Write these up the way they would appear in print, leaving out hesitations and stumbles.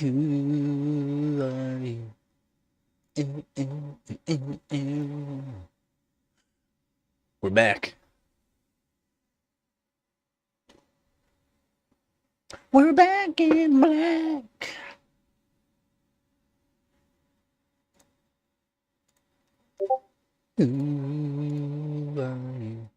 Who are you? Ew, ew, ew, ew. We're back. We're back in black. Who are you?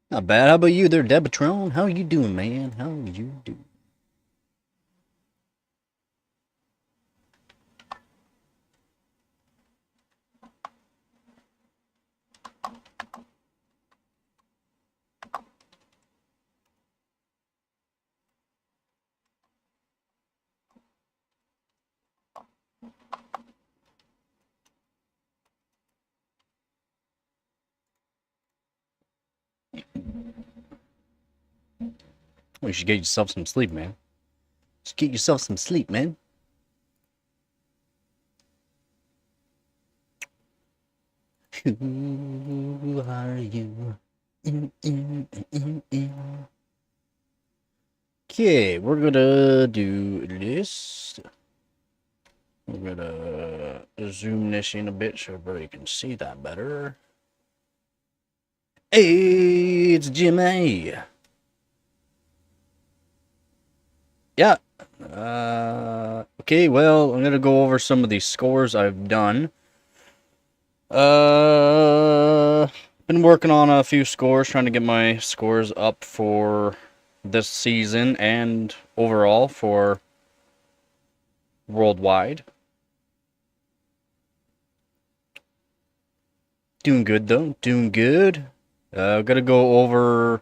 Not bad. How about you there, Debatron? How you doing, man? How you doing? Well, you should get yourself some sleep, man. Just get yourself some sleep, man. Who are you? Okay, we're gonna do this. We're gonna zoom this in a bit so everybody can see that better. Hey, it's Jimmy. Yeah. Okay, well, I'm gonna go over some of these scores I've done. Been working on a few scores, trying to get my scores up for this season and overall for worldwide. Doing good though, doing good. Gonna go over a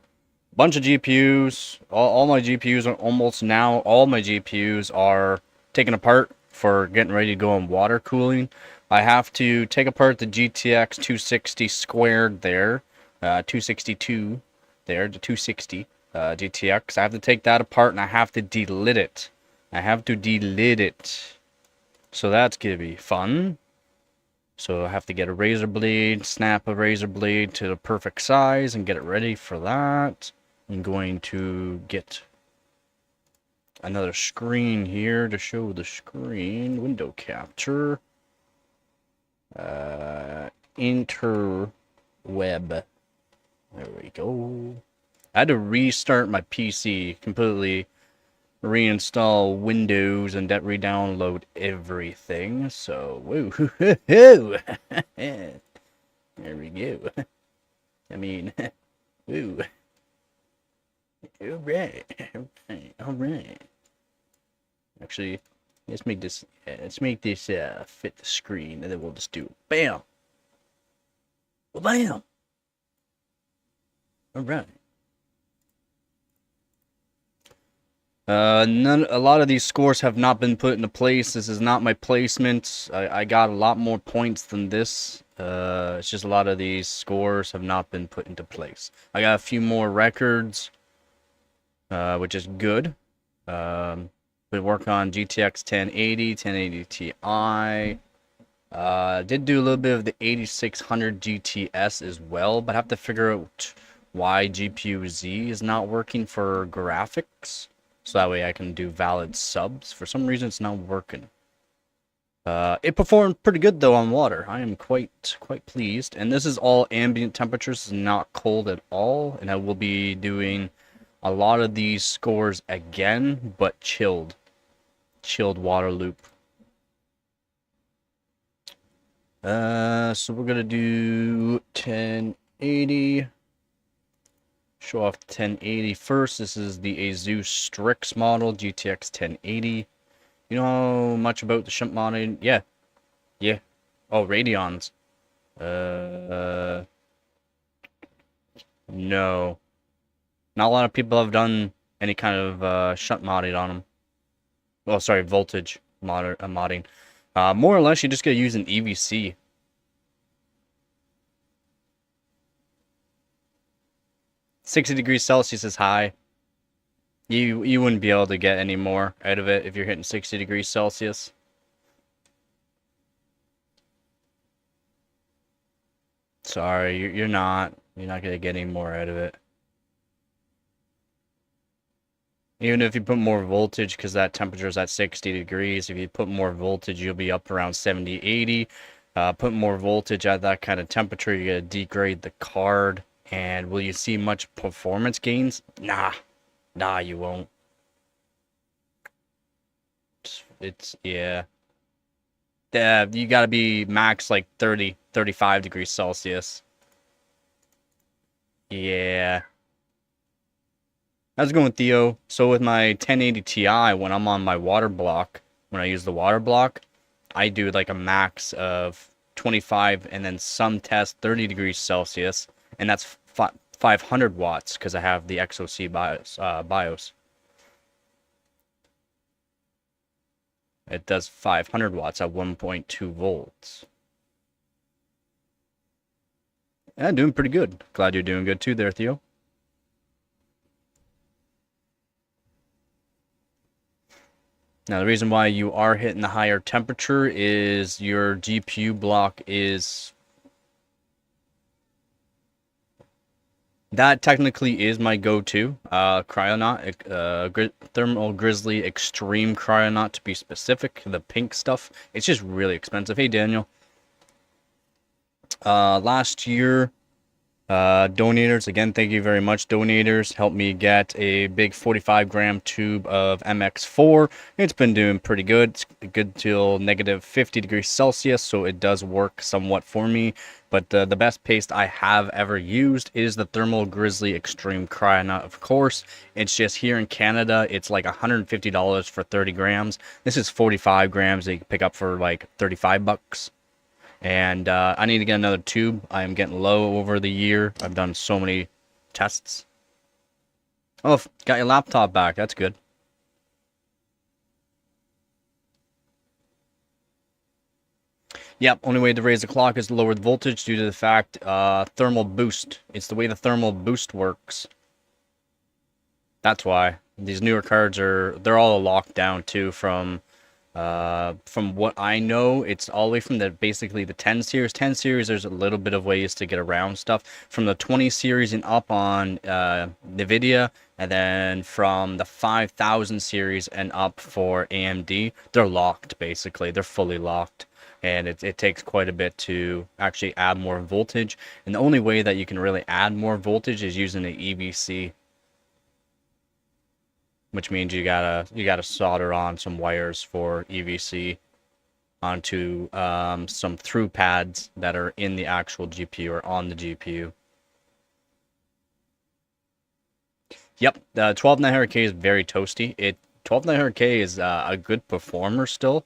bunch of GPUs. All my GPUs are almost now. All my GPUs are taken apart for getting ready to go on water cooling. I have to take apart the GTX 260 squared there, 262 there, the 260 GTX. I have to take that apart and I have to delit it. So that's gonna be fun. So I have to get a razor blade, snap a razor blade to the perfect size and get it ready for that. I'm going to get another screen here to show the screen. Window capture. Interweb. There we go. I had to restart my PC completely. Reinstall Windows and re-download everything. So, woo, there we go. I mean, woo. All right. Actually, let's make this fit the screen, and then we'll just do bam. Well, bam. All right. A lot of these scores have not been put into place. This is not my placement. I got a lot more points than this. It's just a lot of these scores have not been put into place. I got a few more records, which is good. Been working on GTX 1080, 1080 Ti. Did do a little bit of the 8600 GTS as well, but I have to figure out why GPU Z is not working for graphics. So that way I can do valid subs. For some reason, it's not working. It performed pretty good though on water. I am quite pleased. And this is all ambient temperatures, not cold at all. And I will be doing a lot of these scores again, but chilled water loop. So we're gonna do 1080. Show off 1080 first. This is the Asus Strix model, GTX 1080. You know much about the shimp modding? Yeah. Oh, Radeons. No. Not a lot of people have done any kind of shunt modding on them. Well, sorry, voltage modding. More or less, you just gotta use an EVC. (60°C is high. You wouldn't be able to get any more out of it if you're hitting 60°C. Sorry, you're not. You're not gonna get any more out of it. Even if you put more voltage, because that temperature is at 60 degrees, if you put more voltage, you'll be up around 70, 80. Put more voltage at that kind of temperature, you're going to degrade the card. And will you see much performance gains? Nah, you won't. Yeah. You got to be max like 30, 35 degrees Celsius. Yeah. How's it going, Theo? So with my 1080 Ti, when I'm on my water block, when I use the water block, I do like a max of 25 and then some test 30 degrees Celsius, and that's 500 watts because I have the XOC BIOS. It does 500 watts at 1.2 volts. Yeah, doing pretty good. Glad you're doing good too there, Theo. Now, the reason why you are hitting the higher temperature is your GPU block is... That technically is my go-to Cryonaut, Thermal Grizzly Extreme Cryonaut to be specific, the pink stuff. It's just really expensive. Hey, Daniel. Last year, donators, again, thank you very much, donators, helped me get a big 45-gram tube of MX4. It's been doing pretty good. It's good till negative 50 degrees Celsius, so it does work somewhat for me. But the best paste I have ever used is the Thermal Grizzly Extreme Cryonaut, of course. It's just here in Canada, it's like $150 for 30 grams. This is 45 grams that you can pick up for like 35 bucks. And I need to get another tube. I am getting low over the year. I've done so many tests. Oh, got your laptop back. That's good. Yep, only way to raise the clock is to lower the voltage due to the fact thermal boost. It's the way the thermal boost works. That's why. These newer cards they're all locked down too from what I know. It's all the way from basically the 10 series. 10 series, there's a little bit of ways to get around stuff. From the 20 series and up on NVIDIA, and then from the 5000 series and up for AMD, they're locked basically. They're fully locked. And it takes quite a bit to actually add more voltage. And the only way that you can really add more voltage is using an EVC. Which means you gotta solder on some wires for EVC onto some through pads that are in the actual GPU or on the GPU. Yep, the 12900K is very toasty. 12900K is a good performer still.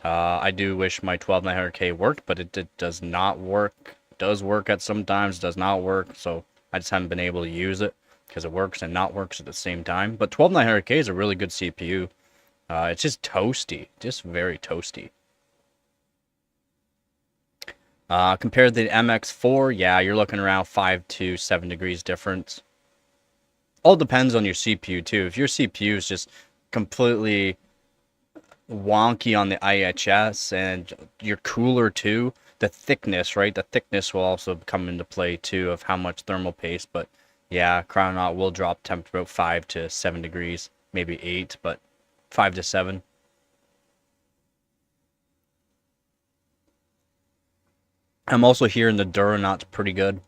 I do wish my 12900K worked, but it does not work. It does work at some times, does not work, so I just haven't been able to use it because it works and not works at the same time. But 12900K is a really good CPU. It's just toasty, just very toasty. Compared to the MX4, yeah, you're looking around 5 to 7 degrees difference. All depends on your CPU too. If your CPU is just completely wonky on the IHS and your cooler too, the thickness, right? The thickness will also come into play too of how much thermal paste. But yeah, Cryonaut will drop temperature about 5 to 7 degrees, maybe 8, but 5 to 7. I'm also hearing the Duranaut's pretty good.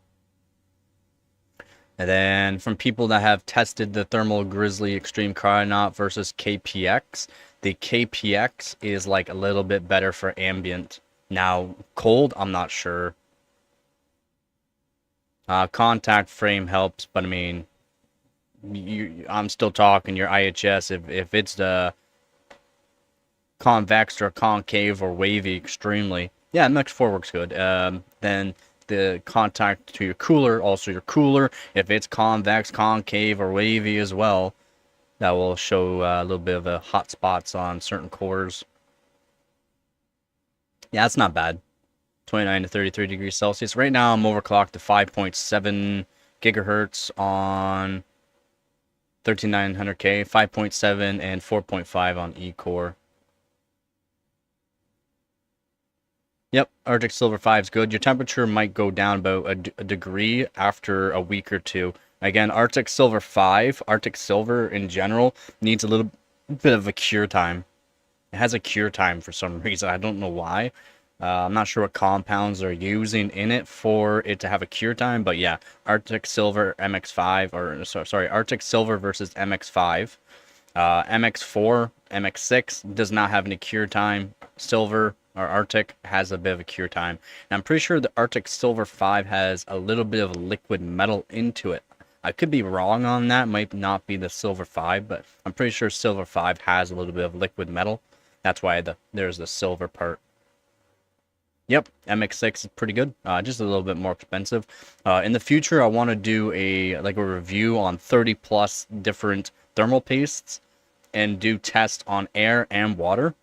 And then from people that have tested the Thermal Grizzly Extreme Cryonaut versus KPX, the KPX is like a little bit better for ambient. Now, cold, I'm not sure. Contact frame helps, but I mean, I'm still talking your IHS. If it's the convex or concave or wavy extremely, yeah, MX4 works good. Then the contact to your cooler, also your cooler, if it's convex, concave, or wavy as well, that will show a little bit of hot spots on certain cores. Yeah, it's not bad. 29 to 33 degrees Celsius. Right now I'm overclocked to 5.7 gigahertz on 13900K, 5.7 and 4.5 on E-core. Yep, Arctic Silver 5 is good. Your temperature might go down about a degree after a week or two. Again, Arctic Silver 5, Arctic Silver in general, needs a little bit of a cure time. It has a cure time for some reason. I don't know why. I'm not sure what compounds they're using in it for it to have a cure time, but yeah, Arctic Silver MX5, or sorry, Arctic Silver versus MX5. MX4, MX6 does not have any cure time. Silver or Arctic has a bit of a cure time. And I'm pretty sure the Arctic Silver 5 has a little bit of liquid metal into it. I could be wrong on that. Might not be the Silver 5, but I'm pretty sure Silver 5 has a little bit of liquid metal. That's why there's the silver part. Yep, MX6 is pretty good. Just a little bit more expensive. In the future, I want to do a review on 30 plus different thermal pastes and do tests on air and water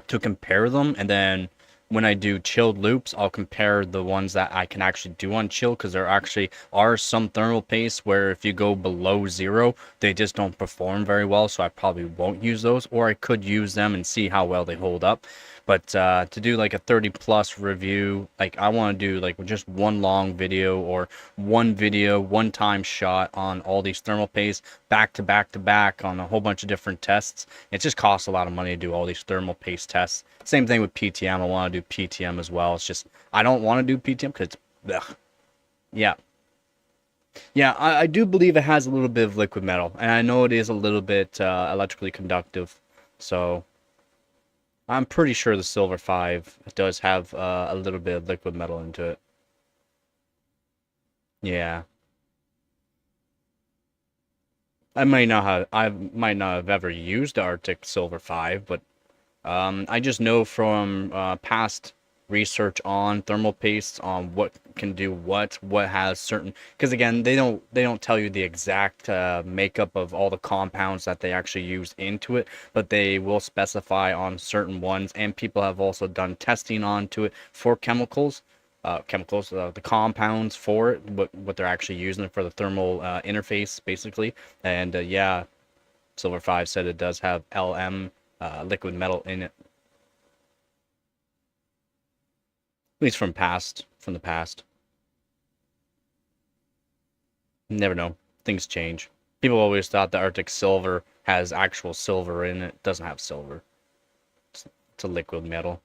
to compare them, and then when I do chilled loops, I'll compare the ones that I can actually do on chill, because there actually are some thermal pastes where if you go below 0, they just don't perform very well, so I probably won't use those, or I could use them and see how well they hold up. But to do like a 30 plus review, like I want to do like just one long video or one video, one time shot on all these thermal pastes back to back to back on a whole bunch of different tests. It just costs a lot of money to do all these thermal paste tests. Same thing with PTM. I want to do PTM as well. It's just, I don't want to do PTM because it's, ugh. Yeah. Yeah, I do believe it has a little bit of liquid metal, and I know it is a little bit electrically conductive. So I'm pretty sure the Silver 5 does have a little bit of liquid metal into it. Yeah. I might not have ever used the Arctic Silver 5, but I just know from past research on thermal pastes on what can do what has certain, because again they don't tell you the exact makeup of all the compounds that they actually use into it, but they will specify on certain ones, and people have also done testing onto it for chemicals, the compounds for it, what they're actually using for the thermal interface basically, and yeah, Silver 5 said it does have LM liquid metal in it. At least from the past. Never know. Things change. People always thought the Arctic Silver has actual silver in it. It doesn't have silver. It's a liquid metal.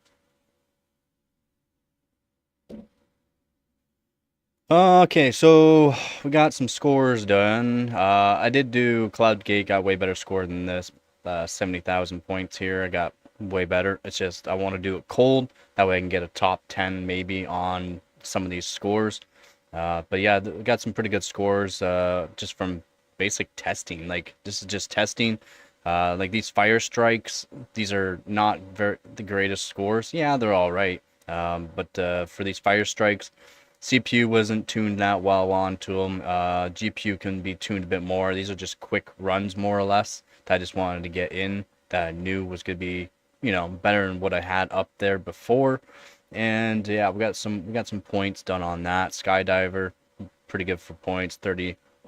Okay, so we got some scores done. I did do CloudGate, got way better score than this. 70,000 points here. I got way better. It's just I want to do it cold. That way I can get a top 10 maybe on some of these scores. But yeah, we got some pretty good scores just from basic testing. Like this is just testing. Like these fire strikes, these are not the greatest scores. Yeah, they're all right. But for these fire strikes, CPU wasn't tuned that well onto them. GPU can be tuned a bit more. These are just quick runs, more or less, that I just wanted to get in, that I knew was going to be, better than what I had up there before. And yeah, we got some points done on that. Skydiver, pretty good for points,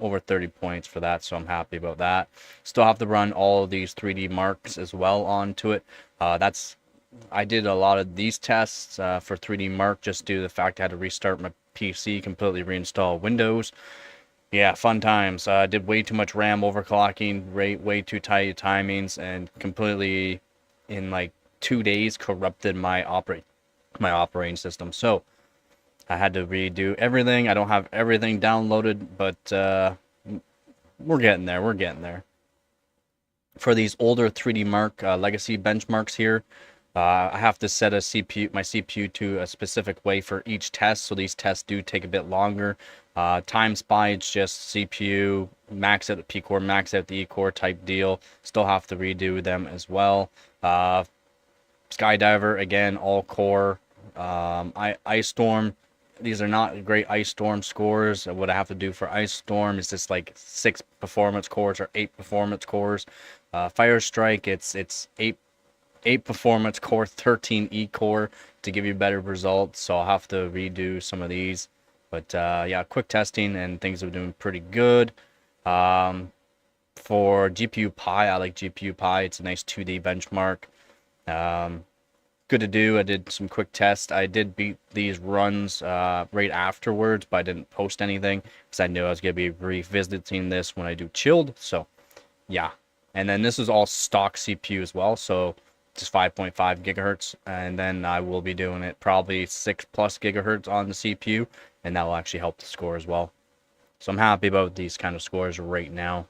over 30 points for that, so I'm happy about that. Still have to run all of these 3D marks as well onto it. I did a lot of these tests for 3D Mark just due to the fact I had to restart my PC, completely reinstall Windows. Yeah, fun times. Did way too much RAM overclocking, way too tight timings, and completely in like 2 days corrupted my operating system. So I had to redo everything. I don't have everything downloaded, but we're getting there. We're getting there. For these older 3D Mark legacy benchmarks here, I have to set my CPU to a specific way for each test, so these tests do take a bit longer. Time SPY, it's just CPU, max out the P-core, max out the E-core type deal. Still have to redo them as well. Skydiver, again, all core. Ice Storm, these are not great Ice Storm scores. What I have to do for Ice Storm is just like 6 performance cores or 8 performance cores. Fire Strike, it's 8 performance core, 13 E core to give you better results. So I'll have to redo some of these. But yeah, quick testing and things are doing pretty good. For GPU Pi, I like GPU Pi. It's a nice 2D benchmark. Good to do. I did some quick tests. I did beat these runs right afterwards, but I didn't post anything because I knew I was going to be revisiting this when I do chilled. So yeah. And then this is all stock CPU as well. So just 5.5 gigahertz. And then I will be doing it probably 6+ gigahertz on the CPU. And that will actually help the score as well. So I'm happy about these kind of scores right now.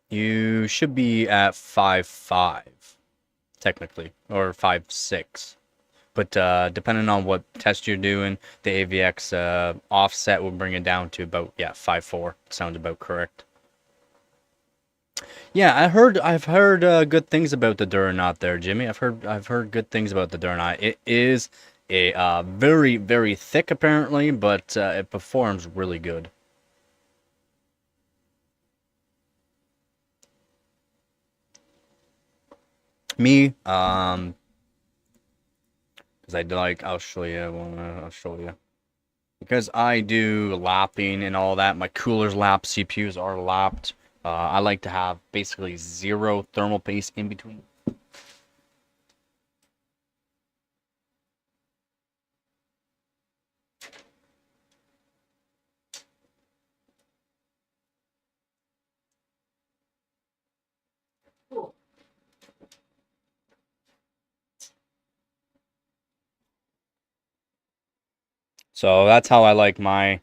You should be at 5.5, technically, or 5.6. But depending on what test you're doing, the AVX offset will bring it down to about, yeah, 5.4. Sounds about correct. Yeah, I've heard good things about the Duranot there, Jimmy. I've heard good things about the Duranot. It is a very, very thick apparently, but it performs really good. Me, because I like, I'll show you. I'll show you. Because I do lapping and all that. My cooler's lapped, CPUs are lapped. I like to have basically 0 thermal paste in between. So that's how I like my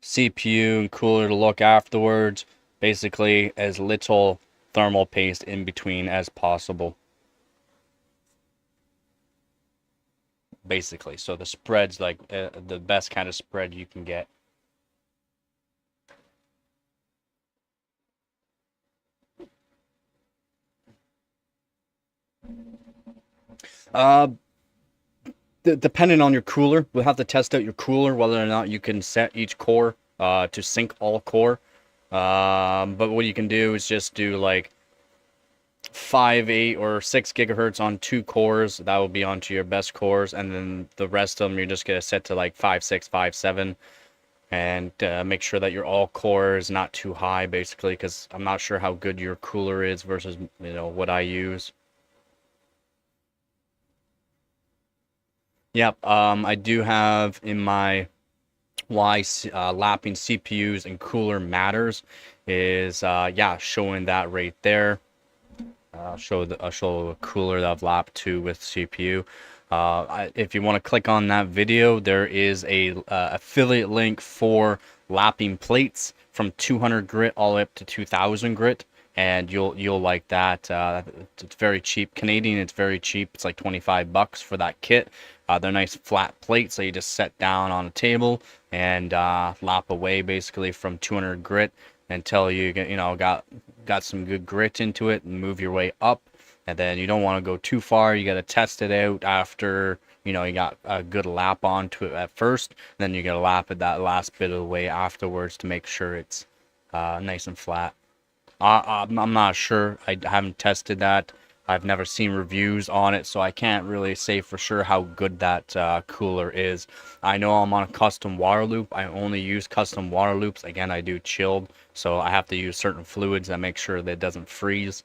CPU and cooler to look afterwards. Basically, as little thermal paste in between as possible. Basically, so the spread's like the best kind of spread you can get. Uh, Depending on your cooler, we'll have to test out your cooler, whether or not you can set each core to sync all core. But what you can do is just do like 5, 8, or 6 gigahertz on 2 cores. That will be onto your best cores, and then the rest of them you're just gonna set to like 5, 6, 5, 7, and make sure that your all core is not too high, basically, because I'm not sure how good your cooler is versus what I use. Yep, I do have in my why lapping CPUs and cooler matters is yeah, showing that right there. I'll show a cooler that I've lapped to with CPU. If you want to click on that video, there is a affiliate link for lapping plates from 200 grit all the way up to 2000 grit, and you'll like that. It's very cheap. Canadian, it's very cheap. It's like 25 bucks for that kit. They're nice flat plates that you just set down on a table and lap away basically from 200 grit until you get got some good grit into it and move your way up. And then you don't want to go too far. You got to test it out after you got a good lap onto it at first. And then you got to lap it that last bit of the way afterwards to make sure it's nice and flat. I'm not sure. I haven't tested that. I've never seen reviews on it, so I can't really say for sure how good that cooler is. I know I'm on a custom water loop. I only use custom water loops. Again, I do chilled, so I have to use certain fluids that make sure that it doesn't freeze.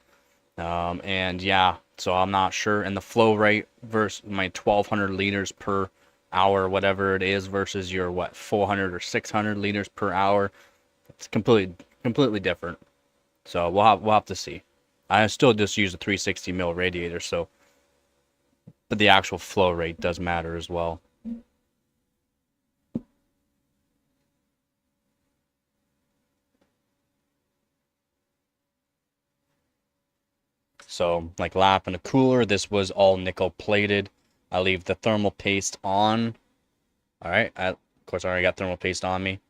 And yeah, so I'm not sure. And the flow rate versus my 1200 liters per hour, whatever it is, versus your 400 or 600 liters per hour, it's completely different. So we'll have to see. I still just use a 360 mil radiator, so but the actual flow rate does matter as well. So like lap and a cooler, this was all nickel plated. I leave the thermal paste on. All right, of course I already got thermal paste on me.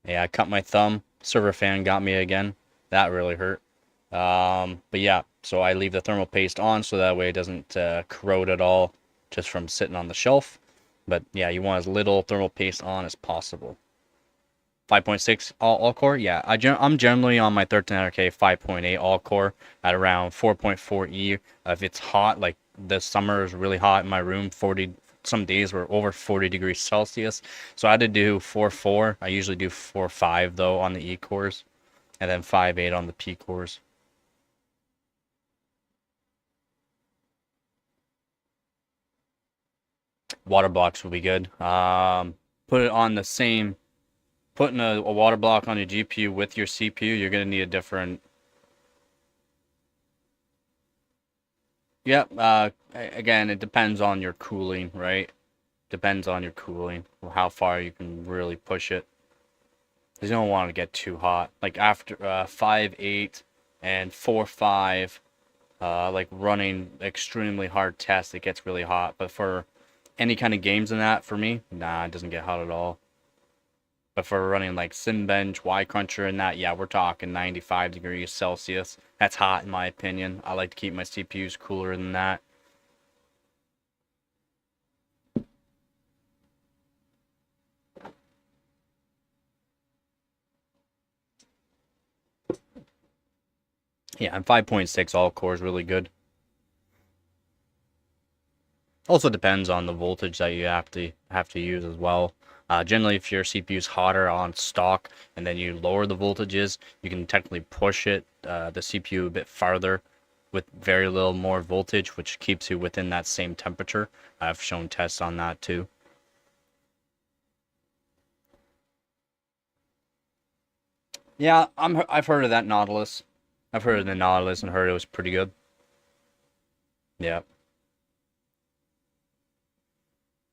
Yeah, I cut my thumb. Server fan got me again. That really hurt. But yeah, so I leave the thermal paste on so that way it doesn't corrode at all just from sitting on the shelf. But yeah, you want as little thermal paste on as possible. 5.6 all core, yeah. I'm generally on my 1300K 5.8 all core at around 4.4E. If it's hot, like this summer is really hot in my room, 40 some days were over 40 degrees Celsius. So I had to do 4.4. I usually do 4.5 though on the E cores, and then 5.8 on the P cores. Water blocks will be good. Put it on the same. Putting a water block on your GPU with your CPU, you're gonna need a different. Yep. Again, it depends on your cooling, right? Depends on your cooling, how far you can really push it. Because you don't want to get too hot. Like after 5.8 and 4.5, like running extremely hard tests, it gets really hot. But for any kind of games in that, for me, nah, it doesn't get hot at all. But for running like Simbench, Y-Cruncher and that, yeah, we're talking 95 degrees Celsius. That's hot in my opinion. I like to keep my CPUs cooler than that. Yeah, and 5.6 all core is really good. Also depends on the voltage that you have to use as well. Generally, if your CPU is hotter on stock and then you lower the voltages, you can technically push the CPU a bit farther with very little more voltage, which keeps you within that same temperature. I've shown tests on that too. Yeah, I've heard of that Nautilus. I've heard of the Nautilus and heard it was pretty good. Yeah.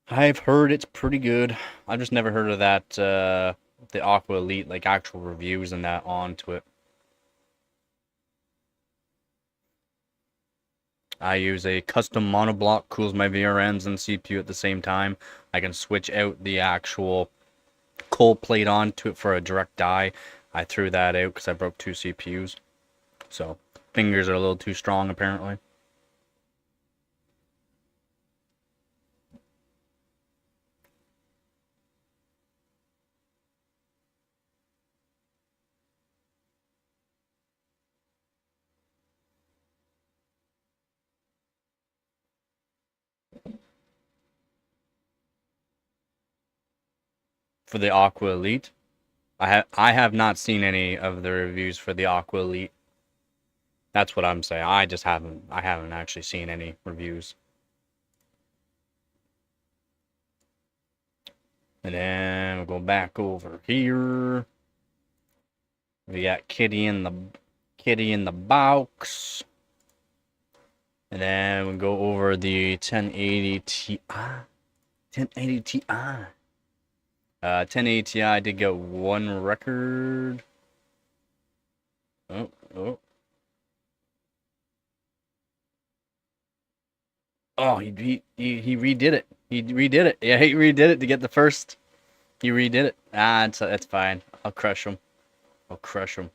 I've heard it's pretty good. I've just never heard of that the Aqua Elite, like actual reviews and that onto it. I use a custom monoblock, cools my VRMs and CPU at the same time. I can switch out the actual cold plate onto it for a direct die. I threw that out because I broke two CPUs. So fingers are a little too strong apparently. For the Aqua Elite, I have not seen any of the reviews for the Aqua Elite. That's what I'm saying. I haven't actually seen any reviews. And then we'll go back over here. We got Kitty in the box. And then we'll go over the 1080 Ti. 1080 Ti. 1080 Ti did get one record. Oh, oh. Oh, he redid it. He redid it. Yeah, he redid it to get the first. He redid it. It's fine. I'll crush him. I'll crush him.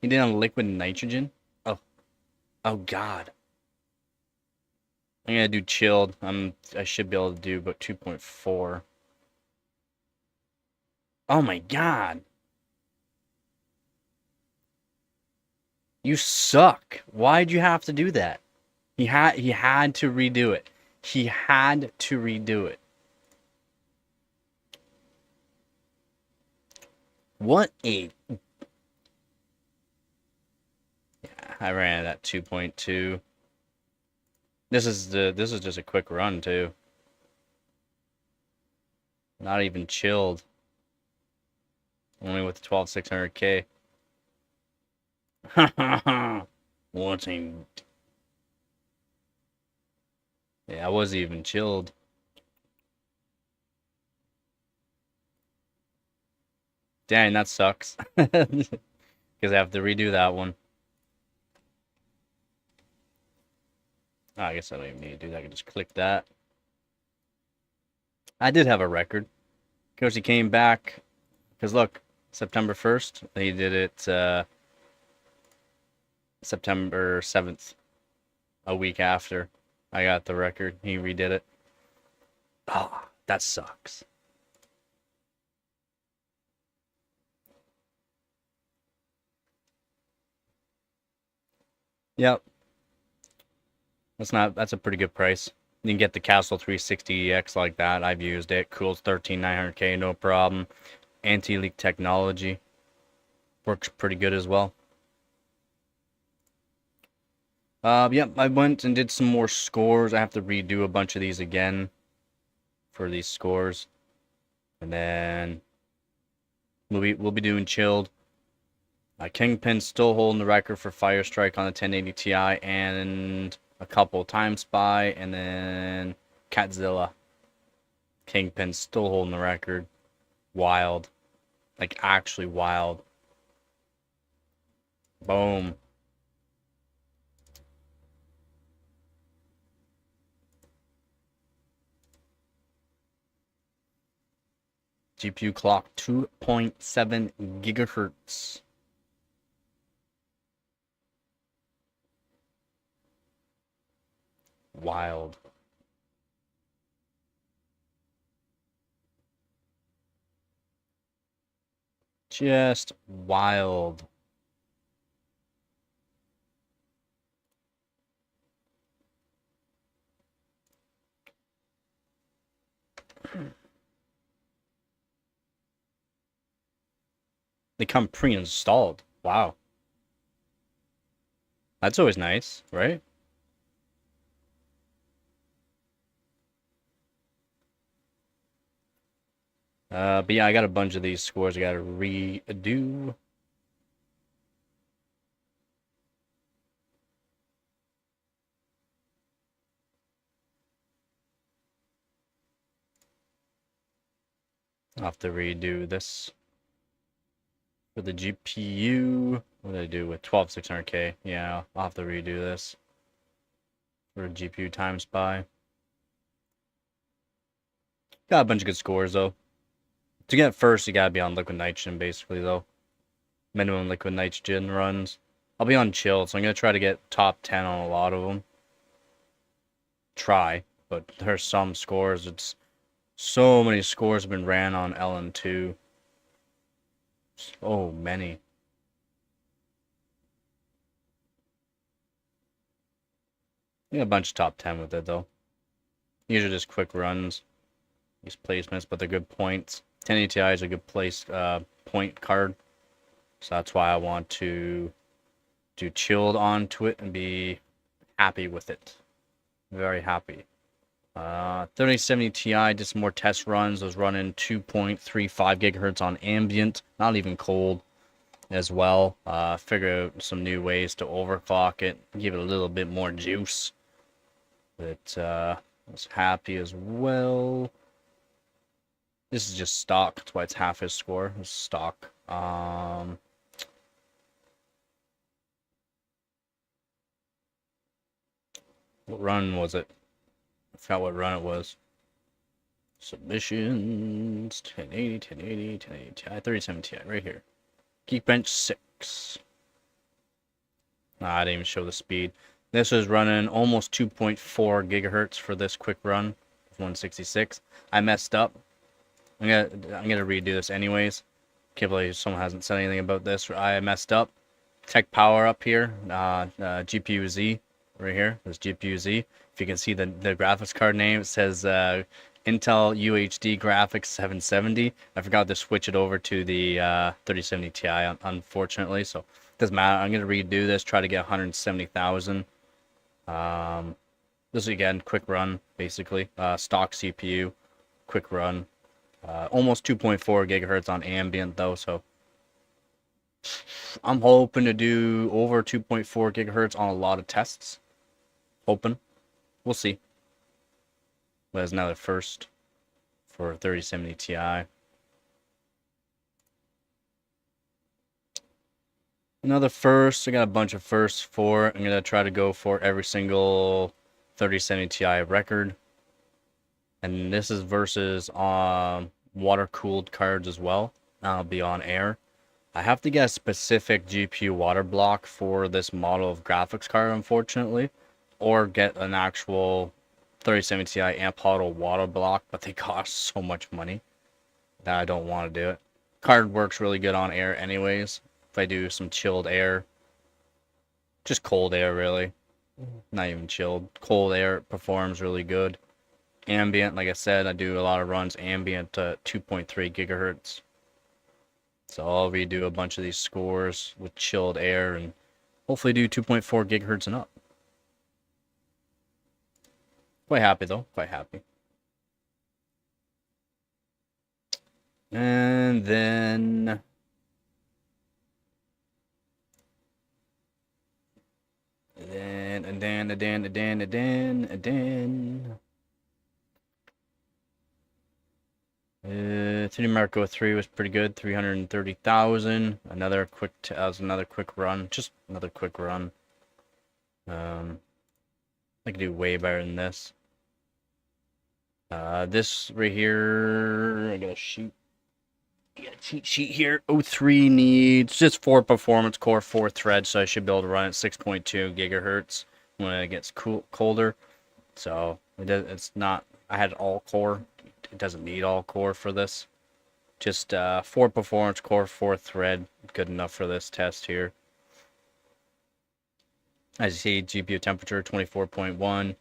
He did on liquid nitrogen. Oh, oh God. I'm gonna do chilled. I should be able to do about 2.4. Oh my God. You suck. Why'd you have to do that? He had to redo it. He had to redo it. What a I ran it at 2.2. This is just a quick run too. Not even chilled. Only with the 12600K. What's him? Yeah, I wasn't even chilled. Dang, that sucks. Because I have to redo that one. Oh, I guess I don't even need to do that. I can just click that. I did have a record. Because he came back. Because look, September 1st, he did it. September 7th, a week after I got the record. He redid it. Oh, that sucks. Yep. That's a pretty good price. You can get the Castle 360 EX like that. I've used it. Cools 13900K, no problem. Anti-leak technology. Works pretty good as well. Yep, I went and did some more scores. I have to redo a bunch of these again for these scores. And then we'll be doing chilled. Kingpin's still holding the record for Fire Strike on the 1080 Ti and a couple Time Spy, and then Catzilla. Kingpin's still holding the record. Wild. Like, actually wild. Boom. GPU clock 2.7 gigahertz. Wild. Just wild. They come pre-installed. Wow. That's always nice, right? But yeah, I got a bunch of these scores I gotta redo. I'll have to redo this. For the GPU, what did I do with 12600K? Yeah, I'll have to redo this. For GPU Time Spy. Got a bunch of good scores, though. To get first, you gotta be on liquid nitrogen, basically, though. Minimum liquid nitrogen runs. I'll be on chill, so I'm gonna try to get top 10 on a lot of them. Try, but there's some scores. It's so many scores have been ran on LM2. So many. Yeah, a bunch of top 10 with it, though. These are just quick runs. These placements, but they're good points. 1080 Ti is a good point card. So that's why I want to do chilled onto it and be happy with it. Very happy. 3070 Ti did some more test runs. Was running 2.35 gigahertz on ambient, not even cold as well. Figure out some new ways to overclock it, give it a little bit more juice. But was happy as well. This is just stock. That's why it's half his score. It's stock. What run was it? I forgot what run it was. Submissions, 1080, 1080, 1080 Ti, 3070 Ti, right here. Geekbench 6. I didn't even show the speed. This is running almost 2.4 gigahertz for this quick run, 166. I messed up. I'm gonna redo this anyways. Can't believe someone hasn't said anything about this. I messed up. Tech power up here. GPU Z right here. There's GPU Z. If you can see the graphics card name, it says Intel UHD Graphics 770. I forgot to switch it over to the 3070 Ti, unfortunately. So it doesn't matter. I'm gonna redo this. Try to get 170,000. This is again quick run, basically. Stock CPU, quick run. Almost 2.4 gigahertz on ambient though, so I'm hoping to do over 2.4 gigahertz on a lot of tests. Hoping. We'll see. But there's another first for 3070 Ti. Another first. I got a bunch of firsts for it. I'm going to try to go for every single 3070 Ti record. And this is versus water-cooled cards as well. I'll be on air. I have to get a specific GPU water block for this model of graphics card, unfortunately, or get an actual 3070 Ti amp hoddle water block, but they cost so much money that I don't want to do it. Card works really good on air anyways. If I do some chilled air, just cold air really, not even chilled, cold air performs really good. Ambient, like I said, I do a lot of runs ambient to 2.3 gigahertz. So I'll redo a bunch of these scores with chilled air and hopefully do 2.4 gigahertz and up. Quite happy though, quite happy. And then Three Marco 3 was pretty good, 330,000. Another quick, another quick run, just another quick run. I could do way better than this. This right here, I got a cheat sheet here. O3 needs just 4 performance core, 4 threads, so I should be able to run at 6.2 gigahertz when it gets colder. So it's not. I had all core. It doesn't need all core for this. Just 4 performance core, 4 thread, good enough for this test here. As you see, GPU temperature 24.1,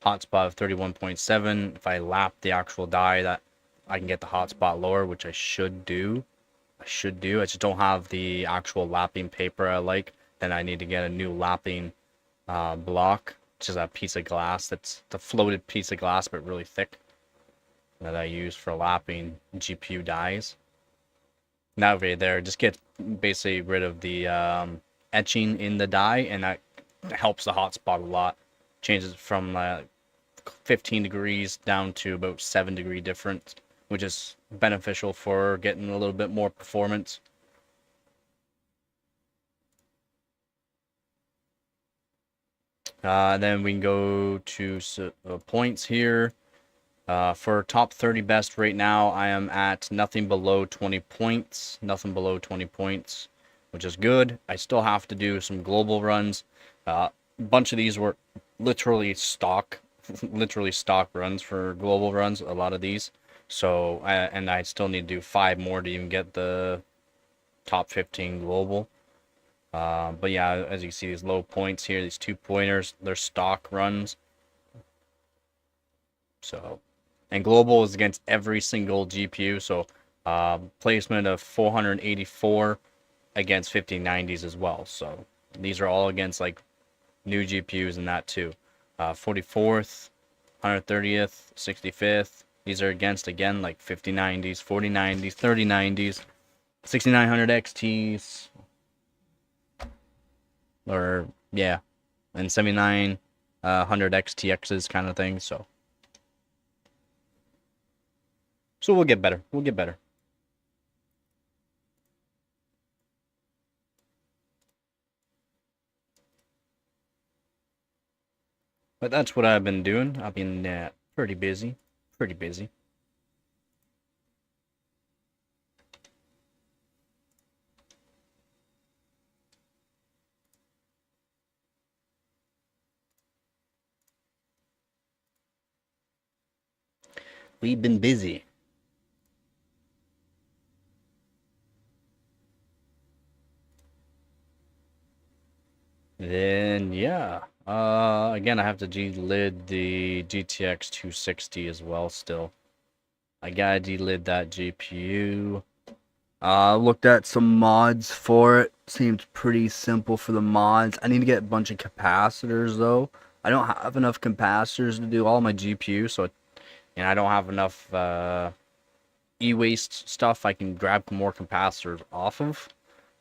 hotspot of 31.7. If I lap the actual die, that I can get the hotspot lower, which I should do. I just don't have the actual lapping paper I like. Then I need to get a new lapping block, which is a piece of glass that's the floated piece of glass, but really thick, that I use for lapping GPU dies. Now right there, just get basically rid of the etching in the die, and that helps the hotspot a lot. Changes from 15 degrees down to about 7-degree difference, which is beneficial for getting a little bit more performance. Then we can go to points here. For top 30 best right now, I am at nothing below 20 points. Nothing below 20 points, which is good. I still have to do some global runs. A bunch of these were literally stock runs for global runs, a lot of these. So, and I still need to do 5 more to even get the top 15 global. But yeah, as you can see, these low points here, these 2-pointers, they're stock runs. So, and global is against every single GPU. So, placement of 484 against 5090s as well. So, these are all against like new GPUs and that too. 44th, 130th, 65th. These are against, again, like 5090s, 4090s, 3090s, 6900 XTs, or yeah, and 7900 XTXs kind of thing. So we'll get better. We'll get better. But that's what I've been doing. I've been pretty busy. Pretty busy. We've been busy. Then yeah. Again, I have to delid the GTX 260 as well still. I gotta delid that GPU. Looked at some mods for it. Seemed pretty simple for the mods. I need to get a bunch of capacitors though. I don't have enough capacitors to do all my GPU, so and I don't have enough e-waste stuff I can grab more capacitors off of.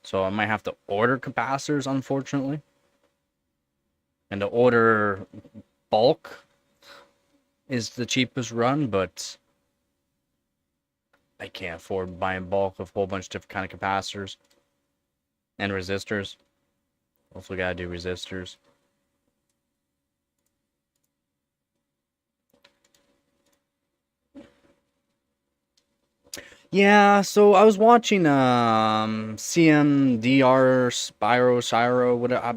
So I might have to order capacitors, unfortunately. And to order bulk is the cheapest run, but I can't afford buying bulk of a whole bunch of different kind of capacitors and resistors. Also gotta do resistors. Yeah, so I was watching CMDR Spyro what I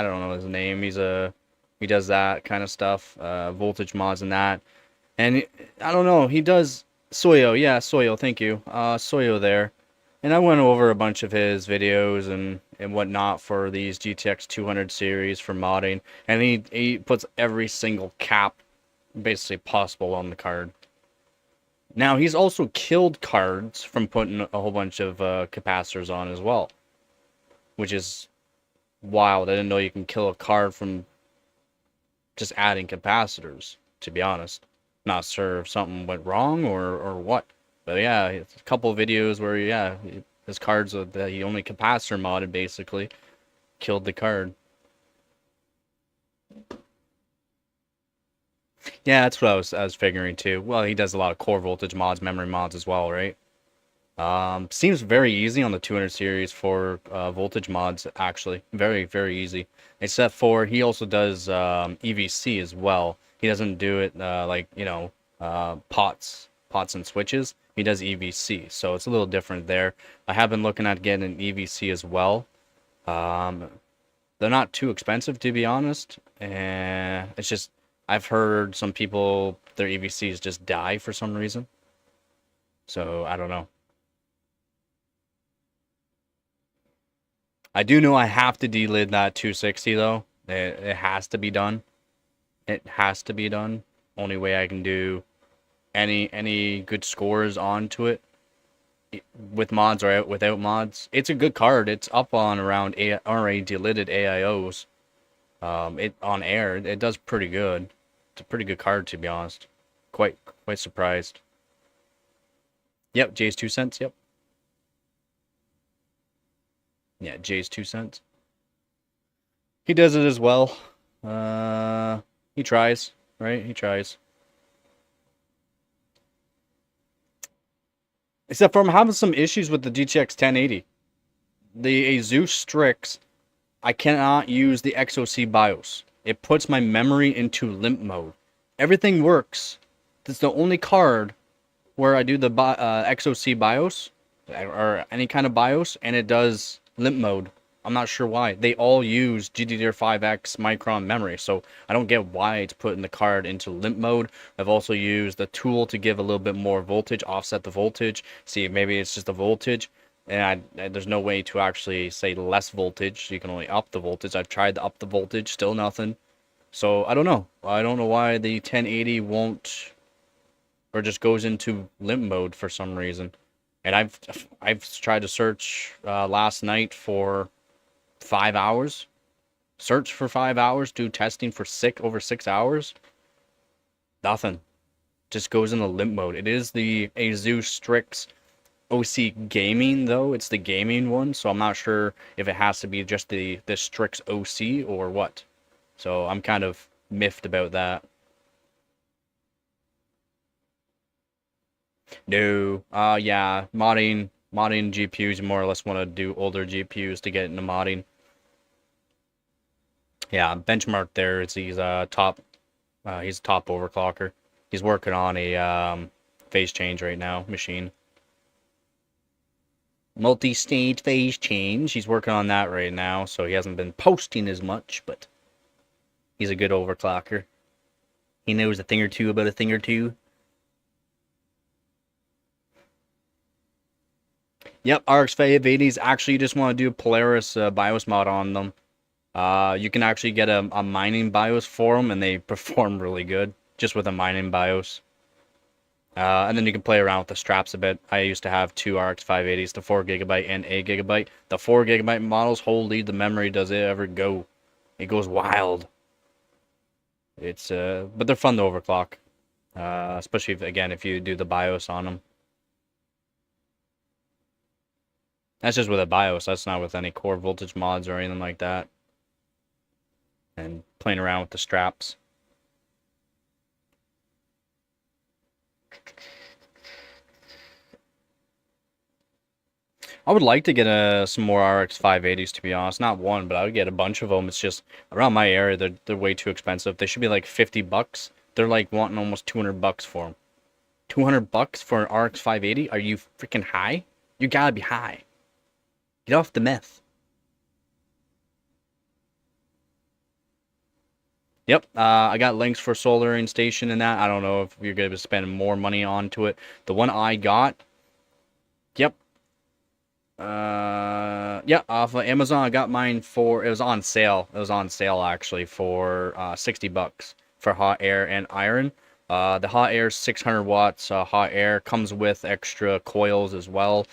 don't know his name. He does that kind of stuff, voltage mods and that. And I don't know, he does Soyo, yeah, Soyo, thank you. Soyo there. And I went over a bunch of his videos and whatnot for these GTX 200 series for modding, and he puts every single cap basically possible on the card. Now, he's also killed cards from putting a whole bunch of capacitors on as well, which is wild. I didn't know you can kill a card from just adding capacitors, to be honest. Not sure if something went wrong or what. But yeah, a couple of videos where, yeah, his cards that he only capacitor modded basically killed the card. Yeah, that's what I was figuring too. Well, he does a lot of core voltage mods, memory mods as well, right? Seems very easy on the 200 series for voltage mods, actually. Very, very easy. Except for he also does EVC as well. He doesn't do it like, you know, pots and switches. He does EVC, so it's a little different there. I have been looking at getting an EVC as well. Um, they're not too expensive, to be honest. And it's just, I've heard some people, their EVCs just die for some reason. So, I don't know. I do know I have to delid that 260 though. It has to be done. It has to be done. Only way I can do any good scores onto it with mods or without mods. It's a good card. It's up on around already delidded AIOs. It on air. It does pretty good. It's a pretty good card, to be honest. Quite surprised. Yep, Jay's 2 cents. Yep. Yeah, Jay's 2 cents. He does it as well. He tries, right? He tries. Except for I'm having some issues with the GTX 1080. The Asus Strix, I cannot use the XOC BIOS. It puts my memory into limp mode. Everything works. It's the only card where I do the XOC BIOS or any kind of BIOS, and it does limp mode. I'm not sure why. They all use GDDR5X Micron memory, so I don't get why it's putting the card into limp mode. I've also used the tool to give a little bit more voltage, offset the voltage. See, maybe it's just the voltage, and there's no way to actually say less voltage. You can only up the voltage. I've tried to up the voltage, still nothing. So I don't know. I don't know why the 1080 won't, or just goes into limp mode for some reason. And I've tried to search last night for 5 hours. Search for 5 hours. Do testing for over 6 hours. Nothing. Just goes into limp mode. It is the Asus Strix OC Gaming though. It's the gaming one, so I'm not sure if it has to be just the Strix OC or what. So I'm kind of miffed about that. No, yeah, modding GPUs. You more or less want to do older GPUs to get into modding. Yeah, benchmark there is he's top overclocker. He's working on a phase change right now, machine. Multi-stage phase change. He's working on that right now, so he hasn't been posting as much, but he's a good overclocker. He knows a thing or two about a thing or two. Yep, RX 580s. Actually, you just want to do a Polaris BIOS mod on them. You can actually get a mining BIOS for them, and they perform really good just with a mining BIOS. And then you can play around with the straps a bit. I used to have two RX 580s, the 4GB and 8GB. The 4GB models, holy, the memory does it ever go. It goes wild. It's but they're fun to overclock, especially if you do the BIOS on them. That's just with a BIOS. That's not with any core voltage mods or anything like that. And playing around with the straps. I would like to get some more RX 580s, to be honest. Not one, but I would get a bunch of them. It's just around my area, they're way too expensive. They should be like $50. They're like wanting almost $200 for them. $200 for an RX 580? Are you freaking high? You gotta be high. Get off the meth. Yep, I got links for Soldering Station and that. I don't know if you're gonna be spending more money onto it. The one I got, yep. Yeah, off of Amazon, I got mine for, it was on sale. It was on sale actually for $60 for hot air and iron. The hot air is 600 watts. Hot air comes with extra coils as well.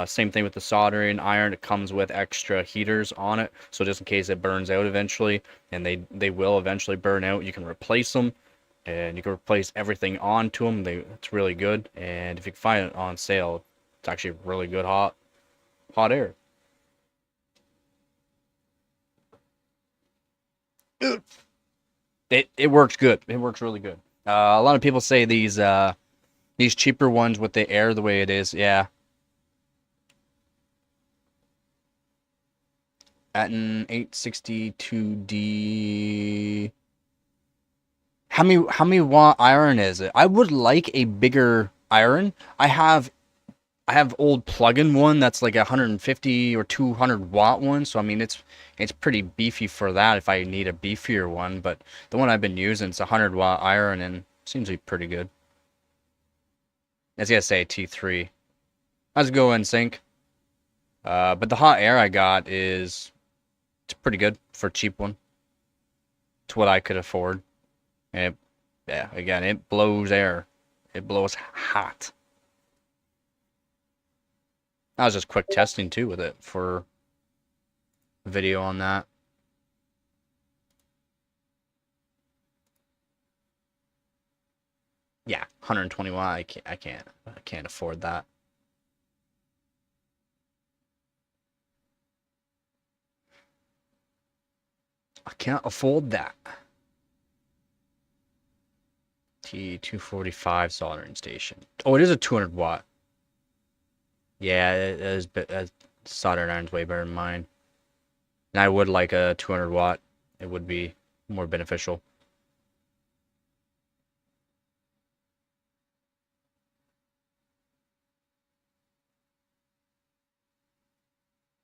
Same thing with the soldering iron. It comes with extra heaters on it, so just in case it burns out eventually, and they will eventually burn out, you can replace them, and you can replace everything onto them. It's really good, and if you can find it on sale, it's actually really good hot air. It works good. It works really good. A lot of people say these cheaper ones with the air the way it is, yeah. At an 862D. How many watt iron is it? I would like a bigger iron. I have old plug-in one that's like 150 or 200 watt one, so I mean it's pretty beefy for that if I need a beefier one, but the one I've been using, it's 100 watt iron and seems to be pretty good. I was gonna say T3. How's it go in sync? But the hot air I got it's pretty good for a cheap one. It's what I could afford. And yeah, again, it blows air. It blows hot. I was just quick testing too with it for a video on that. Yeah, 120 watt. I can't afford that. I can't afford that. T245 soldering station. Oh, it is a 200 watt. Yeah, it is. Soldering iron's way better than mine. And I would like a 200 watt. It would be more beneficial.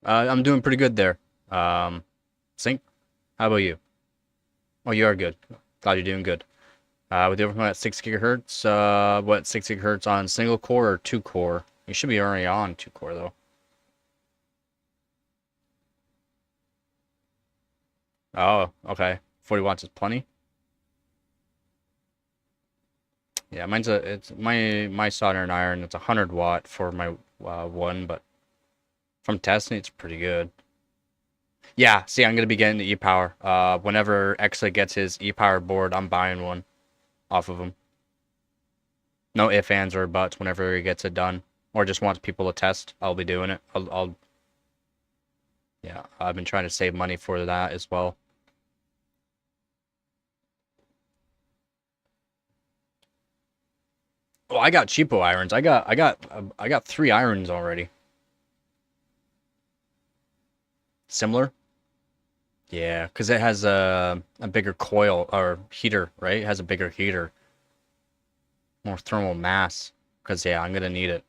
I'm doing pretty good there. Sync, how about you? Oh, you are good. Glad you're doing good. With the overclock at 6 gigahertz, what, 6 gigahertz on single core or 2 core? You should be already on 2 core though. Oh, okay. 40 watts is plenty. Yeah, it's my soldering iron. It's 100 watt for my one, but from testing, it's pretty good. Yeah, see, I'm gonna be getting the e-power. Whenever Exa gets his e-power board, I'm buying one off of him. No ifs, ands, or buts. Whenever he gets it done, or just wants people to test, I'll be doing it. Yeah, I've been trying to save money for that as well. Oh, I got cheapo irons. I got 3 irons already. Similar? Yeah, because it has a bigger coil or heater, right? It has a bigger heater. More thermal mass. Because, yeah, I'm going to need it.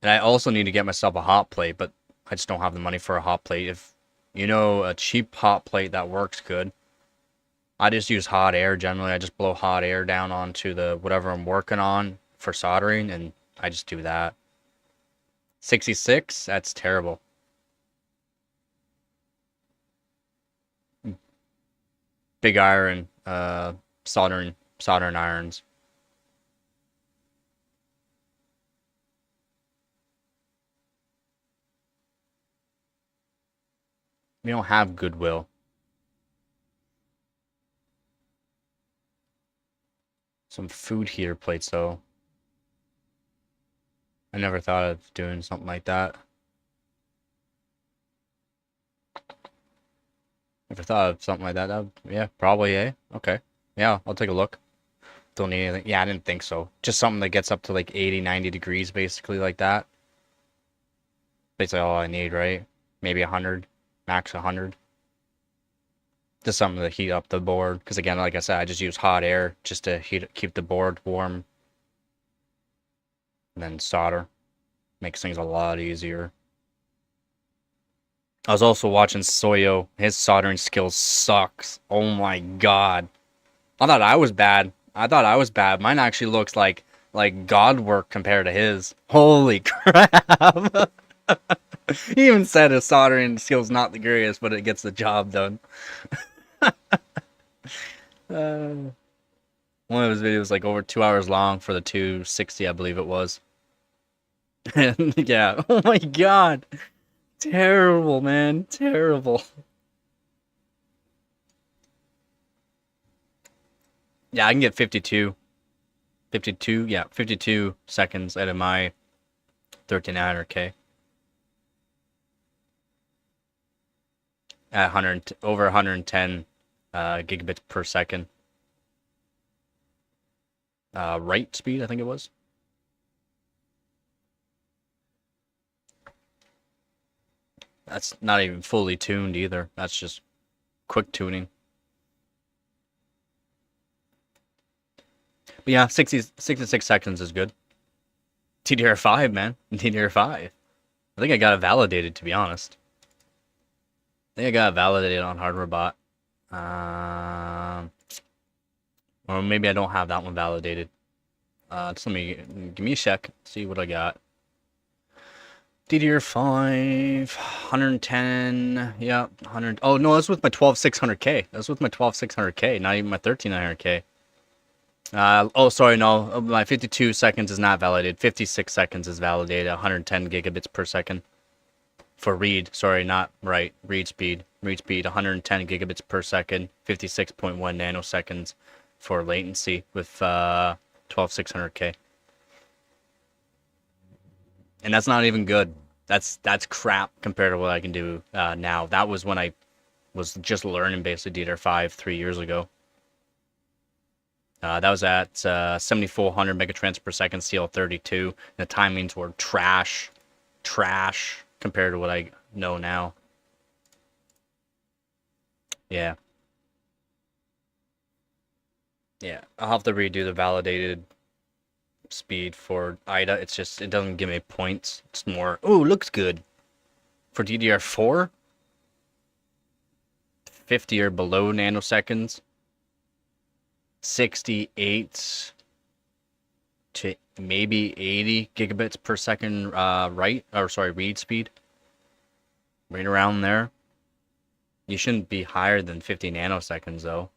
And I also need to get myself a hot plate, but I just don't have the money for a hot plate. If you know a cheap hot plate that works good, I just use hot air generally. I just blow hot air down onto the whatever I'm working on for soldering, and I just do that. 66? That's terrible. Big iron, soldering irons. We don't have Goodwill. Some food heater plates, though. I never thought of doing something like that. Never thought of something like that. Yeah, probably, eh? Okay. Yeah, I'll take a look. Don't need anything. Yeah, I didn't think so. Just something that gets up to like 80, 90 degrees, basically, like that. Basically all I need, right? Maybe 100, max 100. Just something to heat up the board. Because again, like I said, I just use hot air just to keep the board warm. And then solder makes things a lot easier. I was also watching Soyo. His soldering skills sucks. Oh my god. I thought I was bad. Mine actually looks like god work compared to his. Holy crap. He even said his soldering skills not the greatest, but it gets the job done. One of his videos like over 2 hours long for the 260, I believe it was. And yeah, oh my god. Terrible, man. Terrible. Yeah, I can get 52. 52, yeah, 52 seconds out of my 1300K. At 100, over 110 gigabits per second. Write speed, I think it was. That's not even fully tuned either. That's just quick tuning. But yeah, 66 seconds is good. TDR5, man. TDR5. I think I got it validated, to be honest. I think I got it validated on HardwareBot. Or maybe I don't have that one validated. Just give me a sec, see what I got. DDR5, 110, yeah, 100. Oh no, that's with my 12600K. That's with my 12600K, not even my 1300K. Oh, sorry, no, my 52 seconds is not validated. 56 seconds is validated, 110 gigabits per second. For read, sorry, not write, read speed. Read speed, 110 gigabits per second, 56.1 nanoseconds for latency with 12600K. And that's not even good. That's crap compared to what I can do now. That was when I was just learning basically DDR5 3 years ago. That was at 7,400 megatransfers per second, CL32. And the timings were trash compared to what I know now. Yeah. Yeah, I'll have to redo the validated speed for IDA. It's just, it doesn't give me points. It's more, ooh, looks good. For DDR4, 50 or below nanoseconds, 68 to maybe 80 gigabits per second read speed. Right around there. You shouldn't be higher than 50 nanoseconds though.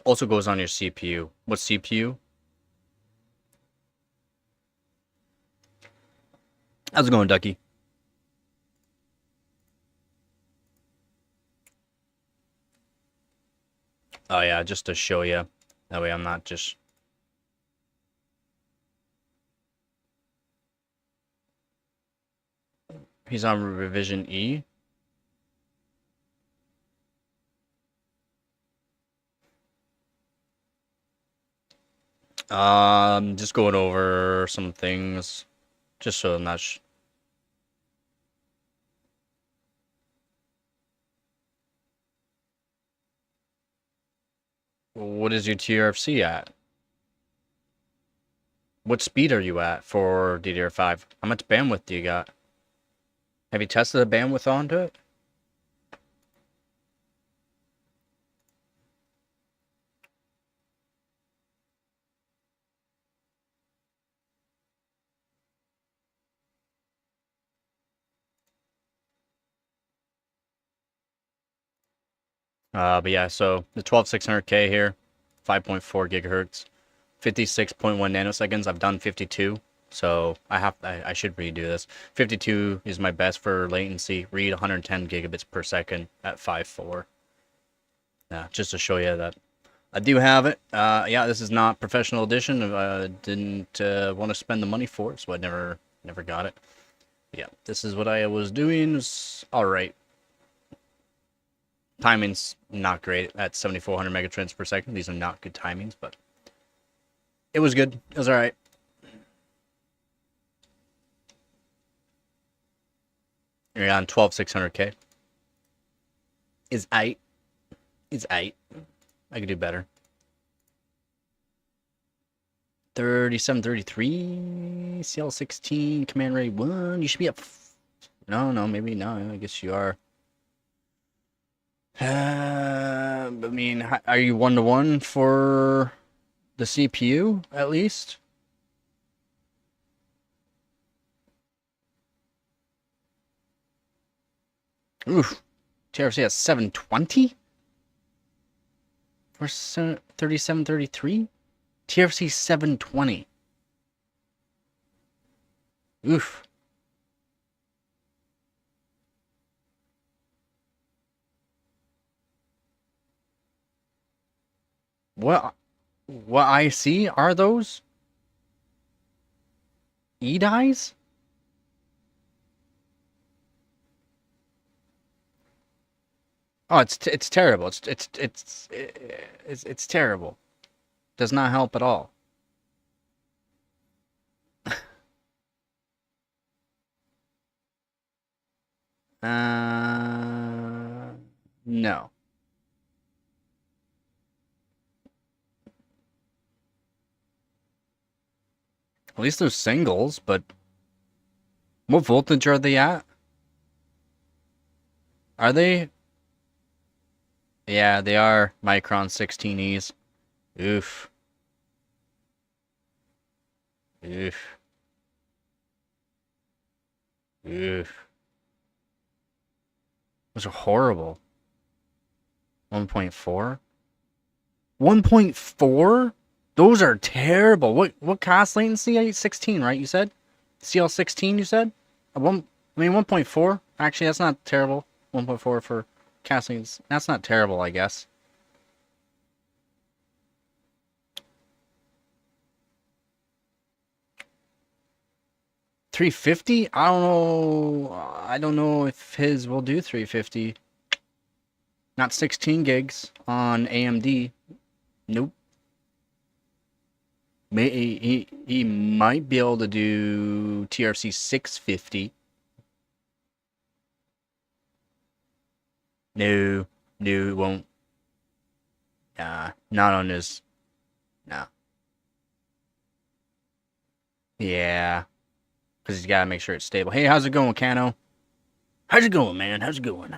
Also goes on your CPU. What CPU? How's it going, Ducky? Oh yeah, just to show you. That way I'm not just... He's on revision E. Just going over some things, just so I'm not. What is your TRFC at? What speed are you at for DDR5? How much bandwidth do you got? Have you tested the bandwidth onto it? But yeah, so the 12600K here, 5.4 gigahertz, 56.1 nanoseconds. I've done 52, so I should redo this. 52 is my best for latency. Read 110 gigabits per second at 5.4. Yeah, just to show you that I do have it. Yeah, this is not professional edition. I didn't want to spend the money for it, so I never got it. But yeah, this is what I was doing. It's all right. Timing's not great at 7,400 megatransfers per second. These are not good timings, but it was good. It was all right. You're on 12600K. Is 8. Is 8. I could do better. 3733, CL16, command rate 1. You should be up. No, maybe not. I guess you are. I mean, are you 1-to-1 for the CPU at least? Oof. TRC has 720 for 3733. TRC 720. Oof. What IC are those? E-dies? Oh, it's terrible. It's terrible. Does not help at all. No. At least they're singles, but what voltage are they at? Are they? Yeah, they are Micron 16Es. Oof. Oof. Oof. Those are horrible. 1.4? 1.4? Those are terrible. What cost latency? 16, right? You said? CL16, you said? 1.4? Actually, that's not terrible. 1.4 for castings. That's not terrible, I guess. $350? I don't know. I don't know if his will do 350. Not 16 gigs on AMD. Nope. He might be able to do TRC 650. No, it won't. Not on his. No. Yeah. Because he's got to make sure it's stable. Hey, how's it going, Cano? How's it going, man? How's it going?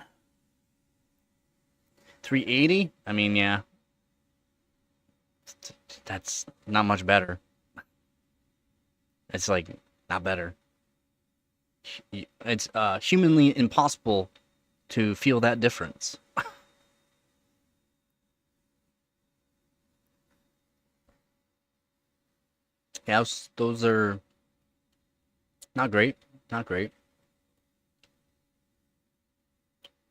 380? I mean, yeah. That's not much better. It's like, not better. It's humanly impossible to feel that difference. Yeah, those are not great. Not great.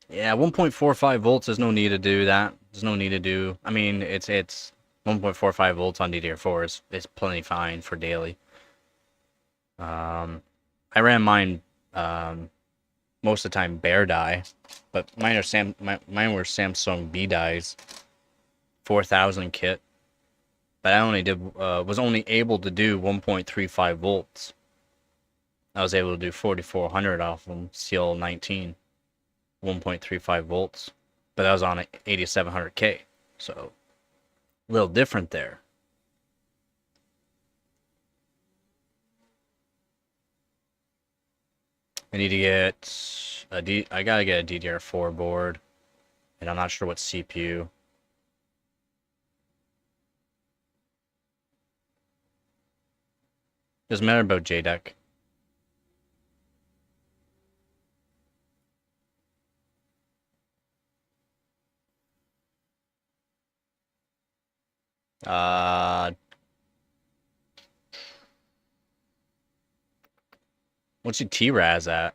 Yeah, 1.45 volts, there's no need to do that. There's no need to do... I mean, it's 1.45 volts on DDR4 is plenty fine for daily. I ran mine most of the time bare die, but mine were Samsung B dies, 4000 kit. But I only was only able to do 1.35 volts. I was able to do 4400 off them, CL19, 1.35 volts. But that was on an 8700K, so a little different there. I need to get I gotta get a DDR4 board, and I'm not sure what CPU. Doesn't matter about JDEC. What's your TRAS at?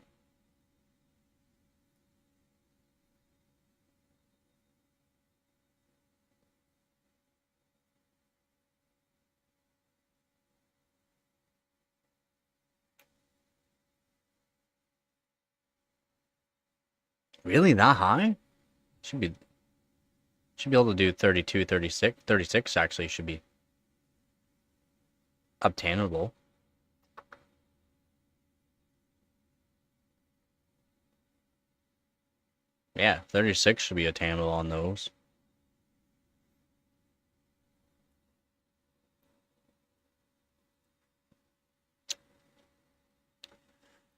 Really that high? Should be able to do 32, 36. 36 actually should be obtainable. Yeah, 36 should be attainable on those.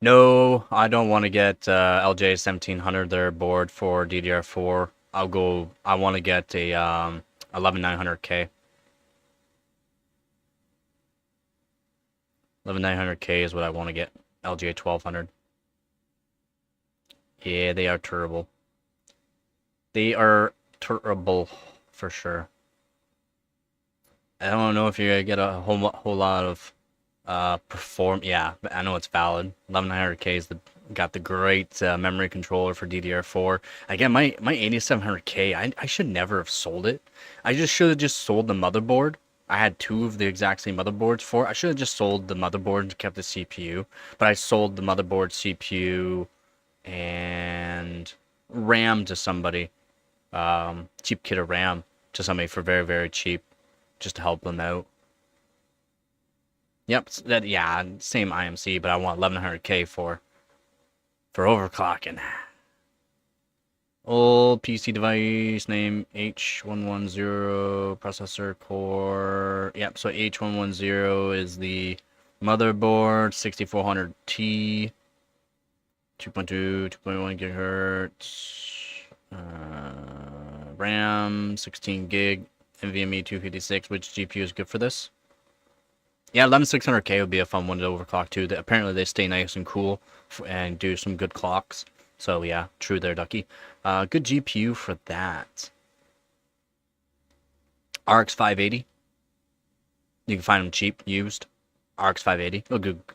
No, I don't want to get LJ 1700 their board for DDR4. I want to get a 11900K. 11900K is what I want to get. LGA 1200. Yeah, they are terrible. They are terrible for sure. I don't know if you're gonna get a whole lot of perform. Yeah, but I know it's valid. 11900K is got the great memory controller for DDR4. Again, my 8700K, I should never have sold it. I just should have just sold the motherboard. I had two of the exact same motherboards for it. I should have just sold the motherboard and kept the CPU. But I sold the motherboard, CPU, and RAM to somebody. Cheap kit of RAM to somebody for very, very cheap, just to help them out. Yep, yeah, same IMC, but I want 1100K for overclocking. Old PC device name H110 processor core. Yep, so H110 is the motherboard, 6400T, 2.2, 2.1 gigahertz, RAM, 16 gig, NVMe 256. Which GPU is good for this? Yeah, 11600K would be a fun one to overclock too. Apparently they stay nice and cool and do some good clocks. So yeah, true there, Ducky. Good GPU for that. RX 580. You can find them cheap, used. RX 580.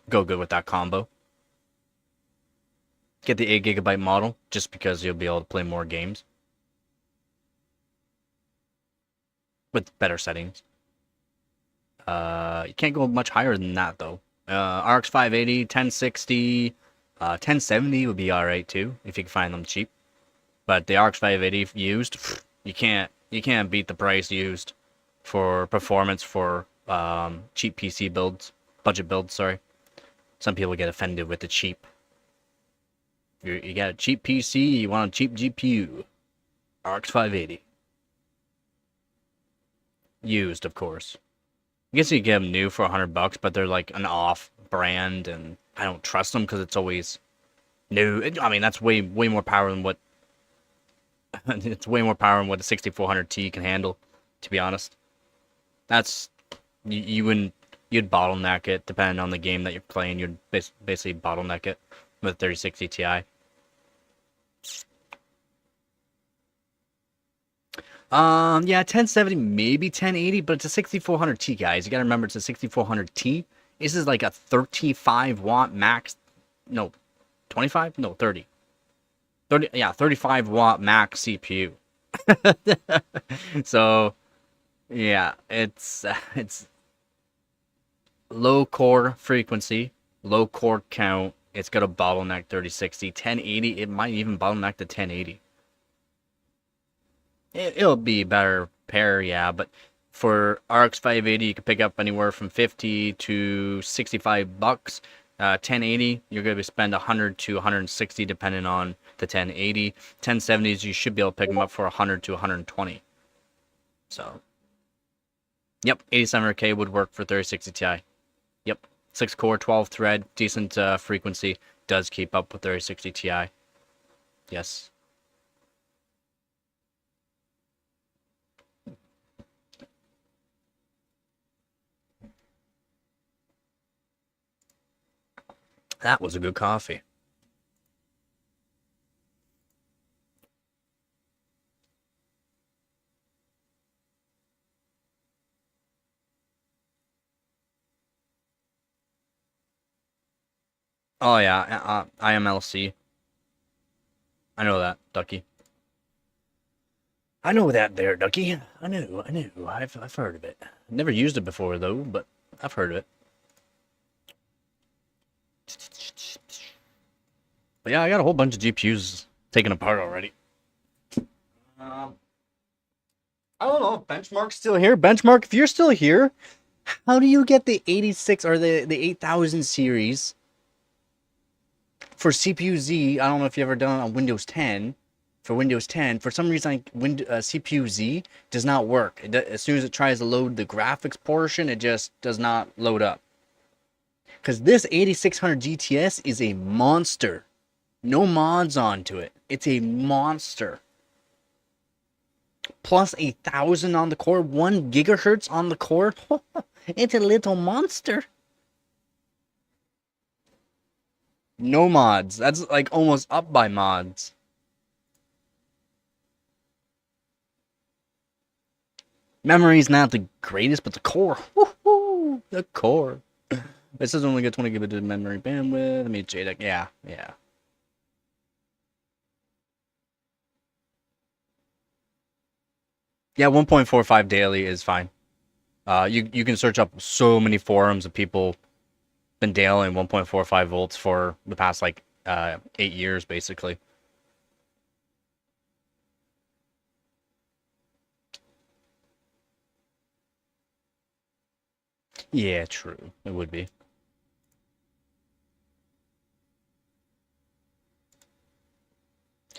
Go good with that combo. Get the 8GB model, just because you'll be able to play more games. With better settings. You can't go much higher than that though. RX 580, 1060, 1070 would be alright too, if you can find them cheap. But the RX 580 used, you can't beat the price used for performance for cheap PC builds, budget builds, sorry. Some people get offended with the cheap. You got a cheap PC, you want a cheap GPU. RX 580. Used, of course. I guess you could get them new for $100, but they're like an off brand, and I don't trust them because it's always new. I mean, that's way more power than what it's way more power than what a 6400T can handle. To be honest, that's you'd bottleneck it depending on the game that you're playing. You'd basically bottleneck it with 3060 Ti. Yeah, 1070, maybe 1080, but it's a 6400T, guys. You gotta remember it's a 6400T. This is like a 35 watt max, no, 25? No, 30. 30, yeah, 35 watt max CPU. So, yeah, it's low core frequency, low core count. It's got a bottleneck 3060. 1080, it might even bottleneck to 1080. It'll be better pair, yeah, but for RX 580, you can pick up anywhere from 50 to 65 bucks. 1080, you're going to spend 100 to 160 depending on the 1080. 1070s, you should be able to pick them up for 100 to 120. So, yep, 8700K would work for 3060 Ti. Yep, 6 core, 12 thread, decent frequency, does keep up with 3060 Ti. Yes. That was a good coffee. Oh yeah, IMLC. I know that, Ducky. I know that there, Ducky. I know. I've heard of it. Never used it before though, but I've heard of it. But yeah, I got a whole bunch of GPUs taken apart already. I don't know if Benchmark's still here. Benchmark, if you're still here, how do you get the 86 or the 8000 series for CPU Z? I don't know if you've ever done it on Windows 10. For Windows 10, for some reason, CPU Z does not work. As soon as it tries to load the graphics portion, it just does not load up. Because this 8600 GTS is a monster. No mods onto it. It's a monster. Plus 1,000 on the core, 1 gigahertz on the core. It's a little monster. No mods. That's like almost up by mods. Memory's not the greatest, but the core. Woohoo! The core. It says only get 20 gigabit of memory bandwidth. Let me JDEC. Yeah, yeah. Yeah, 1.45 daily is fine. You can search up so many forums of people been dailying 1.45 volts for the past like 8 years, basically. Yeah, true. It would be.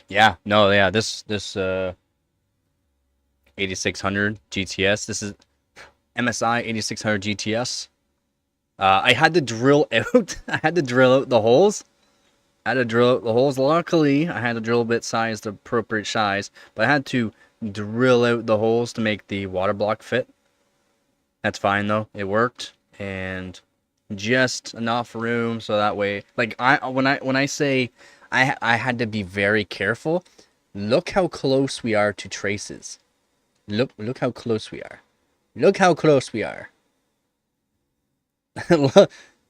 Yeah, no, yeah. This 8600 GTS. This is MSI 8600 GTS. I had to drill out. I had to drill out the holes. I had to drill out the holes. Luckily, I had a drill bit size the appropriate size, but I had to drill out the holes to make the water block fit. That's fine though. It worked, and just enough room so that way, like when I say I had to be very careful. Look how close we are to traces. Look how close we are. Look how close we are.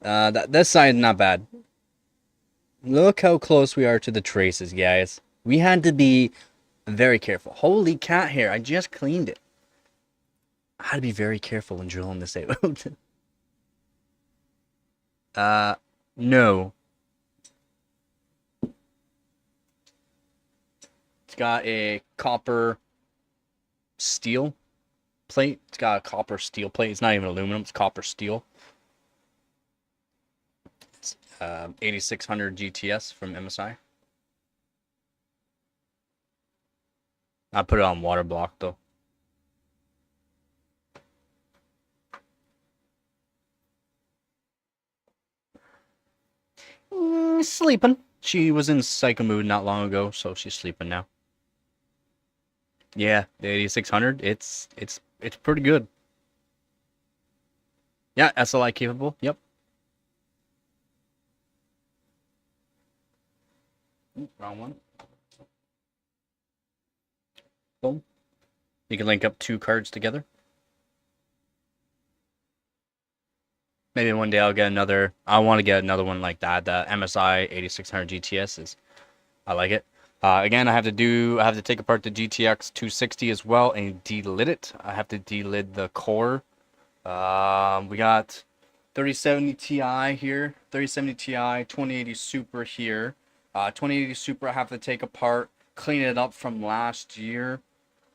This side not bad. Look how close we are to the traces, guys. We had to be very careful. Holy cat hair! I just cleaned it. I had to be very careful when drilling this out. No. It's got a copper steel plate. It's got a copper steel plate. It's not even aluminum. It's copper steel. It's 8600 GTS from MSI. I put it on water block though. Sleeping. She was in psycho mood not long ago, so she's sleeping now. Yeah, the 8600. It's pretty good. Yeah, SLI capable. Yep. Wrong one. Boom. You can link up 2 cards together. Maybe one day I'll get another. I want to get another one like that. The MSI 8600 GTS is. I like it. Again, I have to take apart the GTX 260 as well and delid it. I have to delid the core. We got 3070 Ti here, 3070 Ti, 2080 Super here. 2080 Super I have to take apart, clean it up from last year,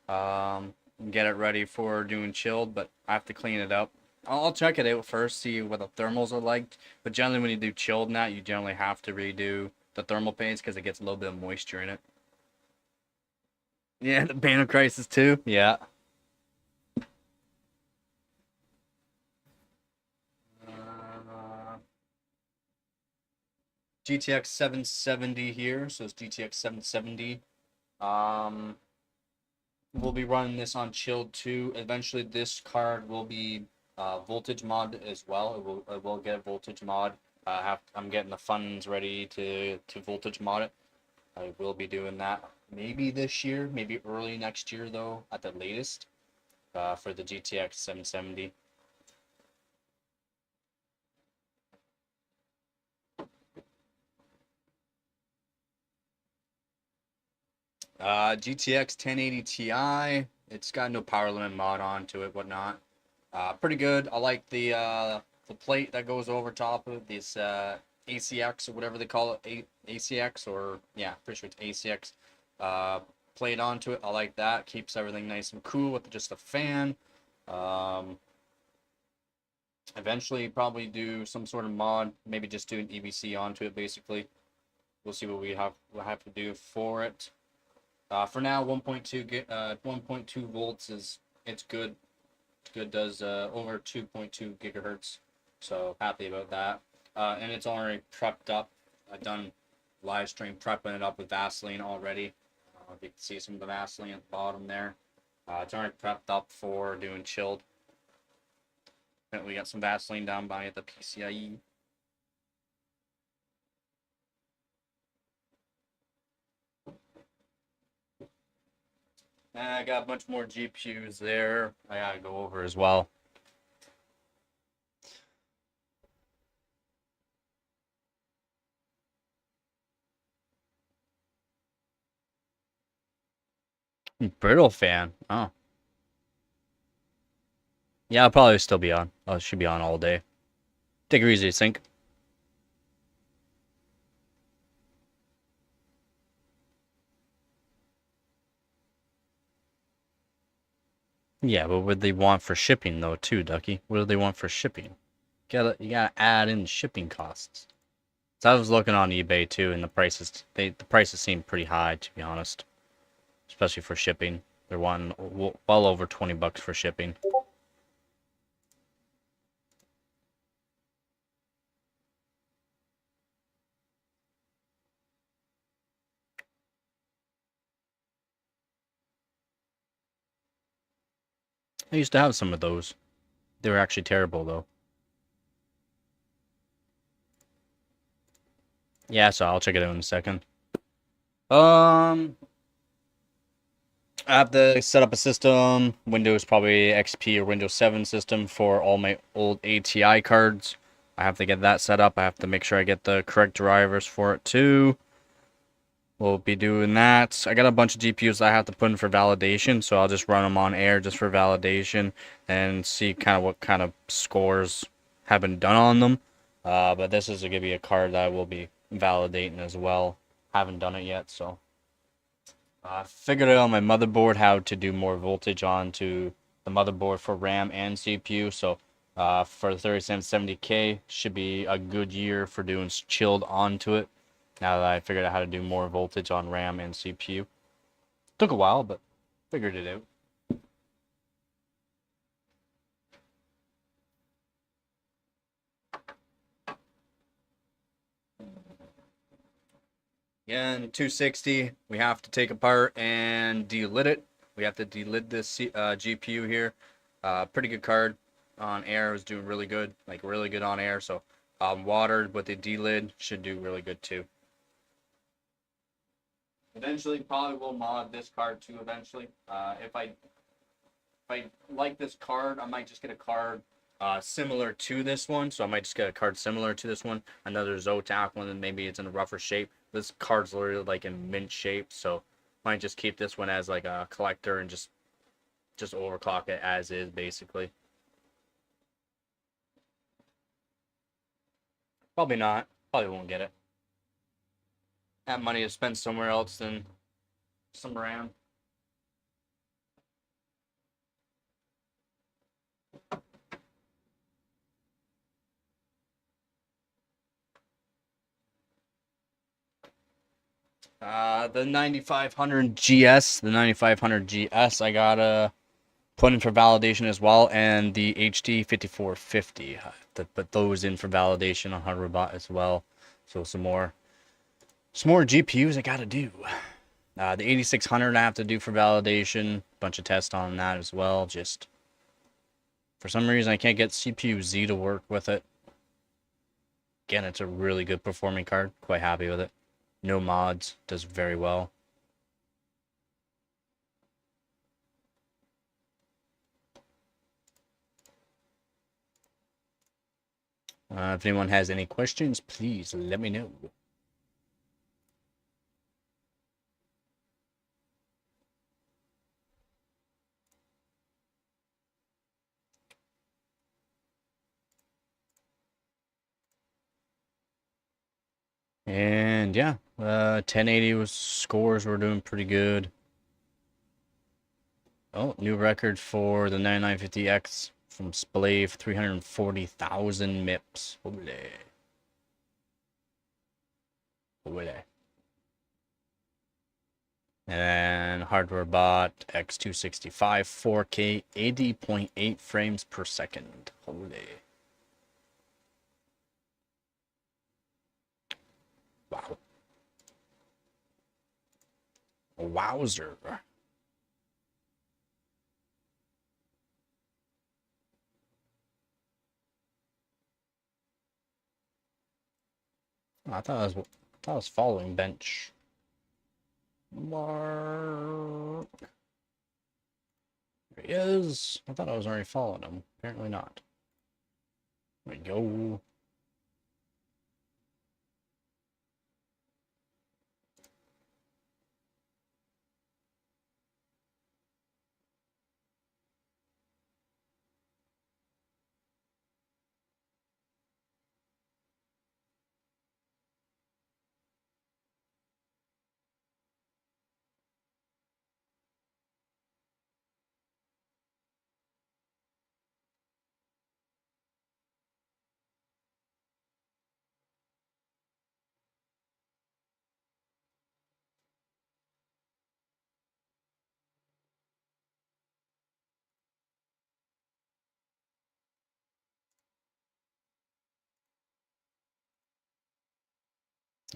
get it ready for doing chilled, but I have to clean it up. I'll check it out first, see what the thermals are like. But generally, when you do chilled and that, you generally have to redo the thermal paints because it gets a little bit of moisture in it. Yeah, the Banner Crisis too. Yeah. GTX 770 here, so it's GTX 770. We'll be running this on chilled too. Eventually, this card will be voltage mod as well. It will get a voltage mod. I'm getting the funds ready to voltage mod it. I will be doing that maybe this year, maybe early next year though, at the latest, for the GTX 770. GTX 1080 Ti. It's got no power limit mod onto it, whatnot. Pretty good. I like the plate that goes over top of this ACX or whatever they call it, ACX, or yeah, pretty sure it's ACX. Plate onto it. I like that. Keeps everything nice and cool with just a fan. Eventually, probably do some sort of mod. Maybe just do an EBC onto it. Basically, we'll see what we have to do for it. For now, 1.2 volts it's good. It's good. Does over 2.2 gigahertz. So happy about that. And it's already prepped up. I've done live stream prepping it up with Vaseline already. You can see some of the Vaseline at the bottom there. It's already prepped up for doing chilled. And we got some Vaseline down by the PCIe. And I got a bunch more GPUs there. I gotta go over as well. Brittle fan. Oh. Yeah, I'll probably still be on. I should be on all day. Take it easy, Sync. Yeah, but what do they want for shipping though, too, Ducky? What do they want for shipping? You gotta add in shipping costs. So I was looking on eBay too, and the prices seem pretty high, to be honest, especially for shipping. They're wanting well over $20 for shipping. I used to have some of those. They were actually terrible though. Yeah, so I'll check it out in a second. I have to set up a system, Windows probably XP or Windows 7 system for all my old ATI cards. I have to get that set up. I have to make sure I get the correct drivers for it too. We'll be doing that. I got a bunch of GPUs I have to put in for validation, so I'll just run them on air just for validation and see kind of what kind of scores have been done on them. But this is going to be a card that I will be validating as well. Haven't done it yet, so. I figured out on my motherboard how to do more voltage onto the motherboard for RAM and CPU. So for the 3770K, should be a good year for doing chilled onto it. Now that I figured out how to do more voltage on RAM and CPU. Took a while, but figured it out. Again, 260, we have to take apart and delid it. We have to delid this GPU here. Pretty good card on air. It was doing really good, like really good on air. So watered with the delid should do really good too. Eventually, probably will mod this card too. Eventually, if I like this card, I might just get a card similar to this one. So I might just get a card similar to this one, another Zotac one, and maybe it's in a rougher shape. This card's literally like in mint shape, so might just keep this one as like a collector and just overclock it as is basically. Probably not. Probably won't get it. Have money to spend somewhere else than some RAM. The 9500 GS, the 9500 GS, I gotta put in for validation as well, and the HD 5450. I have to put those in for validation on Hadware as well. So some more GPUs I gotta do. The 8600 I have to do for validation. Bunch of tests on that as well. Just for some reason I can't get CPU Z to work with it. Again, it's a really good performing card. Quite happy with it. No mods. Does very well. If anyone has any questions, please let me know. And yeah, 1080 was scores were doing pretty good. Oh, new record for the 9950X from Splave, 340,000 MIPS. Holy. Holy. And Hardware Bot X265 4K 80.8 frames per second. Holy. Wow. Wowzer. I thought I was following bench. Mark. There he is. I thought I was already following him. Apparently not. There we go.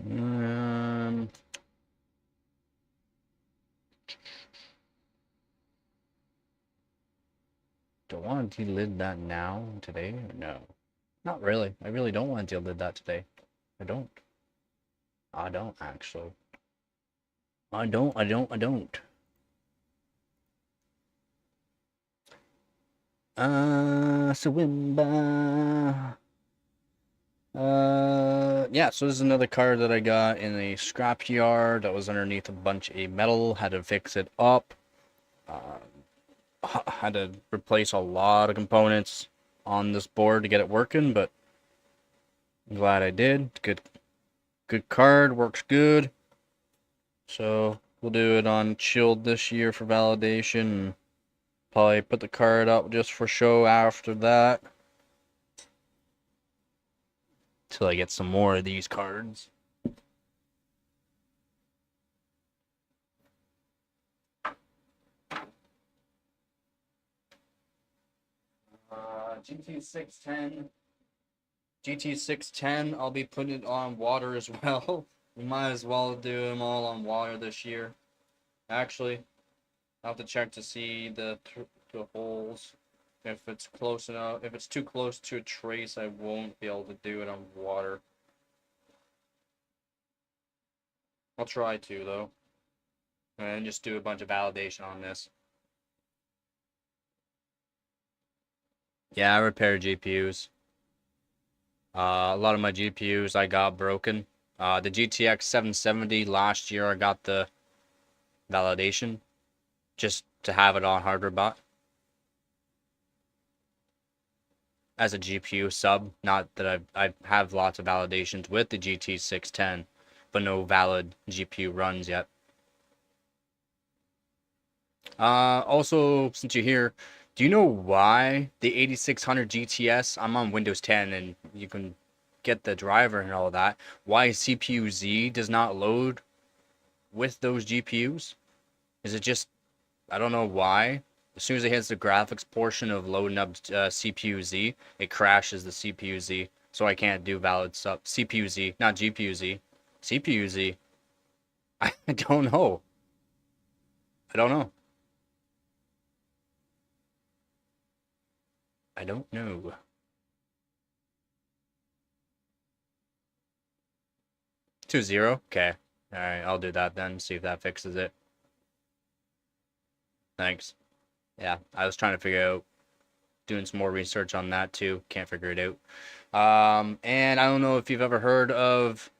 Um, do I want to delid that now, today, or no? Not really. I really don't want to delid that today. I don't. I don't, actually. I don't. Swimba. Yeah, so this is another car that I got in a scrapyard that was underneath a bunch of metal. Had to fix it up. Had to replace a lot of components on this board to get it working, but I'm glad I did. Good card, works good. So we'll do it on chilled this year for validation. And probably put the card up just for show after that. Till I get some more of these cards. GT610. GT610, I'll be putting it on water as well. We might as well do them all on water this year. Actually, I'll have to check to see the holes. If it's close enough, if it's too close to a trace, I won't be able to do it on water. I'll try to, though. And just do a bunch of validation on this. Yeah, I repair GPUs. A lot of my GPUs I got broken. The GTX 770 last year I got the validation just to have it on hardware bot as a GPU sub. Not that I have lots of validations with the GT610, but no valid GPU runs yet. Also, since you're here, do you know why the 8600 GTS, I'm on Windows 10 and you can get the driver and all that, why CPU-Z does not load with those GPUs? Is it just, I don't know why. As soon as it hits the graphics portion of loading up CPU-Z, it crashes the CPU-Z, so I can't do valid sub. CPU-Z, not GPU-Z. CPU-Z. I don't know. I don't know. I don't know. To 0? Okay. Alright, I'll do that then, see if that fixes it. Thanks. Yeah, I was trying to figure out, doing some more research on that too. Can't figure it out. And I don't know if you've ever heard of,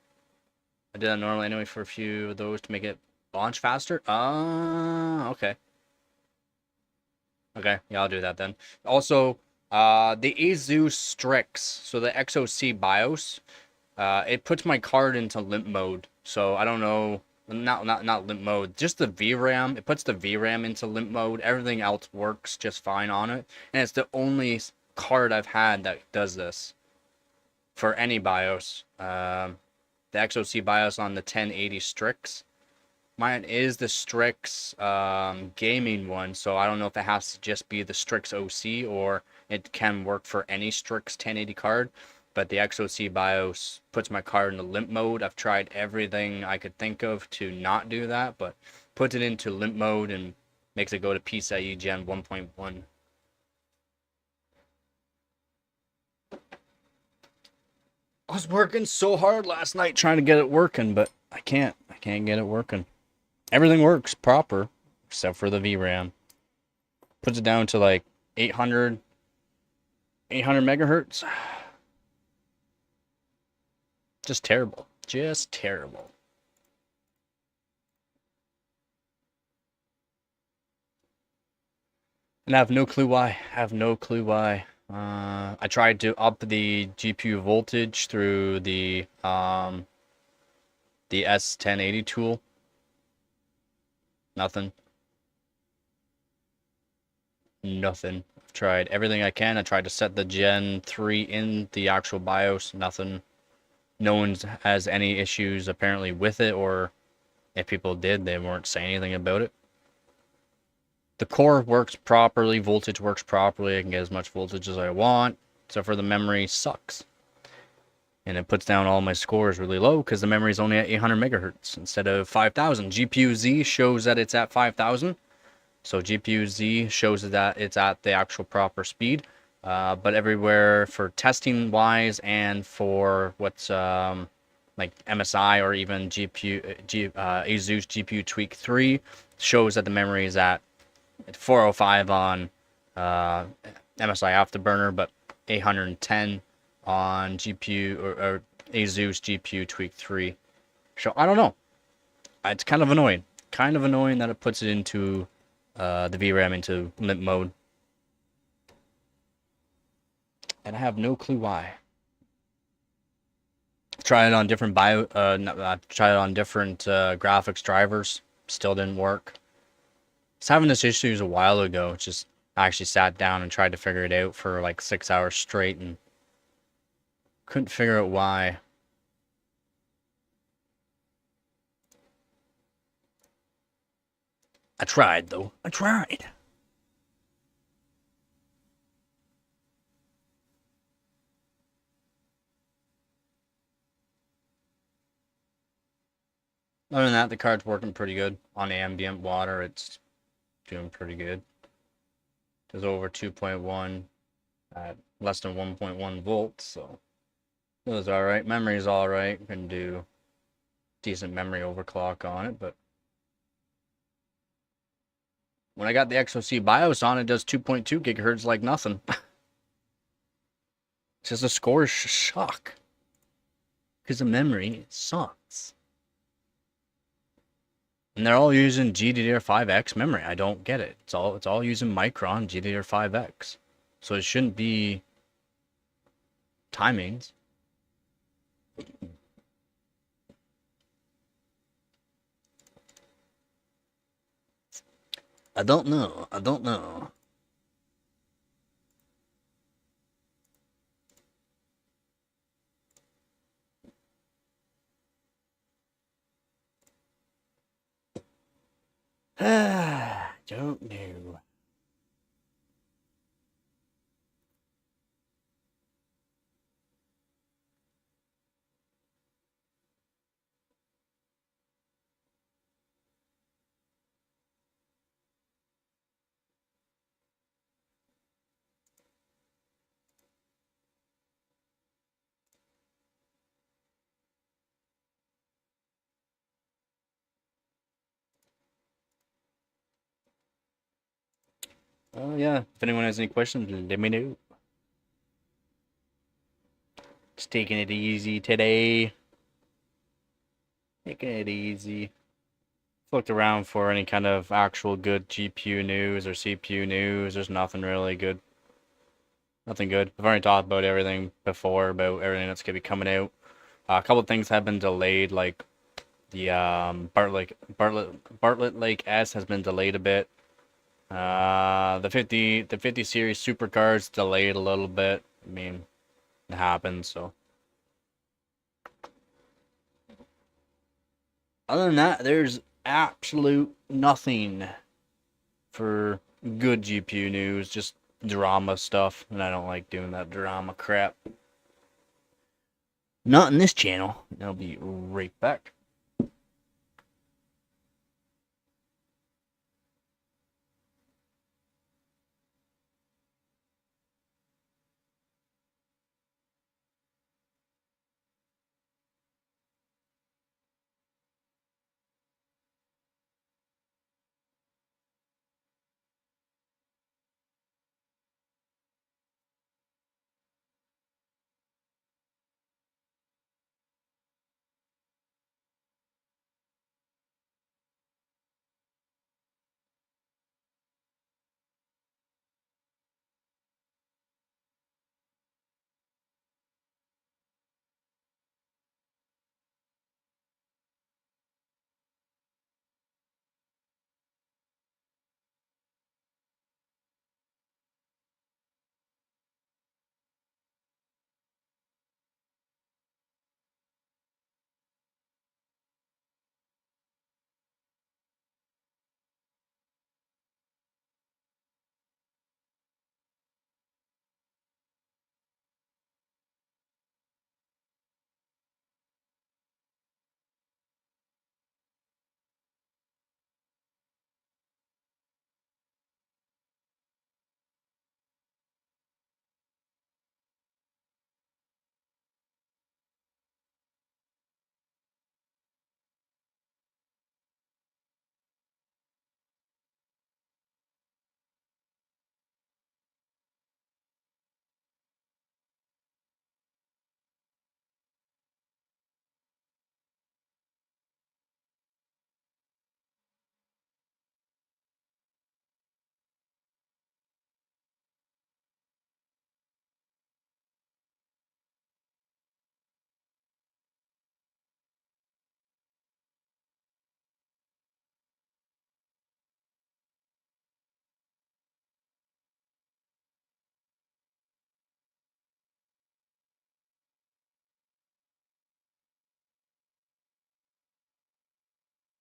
I did that normally anyway for a few of those to make it launch faster. Okay. Okay, yeah, I'll do that then. Also, the Asus Strix, so the XOC BIOS, it puts my card into limp mode. So I don't know, not limp mode, just the VRAM. It puts the VRAM into limp mode. Everything else works just fine on it, and it's the only card I've had that does this for any BIOS. The XOC BIOS on the 1080 Strix. Mine is the Strix gaming one, so I don't know if it has to just be the Strix OC or it can work for any Strix 1080 card. but the XOC BIOS puts my card into limp mode. I've tried everything I could think of to not do that, but puts it into limp mode and makes it go to PCIe Gen 1.1. I was working so hard last night trying to get it working, but I can't get it working. Everything works proper, except for the VRAM. Puts it down to like 800 megahertz. Just terrible. Just terrible. And I have no clue why. I tried to up the GPU voltage through the S1080 tool. Nothing. I've tried everything I can. I tried to set the Gen 3 in the actual BIOS. Nothing. No one has any issues apparently with it, or if people did, they weren't saying anything about it. The core works properly, voltage works properly. I can get as much voltage as I want, except for the memory sucks. And it puts down all my scores really low because the memory is only at 800 megahertz instead of 5,000. GPU Z shows that it's at 5,000. So GPU Z shows that it's at the actual proper speed. But everywhere for testing wise and for what's like MSI or even ASUS GPU Tweak 3 shows that the memory is at 405 on MSI Afterburner, but 810 on GPU or ASUS GPU Tweak 3. So I don't know. It's kind of annoying. Kind of annoying that it puts it into the VRAM into limp mode. And I have no clue why. Tried it on different graphics drivers. Still didn't work. I was having this issues a while ago. Just I actually sat down and tried to figure it out for like 6 hours straight and couldn't figure out why. I tried though. I tried. Other than that, the card's working pretty good. On ambient water, it's doing pretty good. It's over 2.1 at less than 1.1 volts, so it was alright. Memory's alright. Can do decent memory overclock on it, but when I got the XOC BIOS on, it does 2.2 gigahertz like nothing. It's just a score shock. Because the memory sucks. And they're all using GDDR5X memory. I don't get it. It's all using Micron GDDR5X. So it shouldn't be timings. I don't know. Don't know. Oh yeah, if anyone has any questions, let me know. Just taking it easy today. Taking it easy. Looked around for any kind of actual good GPU news or CPU news. There's nothing really good. Nothing good. I've already talked about everything before, about everything that's going to be coming out. A couple of things have been delayed, like the Bartlett Lake S has been delayed a bit. The 50 series supercars delayed a little bit. I mean, it happens, so. Other than that, there's absolute nothing for good GPU news, just drama stuff, and I don't like doing that drama crap. Not in this channel. I'll be right back.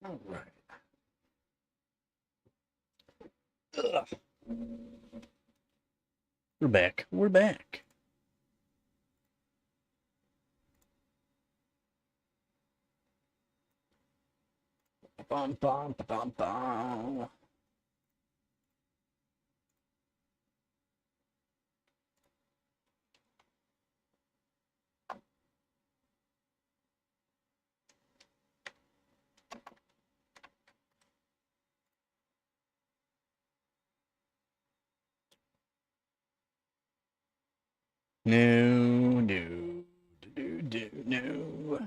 All right. Ugh. We're back. We're back. Bum, bum, bum, bum. No, no, no.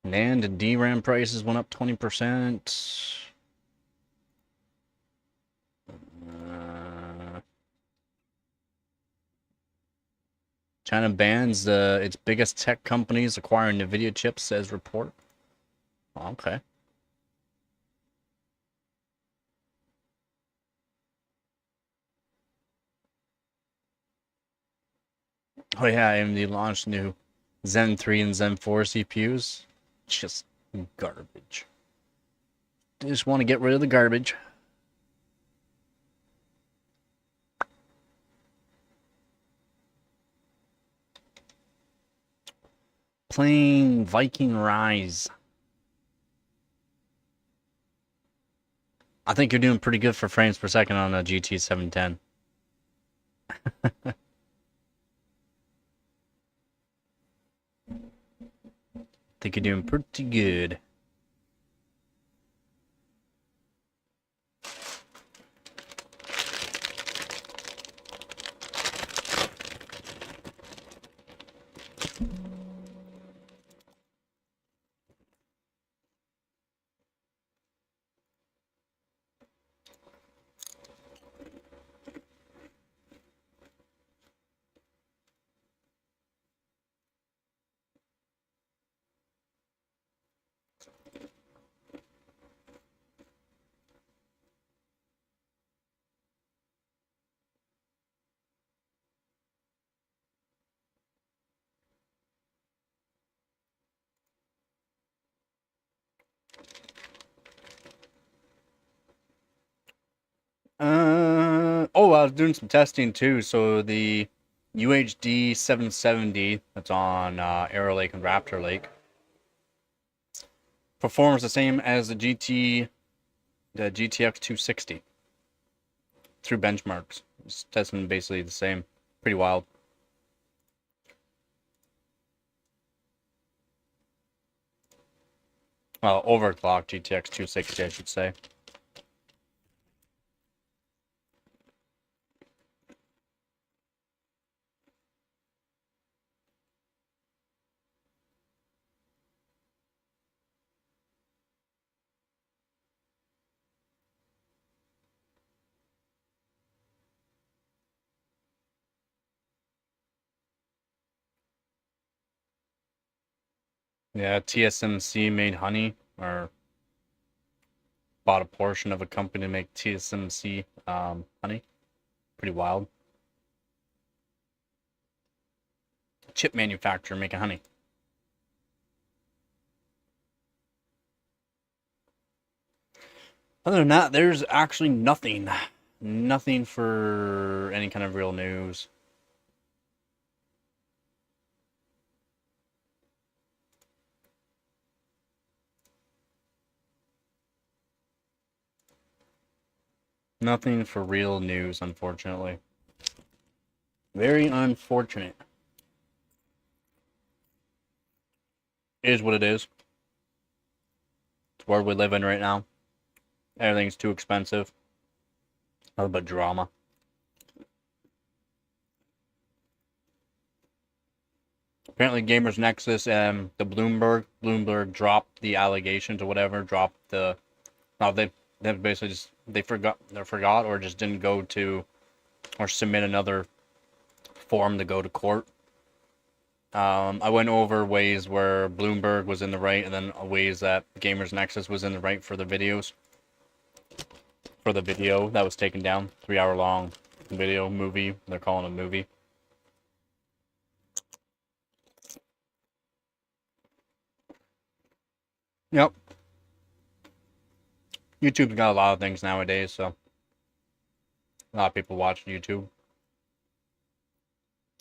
NAND and DRAM prices went up 20%. China bans its biggest tech companies acquiring NVIDIA chips, says report. Okay. Oh yeah, AMD launched new Zen 3 and Zen 4 CPUs. Just garbage. They just want to get rid of the garbage. Playing Viking Rise. I think you're doing pretty good for frames per second on a GT 710. Think you're doing pretty good. Oh, I was doing some testing too. So the UHD 770 that's on Arrow Lake and Raptor Lake performs the same as the GTX 260 through benchmarks. It's testing basically the same. Pretty wild. Well, overclocked GTX 260, I should say. Yeah, TSMC made honey, or bought a portion of a company to make TSMC honey. Pretty wild. Chip manufacturer making honey. Other than that, there's actually nothing. Nothing for any kind of real news. Nothing for real news, unfortunately. Very unfortunate. It is what it is. It's where we live in right now. Everything's too expensive. Nothing but drama. Apparently, Gamers Nexus and the Bloomberg dropped the allegations or whatever. Dropped the. No, they basically just they forgot or just didn't go to or submit another form to go to court. I went over ways where Bloomberg was in the right, and then ways that Gamers Nexus was in the right for the videos. For the video that was taken down, 3-hour long video movie. They're calling it a movie. Yep. YouTube's got a lot of things nowadays, so a lot of people watch YouTube.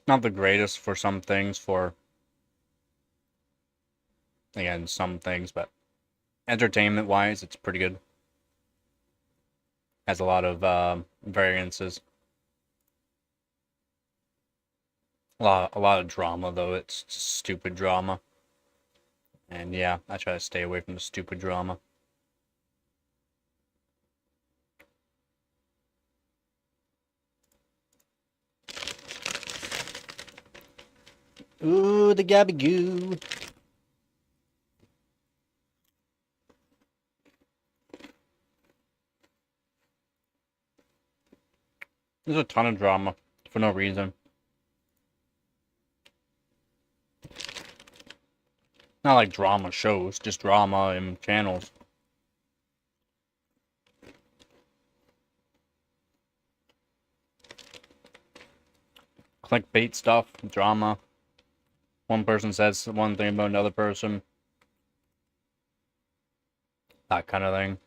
Not the greatest for some things, again, some things, but entertainment-wise, it's pretty good. Has a lot of variances. A lot of drama, though. It's just stupid drama. And yeah, I try to stay away from the stupid drama. Ooh, the gabagoo. There's a ton of drama for no reason. Not like drama shows, just drama in channels. Clickbait stuff, drama. One person says one thing about another person. That kind of thing.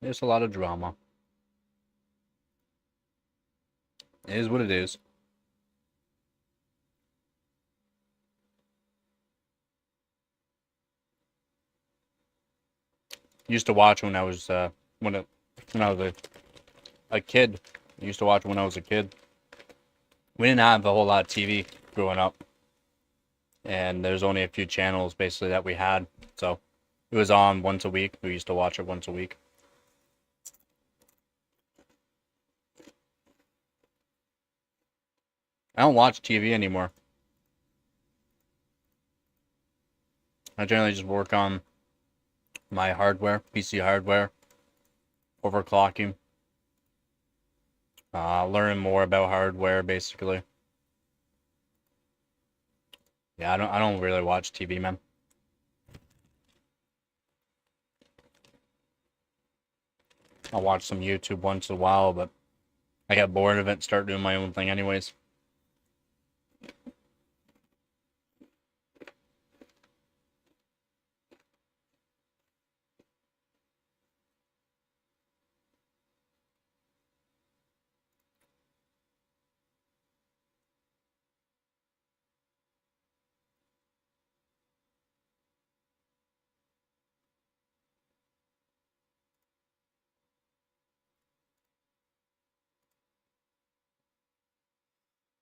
There's a lot of drama. It is what it is. Used to watch when I was when I was a kid. I used to watch when I was a kid. We didn't have a whole lot of TV growing up, and there's only a few channels basically that we had. So it was on once a week. We used to watch it once a week. I don't watch TV anymore. I generally just work on my hardware, PC hardware, overclocking, learning more about hardware, basically. Yeah, I don't really watch TV, man. I'll watch some YouTube once in a while, but I get bored of it and start doing my own thing anyways.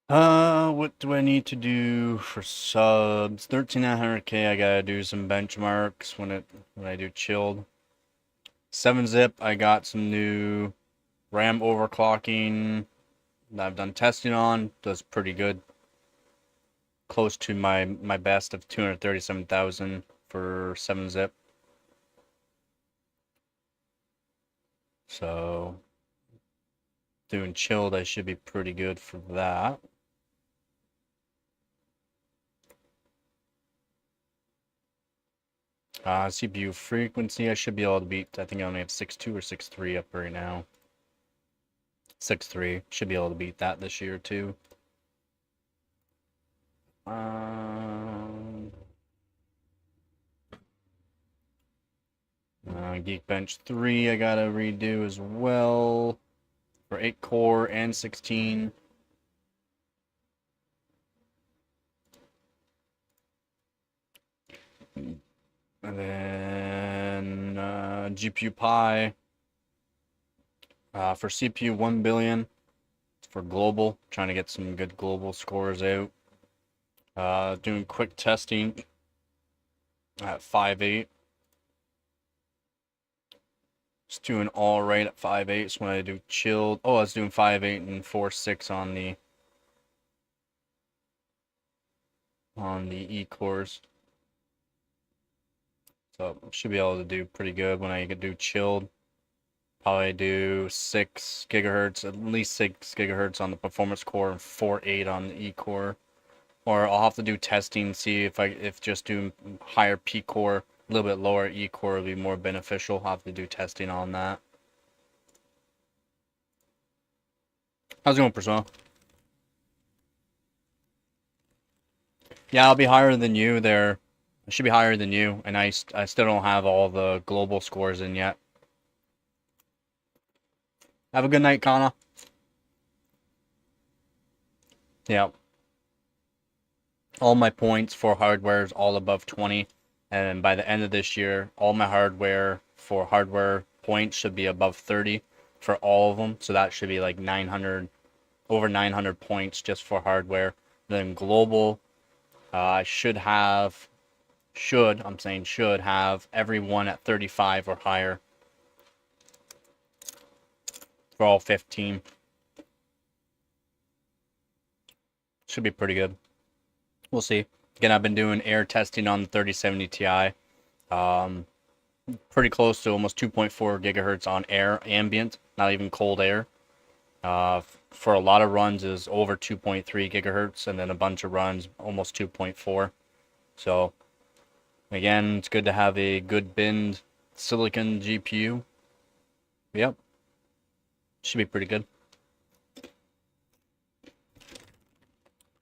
What do I need to do for subs? 13900K, I gotta do some benchmarks when I do chilled. 7-zip, I got some new RAM overclocking that I've done testing on. Does pretty good. Close to my best of 237,000 for 7-zip. So doing chilled, I should be pretty good for that. CPU frequency, I should be able to beat. I think I only have 6.2 or 6.3 up right now. 6.3, should be able to beat that this year too. Geekbench 3 I gotta redo as well for 8 core and 16. And then GPU Pi for CPU 1 billion for global, trying to get some good global scores out. Doing quick testing at 5.8. Just doing all right at 5.8. So when I do chilled, I was doing 5.8 and 4.6 on the E cores. So should be able to do pretty good when I do chilled. Probably do 6 gigahertz, at least 6 gigahertz on the performance core and 4.8 on the E core. Or I'll have to do testing, see if just doing higher P core, a little bit lower E core would be more beneficial. I'll have to do testing on that. How's it going, Persona? Yeah, I'll be higher than you there. I should be higher than you, and I still don't have all the global scores in yet. Have a good night, Kana. Yeah. All my points for hardware is all above 20, and by the end of this year, all my hardware for hardware points should be above 30 for all of them. So that should be like 900, over 900 points just for hardware. Then global, I I'm saying should have everyone at 35 or higher for all 15. Should be pretty good. We'll see. Again, I've been doing air testing on the 3070 Ti. Pretty close to almost 2.4 gigahertz on air, ambient, not even cold air. For a lot of runs is over 2.3 gigahertz, and then a bunch of runs almost 2.4. So again, it's good to have a good binned silicon GPU. Yep, should be pretty good.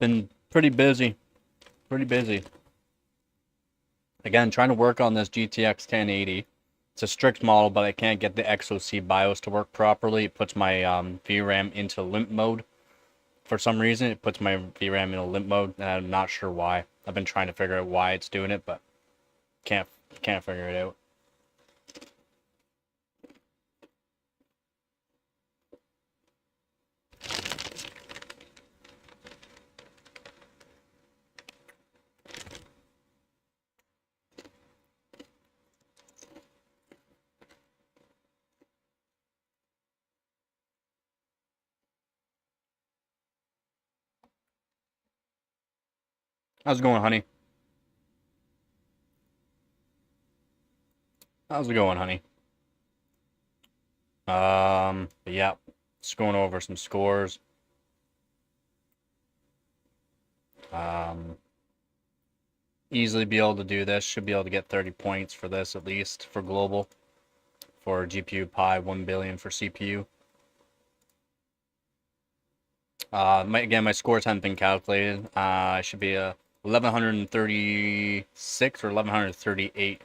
Been pretty busy. Again, trying to work on this GTX 1080. It's a strict model, but I can't get the XOC BIOS to work properly. It puts my VRAM into limp mode. For some reason, it puts my VRAM in a limp mode, and I'm not sure why. I've been trying to figure out why it's doing it, but can't figure it out. How's it going, honey? How's it going, honey? But yeah, just going over some scores. Easily be able to do this. Should be able to get 30 points for this at least for global. For GPU Pi, 1 billion for CPU. Again, my scores haven't been calculated. I should be 1136 or 1138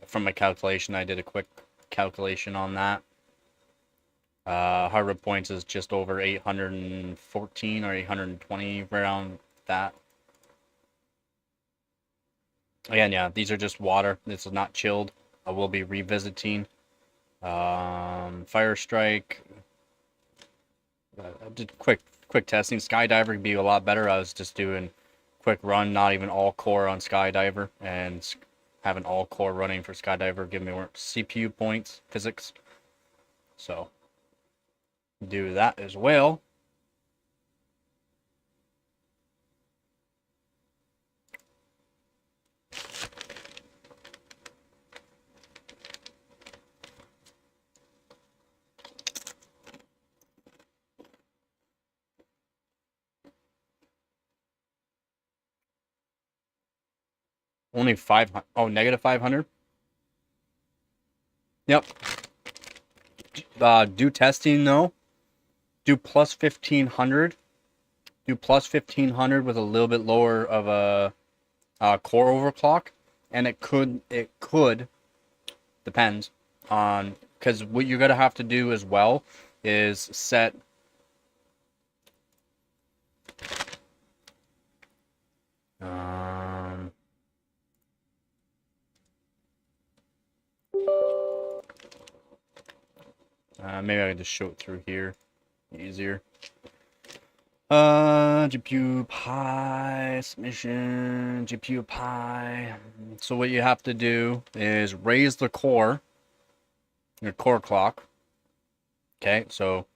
from my calculation. I did a quick calculation on that. Hardware points is just over 814 or 820, around that. Again, yeah, these are just water. This is not chilled. I will be revisiting. Fire Strike. I did quick quick testing. Skydiver could be a lot better. I was just doing quick run, not even all core on Skydiver, and having all core running for Skydiver give me more CPU points, physics. So do that as well. Only 500. Oh, negative 500. Yep. Do testing though. Do plus 1500. Do plus 1500 with a little bit lower of a core overclock, and it could depends on, because what you're gonna have to do as well is set maybe I can just show it through here easier. GPU pi submission, GPU pi. So what you have to do is raise the core, your core clock. Okay, so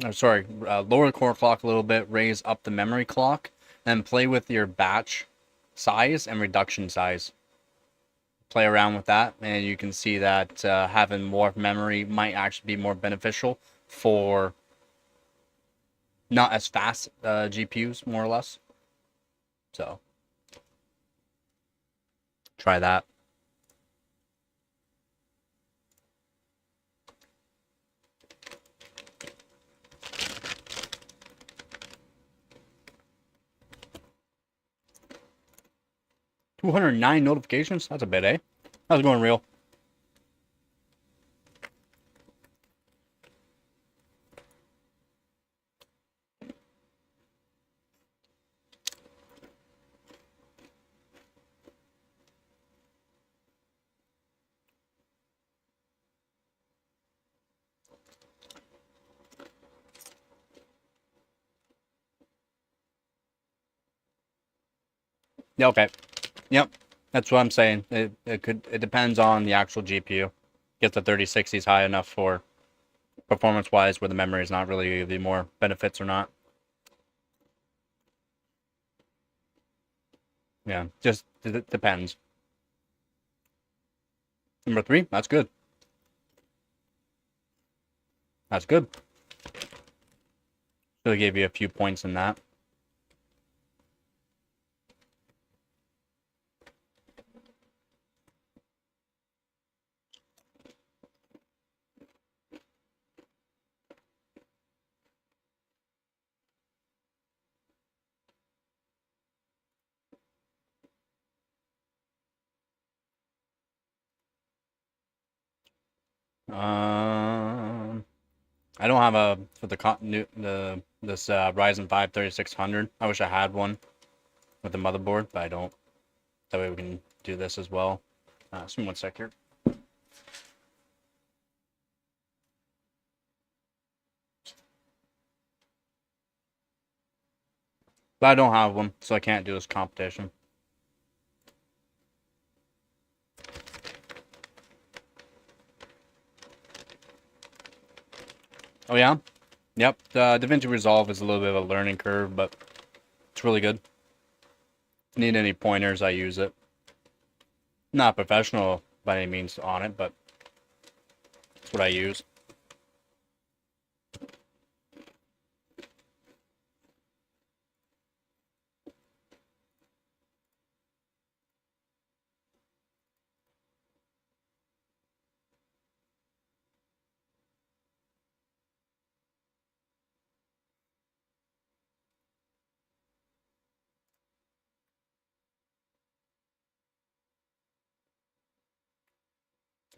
I'm sorry, lower the core clock a little bit, raise up the memory clock, then play with your batch size and reduction size. Play around with that, and you can see that having more memory might actually be more beneficial for not as fast GPUs, more or less. So try that. $209 notifications? That's a bit, eh? How's it going, real? Yeah, okay. Yep. That's what I'm saying. It depends on the actual GPU. Get the 3060s high enough for performance wise where the memory is not really the more benefits or not. Yeah, just it depends. Number 3, that's good. That's good. Still gave you a few points in that. I don't have a for this Ryzen 5 3600. I wish I had one with the motherboard, but I don't. That way we can do this as well. Just 1 sec here. But I don't have one, so I can't do this competition. Oh yeah? Yep, DaVinci Resolve is a little bit of a learning curve, but it's really good. If you need any pointers, I use it. Not professional by any means on it, but it's what I use.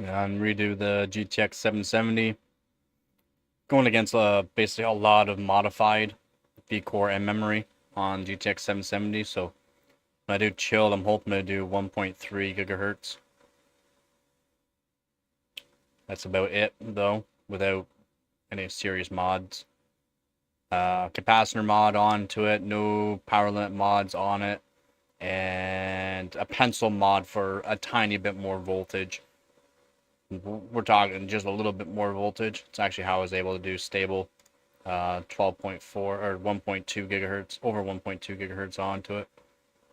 And redo the GTX 770. Going against basically a lot of modified V-core and memory on GTX 770, so when I do chilled, I'm hoping to do 1.3 gigahertz. That's about it, though, without any serious mods. capacitor mod onto it, no power limit mods on it, and a pencil mod for a tiny bit more voltage. We're talking just a little bit more voltage. It's actually how I was able to do stable 12.4 or 1.2 gigahertz, over 1.2 gigahertz onto it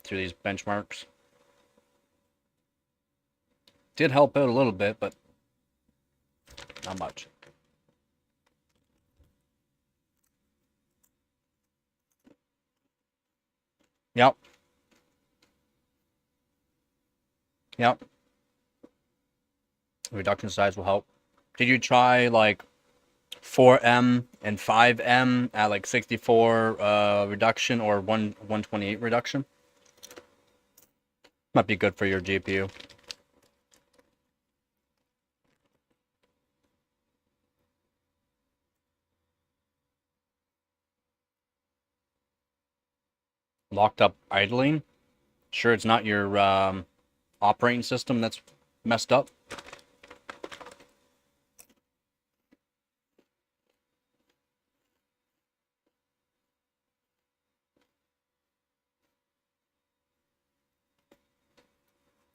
through these benchmarks. Did help out a little bit, but not much. Yep. Yep. Reduction size will help. Did you try like 4M and 5M at like 64 reduction or 128 reduction? Might be good for your GPU. Locked up idling? Sure, it's not your operating system that's messed up.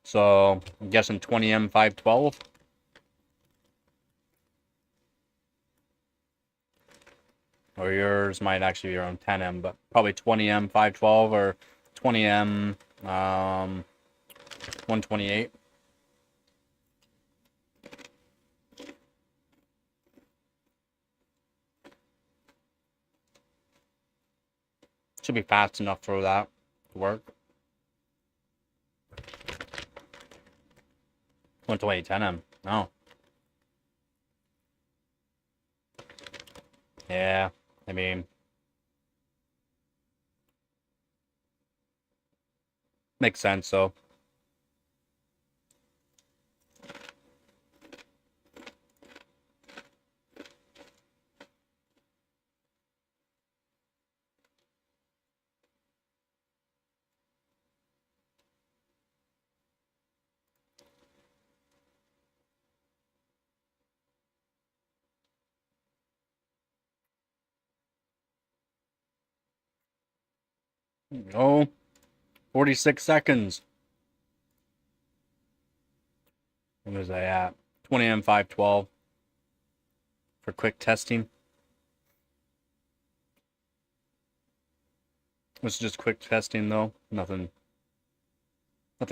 So I'm guessing 20M 512. Or yours might actually be around 10M, but probably 20M 512 or 20M 128. Should be fast enough for that to work. 128 10M. No. Yeah, I mean, makes sense though. Oh, 46 seconds. What was I at? 20M 512 for quick testing. It's just quick testing though. Nothing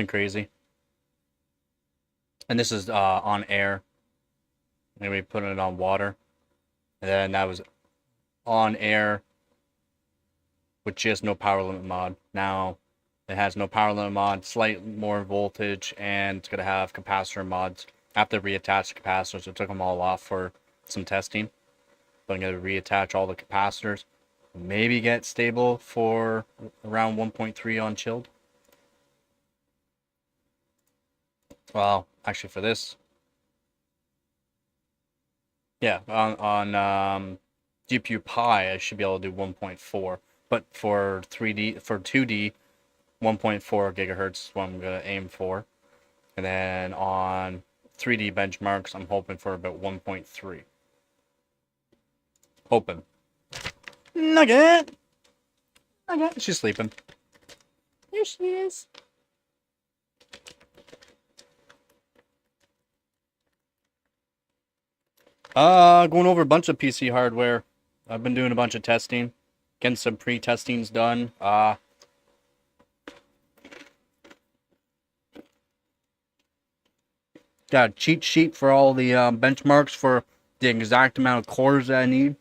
crazy. And this is on air. Maybe putting it on water. And then that was on air with just no power limit mod. Now it has no power limit mod, slight more voltage, and it's gonna have capacitor mods. I have to reattach the capacitors. I took them all off for some testing, but I'm gonna reattach all the capacitors. Maybe get stable for around 1.3 on chilled. Well, actually for this, yeah, on GPU Pi I should be able to do 1.4, but for 2D 1.4 gigahertz is what I'm gonna aim for, and then on 3D benchmarks I'm hoping for about 1.3. Hoping. Nugget. She's sleeping. There she is. Going over a bunch of PC hardware. I've been doing a bunch of testing, getting some pre-testings done. Got a cheat sheet for all the benchmarks for the exact amount of cores that I need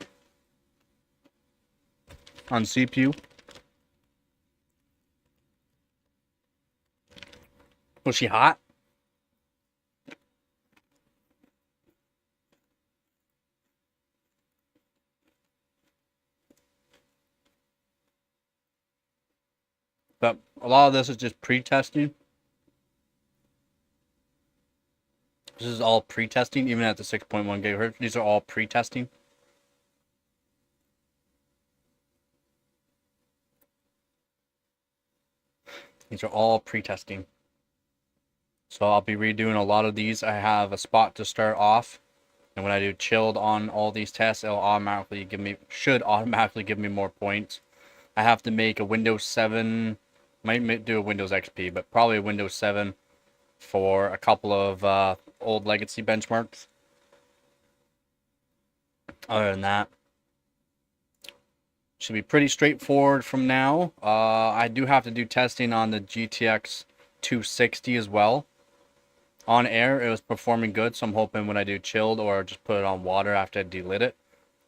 on CPU. Was she hot? But a lot of this is just pre-testing. This is all pre-testing, even at the 6.1 gigahertz. These are all pre-testing. These are all pre-testing. So I'll be redoing a lot of these. I have a spot to start off, And when I do chilled on all these tests, it'll automatically give me, should automatically give me more points. I have to make a Windows 7, might do a Windows XP, but probably a Windows 7 for a couple of old legacy benchmarks. Other than that, should be pretty straightforward from now. I do have to do testing on the GTX 260 as well. On air, it was performing good, so I'm hoping when I do chilled or just put it on water after I delit it,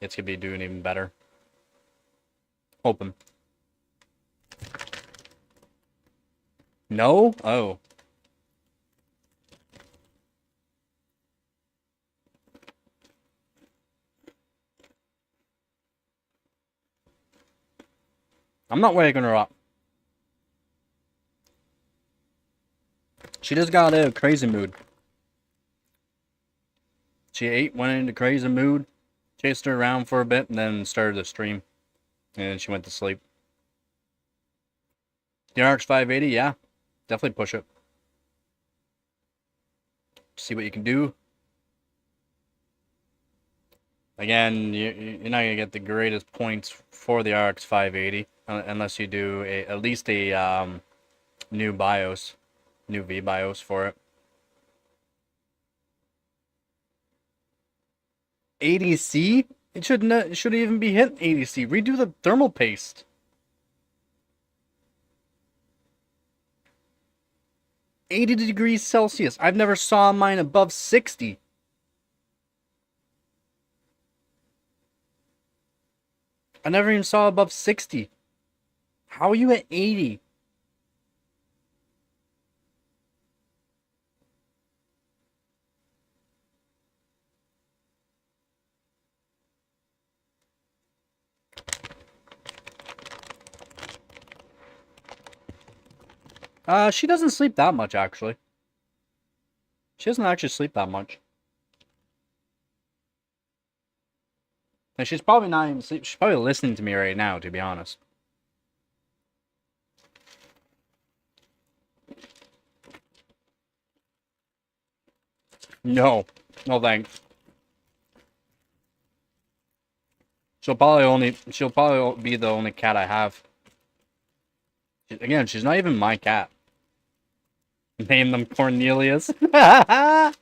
it's going to be doing even better. Hoping. No? Oh. I'm not waking her up. She just got a crazy mood. She ate, went into crazy mood, chased her around for a bit, and then started the stream. And she went to sleep. The RX 580, yeah. Definitely push it. See what you can do. Again, you're not going to get the greatest points for the RX 580 unless you do at least a new BIOS, new V-BIOS for it. ADC? It shouldn't even be hit ADC. Redo the thermal paste. $80 degrees Celsius. I've never saw mine above 60. I never even saw above 60. How are you at 80? She doesn't sleep that much, actually. She doesn't actually sleep that much. And she's probably not even sleep. She's probably listening to me right now, to be honest. No. No thanks. She'll probably be the only cat I have. Again, she's not even my cat. Name them Cornelius. Yeah.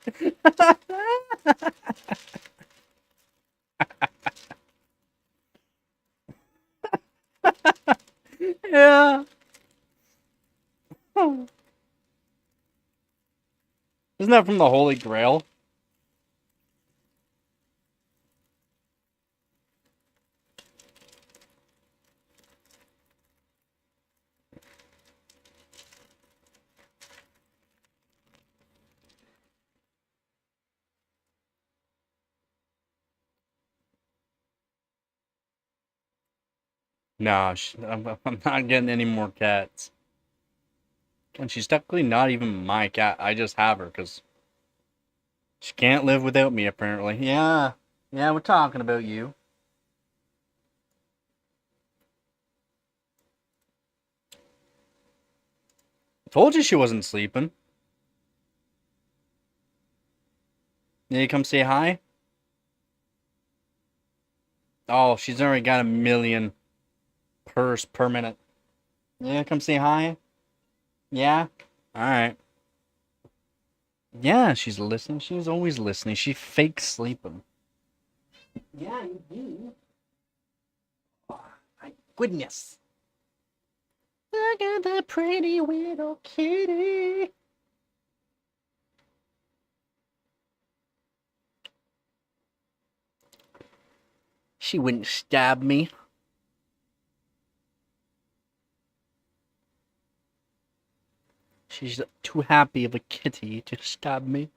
Isn't that from the Holy Grail? No, I'm not getting any more cats. And she's technically not even my cat. I just have her because she can't live without me, apparently. Yeah. Yeah, we're talking about you. Told you she wasn't sleeping. Yeah, you come say hi? Oh, she's already got 1,000,000 purrs per minute. Yeah, come say hi? Yeah? Alright. Yeah, she's listening. She's always listening. She fakes sleeping. Yeah, you do. Oh, my goodness. Look at that pretty little kitty. She wouldn't stab me. She's too happy of a kitty to stab me.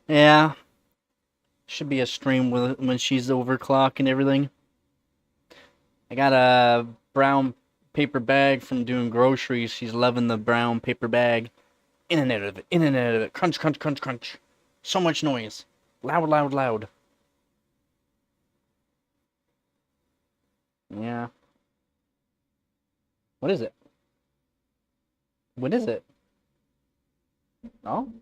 Yeah. Should be a stream when she's overclock and everything. I got a brown paper bag from doing groceries. She's loving the brown paper bag. In and out of it, in and out of it. Crunch, crunch, crunch, crunch. So much noise. Loud, loud, loud. Yeah. What is it? What is it? No?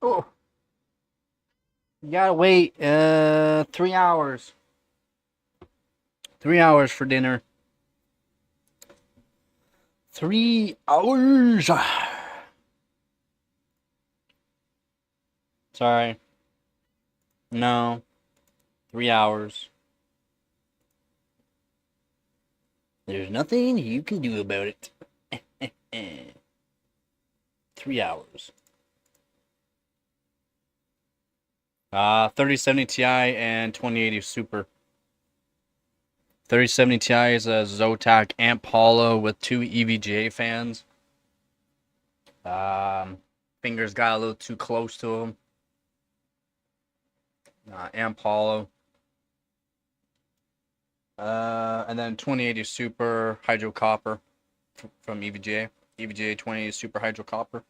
Oh. You gotta wait 3 hours. 3 hours for dinner. 3 hours. Sorry. No. 3 hours. There's nothing you can do about it. 3 hours. 3070 Ti and 2080 Super. 3070 Ti is a Zotac amp hollow with 2 EVGA fans. Fingers got a little too close to them. Amp hollow. And then 2080 Super Hydro Copper from EVGA. EVGA 2080 Super Hydro Copper.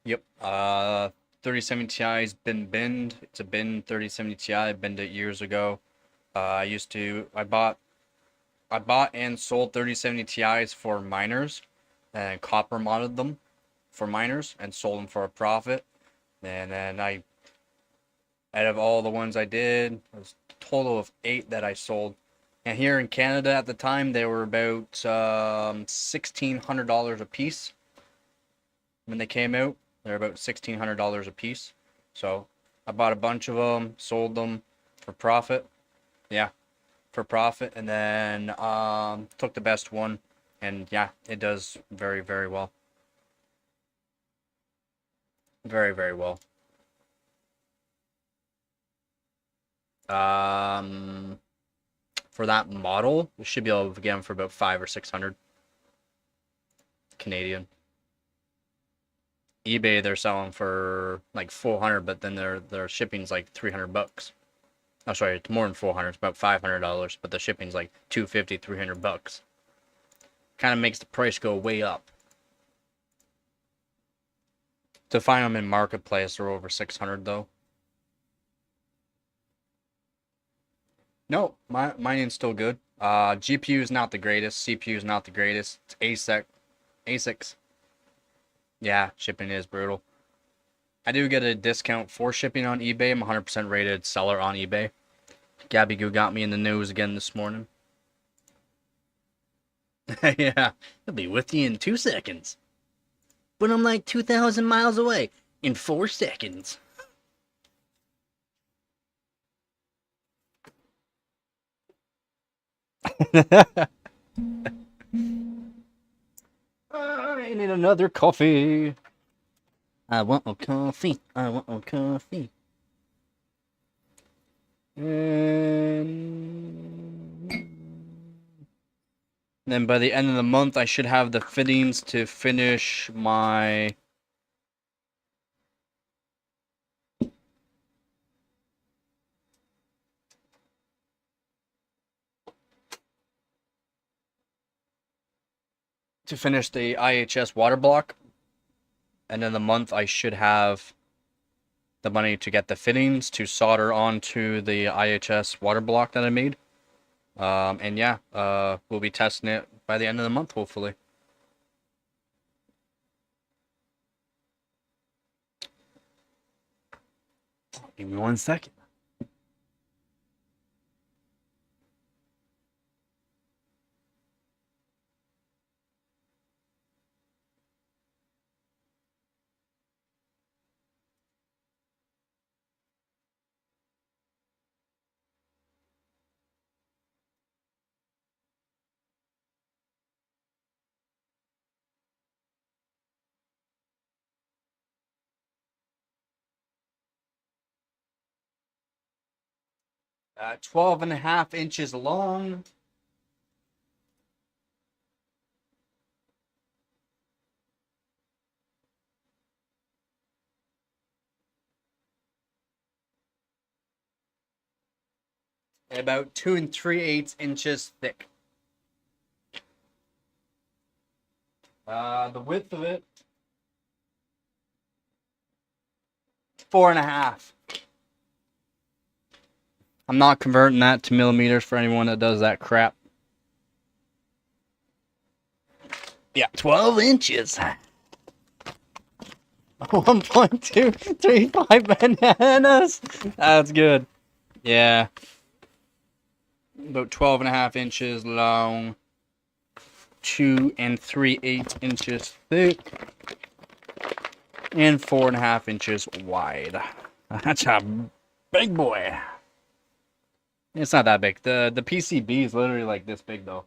Yep. 3070 Ti's been binned. It's a bin 3070 Ti. I binned it years ago. I bought and sold 3070 Ti's for miners and copper modded them for miners and sold them for a profit. And then out of all the ones I did, it was a total of 8 that I sold. And here in Canada at the time, they were about $1,600 a piece when they came out. They're about $1,600 a piece. So I bought a bunch of them, sold them for profit. Yeah, for profit. And then took the best one. And yeah, it does very, very well. Very, very well. For that model, you should be able to get them for about 500 or 600 Canadian. eBay they're selling for like 400, but then their shipping's like $300. Oh, sorry, it's more than 400. It's about $500, but the shipping's like $250, $300. Kind of makes the price go way up. To find them in marketplace, they're over 600 though. No, mining's still good. GPU is not the greatest. CPU is not the greatest. It's ASICs. Yeah, shipping is brutal. I do get a discount for shipping on eBay. I'm 100% rated seller on eBay. Gabby Goo got me in the news again this morning. Yeah, he'll be with you in 2 seconds. But I'm like 2,000 miles away in 4 seconds. I need another coffee. I want a coffee. I want a coffee. And then by the end of the month, I should have the fittings to finish my the IHS water block. And in the month, I should have the money to get the fittings to solder onto the IHS water block that I made. And yeah, we'll be testing it by the end of the month, hopefully. Give me 1 second. 12.5 inches long. And about 2 3/8 inches thick. The width of it 4.5. I'm not converting that to millimeters for anyone that does that crap. Yeah, 12 inches. 1.235 bananas. That's good. Yeah. About 12.5 inches long. 2 3/8 inches thick. And 4.5 inches wide. That's a big boy. It's not that big. The PCB is literally like this big though.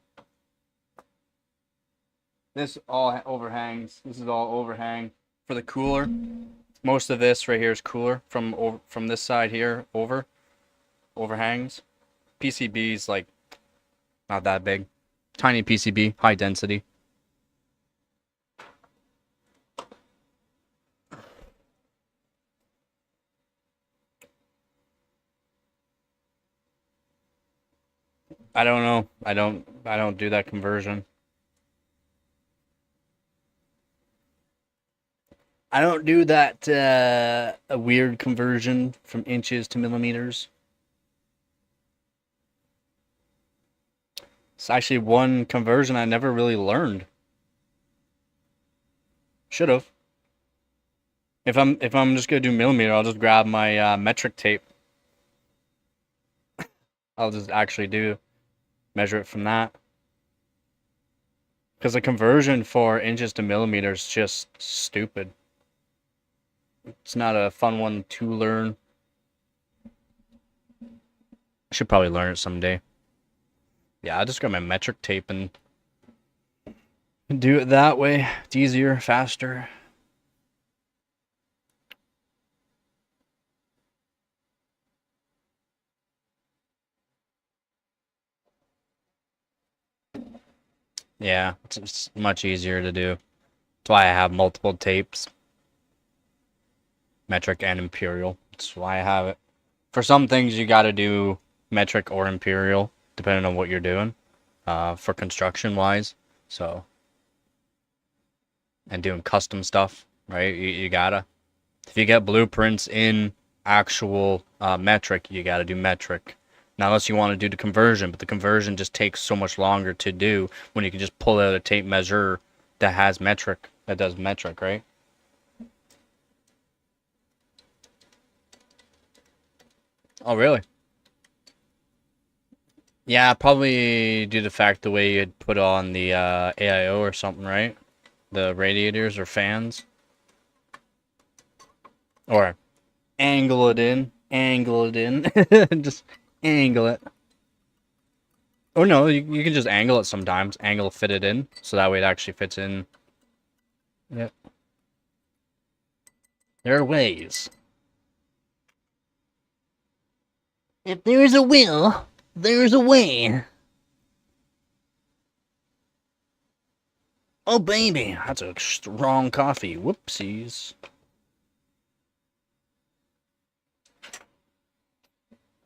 This all overhangs. This is all overhang for the cooler. Most of this right here is cooler from this side here overhangs. PCB is like not that big. Tiny PCB, high density. I don't know. I don't do that conversion. I don't do that a weird conversion from inches to millimeters. It's actually one conversion I never really learned. Should have. If I'm just gonna do millimeter, I'll just grab my metric tape. I'll just actually measure it from that. Because the conversion for inches to millimeters is just stupid. It's not a fun one to learn. I should probably learn it someday. Yeah, I'll just grab my metric tape and do it that way. It's easier, faster. Yeah, it's much easier to do. That's why I have multiple tapes. Metric and imperial. That's why I have it. For some things you gotta do metric or imperial, depending on what you're doing. For construction wise. So, and doing custom stuff, right? You gotta. If you get blueprints in actual metric, you gotta do metric. Now, unless you want to do the conversion, but the conversion just takes so much longer to do when you can just pull out a tape measure that has metric, that does metric, right? Oh, really? Yeah, probably due to the fact the way you'd put on the AIO or something, right? The radiators or fans. Or angle it in, just angle it. Or no, you can just angle it sometimes. Angle fit it in, so that way it actually fits in. Yep. There are ways. If there's a will, there's a way. Oh, baby, that's a strong coffee. Whoopsies.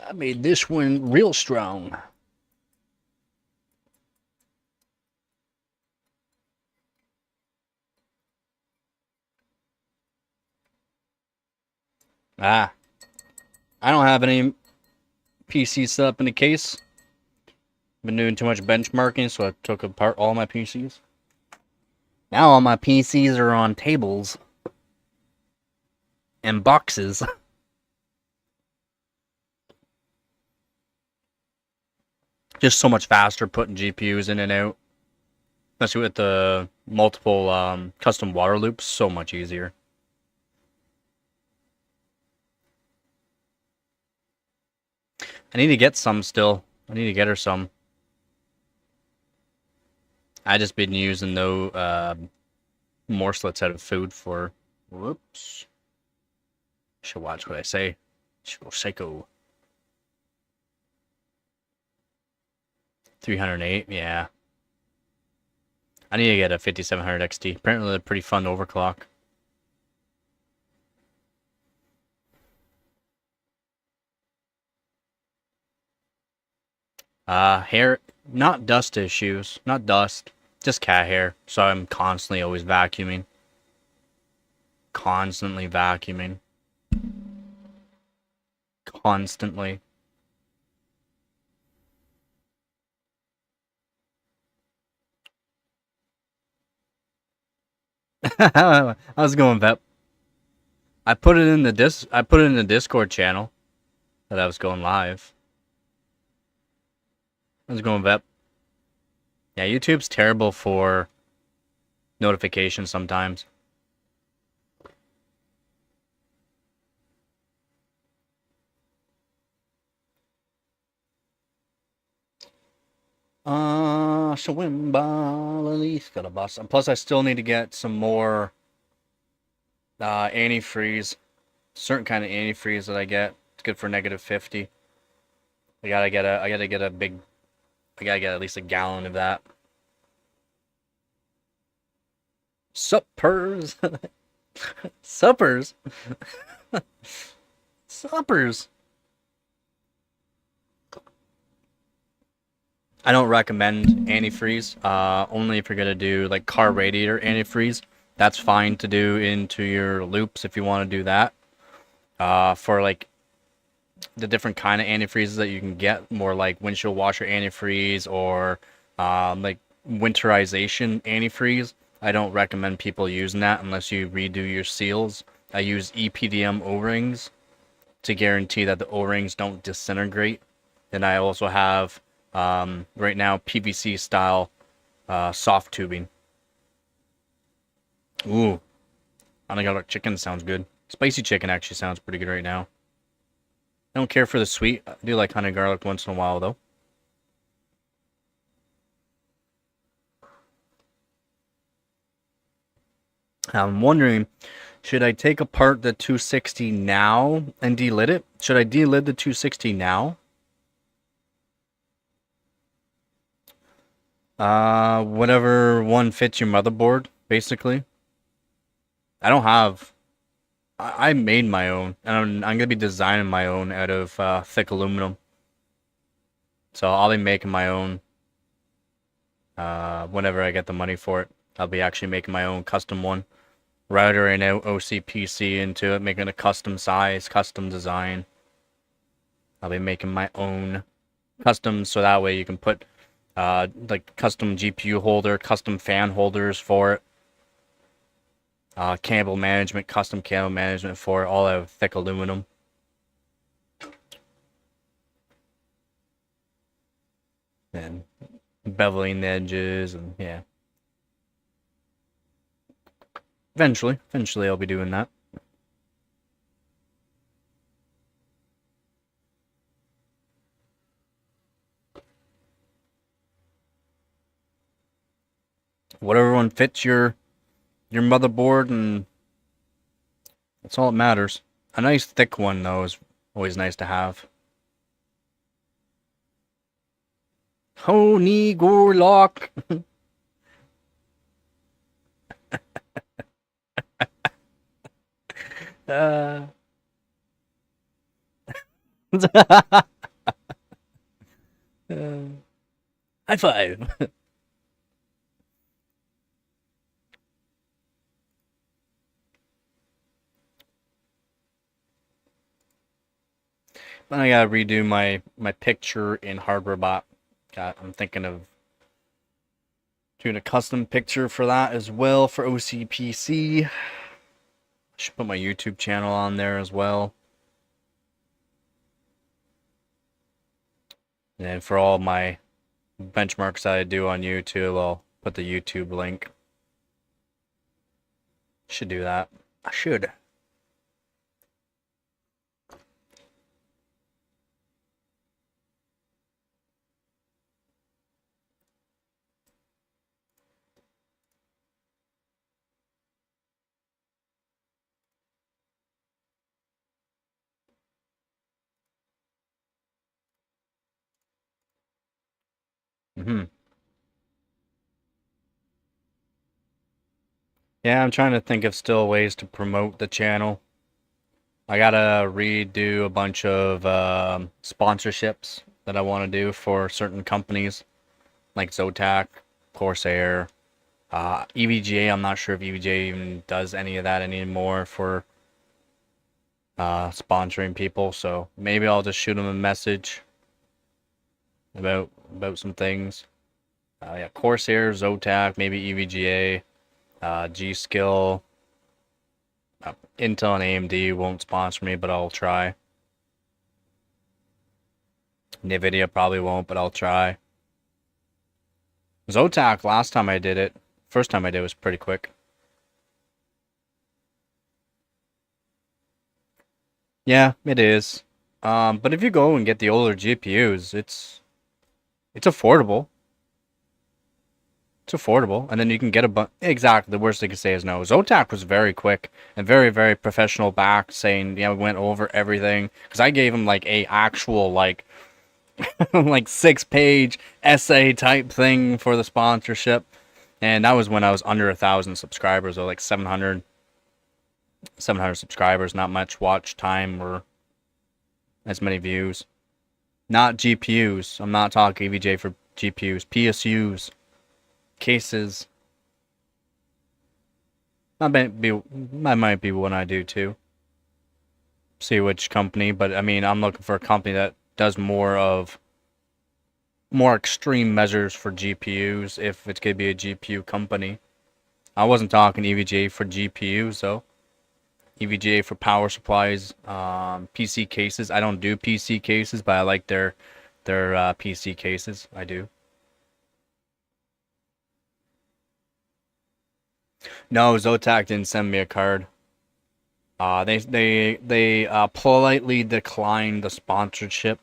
I made this one real strong. Ah. I don't have any PC set up in the case. Been doing too much benchmarking, so I took apart all my PCs. Now all my PCs are on tables. And boxes. Just so much faster putting GPUs in and out. Especially with the multiple custom water loops, so much easier. I need to get some still. I need to get her some. I just been using no morselets out of food for. Whoops. Should watch what I say. Should go psycho. 308, yeah. I need to get a 5700 XT. Apparently they're pretty fun to overclock. Hair, not dust issues. Not dust. Just cat hair. So I'm constantly always vacuuming. Constantly vacuuming. constantly. How's it going, Vep? I put it in the Discord channel that I was going live. How's it going, Vep? Yeah, YouTube's terrible for notifications sometimes. Swim ball, at least got a bus. And plus, I still need to get some more antifreeze. Certain kind of antifreeze that I get. It's good for -50. I gotta get at least a gallon of that. Suppers. Suppers. Suppers. I don't recommend antifreeze. Only if you're gonna do like car radiator antifreeze. That's fine to do into your loops if you want to do that. For like the different kind of antifreezes that you can get, more like windshield washer antifreeze or like winterization antifreeze. I don't recommend people using that unless you redo your seals. I use EPDM O-rings to guarantee that the O-rings don't disintegrate. And I also have right now PVC style soft tubing. Ooh, anagarlic chicken sounds good. Spicy chicken actually sounds pretty good right now. I don't care for the sweet. I do like honey garlic once in a while though. I'm wondering, should I take apart the 260 now and delid it? Should I delid the 260 now? Whatever one fits your motherboard, basically. I don't have. I made my own, and I'm gonna be designing my own out of thick aluminum. So I'll be making my own. Whenever I get the money for it, I'll be actually making my own custom one. Routing out OCPC into it, making a custom size, custom design. I'll be making my own custom, so that way you can put like custom GPU holder, custom fan holders for it. Cable management, custom cable management for it, all out of thick aluminum. And beveling the edges, and yeah. Eventually I'll be doing that. Whatever one fits your motherboard, and that's all that matters. A nice thick one though is always nice to have. Honey Gorlock. uh... High five. Then I gotta redo my picture in HardwareBot. I'm thinking of doing a custom picture for that as well for OCPC. Should put my YouTube channel on there as well. And then for all my benchmarks that I do on YouTube, I'll put the YouTube link. Should do that. I should. Yeah, I'm trying to think of still ways to promote the channel. I gotta redo a bunch of sponsorships that I want to do for certain companies, like Zotac, Corsair, EVGA. I'm not sure if EVGA even does any of that anymore for sponsoring people. So maybe I'll just shoot them a message about some things. Yeah, Corsair, Zotac, maybe EVGA, G-Skill, Intel and AMD won't sponsor me, but I'll try. NVIDIA probably won't, but I'll try. Zotac, last time I did it, first time I did it was pretty quick. Yeah, it is. But if you go and get the older GPUs, it's affordable. It's affordable, and then you can get a bunch. Exactly, the worst they could say is no. Zotac was very quick and very, very professional back, saying, yeah, we went over everything. Because I gave him like a actual like like 6-page essay type thing for the sponsorship, and that was when I was under 1,000 subscribers, or like 700 subscribers. Not much watch time or as many views. Not GPUs. I'm not talking EVJ for GPUs. PSUs. Cases. That might be one I do too. See which company, but I mean, I'm looking for a company that does more extreme measures for GPUs if it's gonna be a GPU company. I wasn't talking EVGA for GPUs though. EVGA for power supplies, PC cases. I don't do PC cases, but I like their PC cases. I do. No, Zotac didn't send me a card. They politely declined the sponsorship.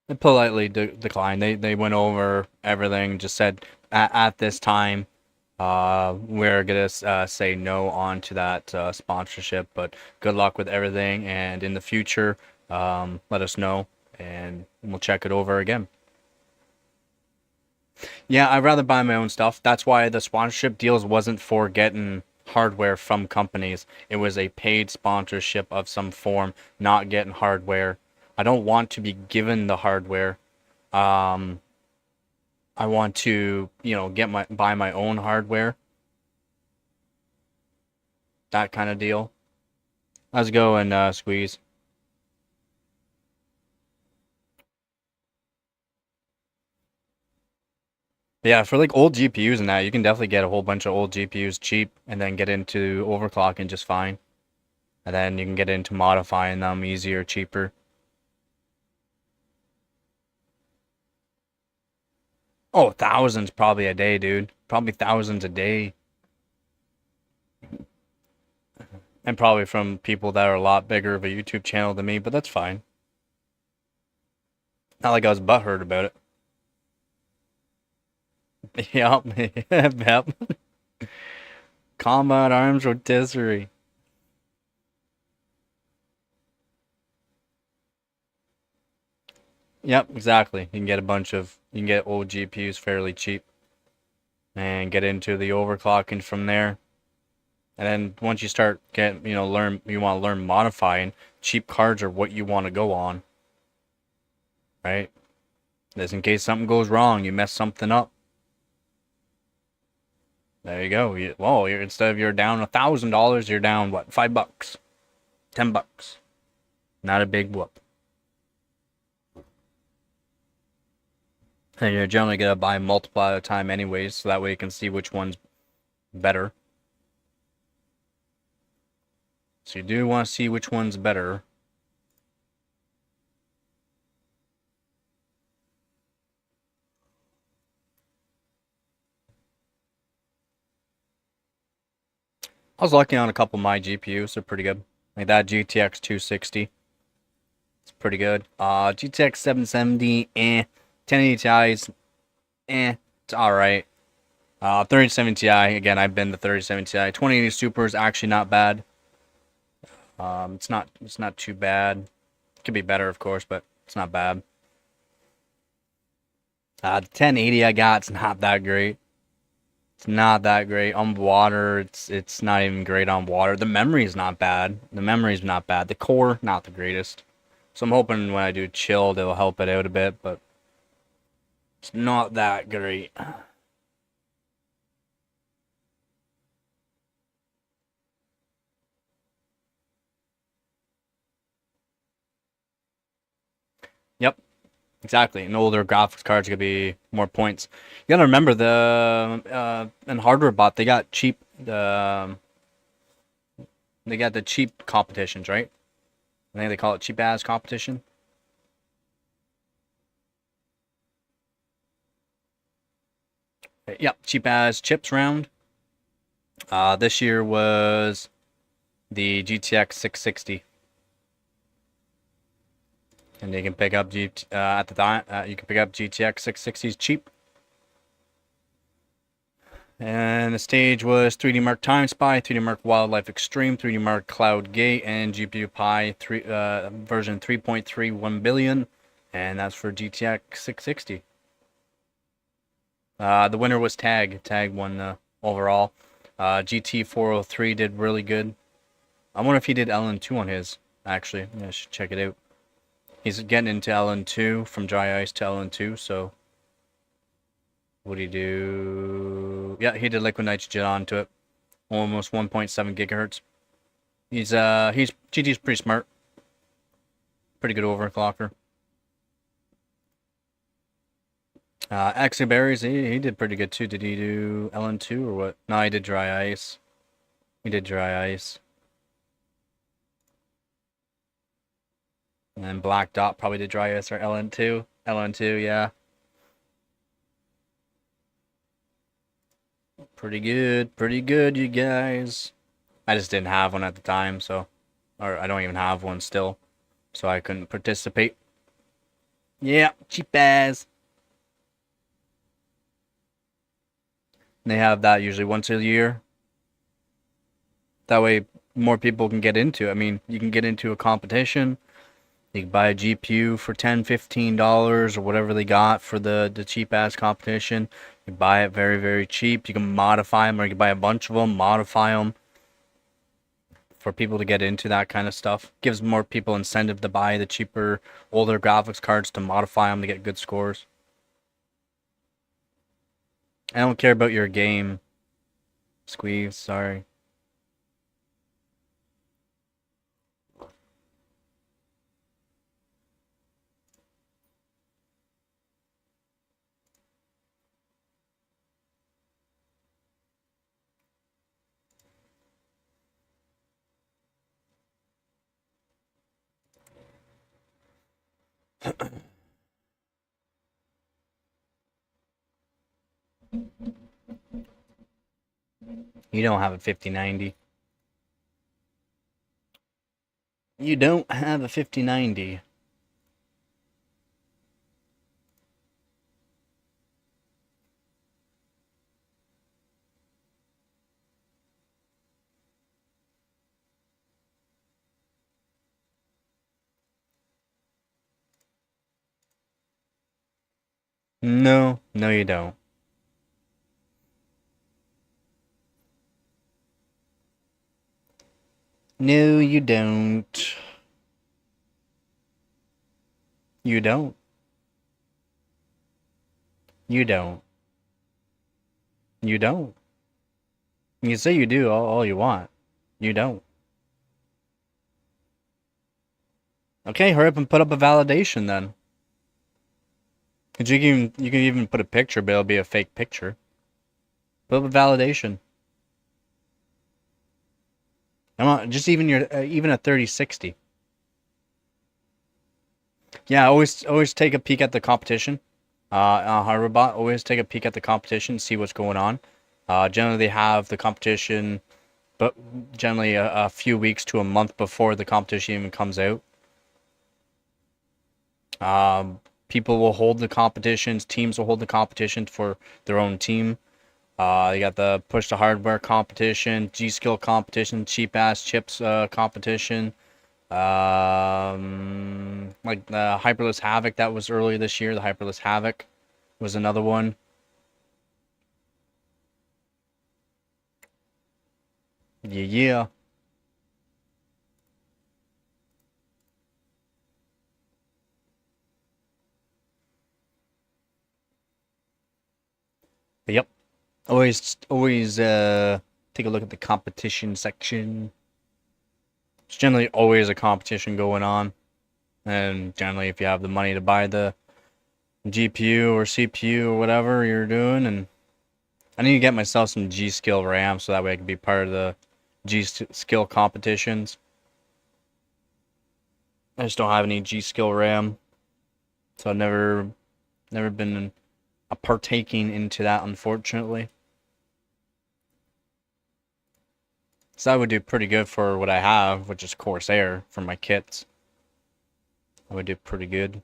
They politely declined. They went over everything. Just said at this time, we're gonna say no on to that sponsorship. But good luck with everything, and in the future, let us know, and we'll check it over again. Yeah, I'd rather buy my own stuff. That's why the sponsorship deals wasn't for getting hardware from companies. It was a paid sponsorship of some form, not getting hardware. I don't want to be given the hardware. Um, I want to, buy my own hardware. That kind of deal. Let's go and squeeze. Yeah, for like old GPUs and that, you can definitely get a whole bunch of old GPUs cheap and then get into overclocking just fine. And then you can get into modifying them easier, cheaper. Oh, thousands probably a day, dude. Probably thousands a day. And probably from people that are a lot bigger of a YouTube channel than me, but that's fine. Not like I was butthurt about it. Yep, yep. Combat arms rotisserie. Yep, exactly. You can get old GPUs fairly cheap and get into the overclocking from there. And then once you start you want to learn modifying, cheap cards are what you want to go on, right? Just in case something goes wrong, you mess something up. There you go. Instead of you're down $1,000, you're down what, $5, $10. Not a big whoop. And you're generally gonna buy multiple at a time anyways, so that way you can see which one's better. So you do want to see which one's better. I was lucky on a couple of my GPUs. They're pretty good. Like that GTX 260. It's pretty good. GTX 770, 1080 Ti's, it's alright. 3070 Ti, again, I've been the 3070 Ti. 2080 Super is actually not bad. It's not too bad. It could be better, of course, but it's not bad. The 1080 I got, it's not that great. It's not that great on water. It's not even great on water. The memory is not bad. The core, not the greatest. So I'm hoping when I do chilled, it'll help it out a bit, but it's not that great. Yep, exactly. And older graphics cards could be more points. You gotta remember in Hardware Bot they got cheap they got the cheap competitions, right? I think they call it cheap ass competition. Yep, cheap as chips round. This year was the GTX 660, and you can pick up at the time. You can pick up GTX 660s cheap. And the stage was 3D Mark Time Spy, 3D Mark Wildlife Extreme, 3D Mark Cloud Gate, and GPU Pi version 3.31 billion, and that's for GTX 660. The winner was Tag. Tag won overall. GT 403 did really good. I wonder if he did LN2 on his. Actually, yeah, I should check it out. He's getting into LN2 from dry ice to LN2. So, what did he do? Yeah, he did liquid nitrogen onto it. Almost 1.7 gigahertz. He's GT's pretty smart. Pretty good overclocker. Axeberries, he did pretty good too. Did he do LN2 or what? No, he did dry ice. He did dry ice. And then Black Dot probably did dry ice or LN2. LN2, yeah. Pretty good, you guys. I just didn't have one at the time, so, or I don't even have one still, so I couldn't participate. Yeah, cheap ass. They have that usually once a year. That way, more people can get into it. I mean, you can get into a competition. You can buy a GPU for $10, $15 or whatever they got for the cheap ass competition. You buy it very, very cheap. You can modify them, or you can buy a bunch of them, modify them for people to get into that kind of stuff. Gives more people incentive to buy the cheaper, older graphics cards to modify them to get good scores. I don't care about your game, Squeeze, sorry. You don't have a 5090. You don't have a 5090. No, no you don't. No, you don't. You don't. You don't. You don't. You say you do all you want. You don't. Okay, hurry up and put up a validation then. Cause you can even put a picture, but it'll be a fake picture. Put up a validation. Come on, just even even a 3060. Yeah, always take a peek at the competition. Harbor always take a peek at the competition, see what's going on. Generally they have the competition, but generally a few weeks to a month before the competition even comes out. People will hold the competitions, teams will hold the competitions for their own team. You got the Push to Hardware competition, G-Skill competition, Cheap Ass Chips competition. Like the Hyperless Havoc that was earlier this year. The Hyperless Havoc was another one. Yeah. But yep. Always take a look at the competition section. It's generally always a competition going on. And generally, if you have the money to buy the GPU or CPU or whatever you're doing, and I need to get myself some G-Skill RAM so that way I can be part of the G-Skill competitions. I just don't have any G-Skill RAM, so I've never been a partaking into that, unfortunately. So that would do pretty good for what I have, which is Corsair for my kits. I would do pretty good.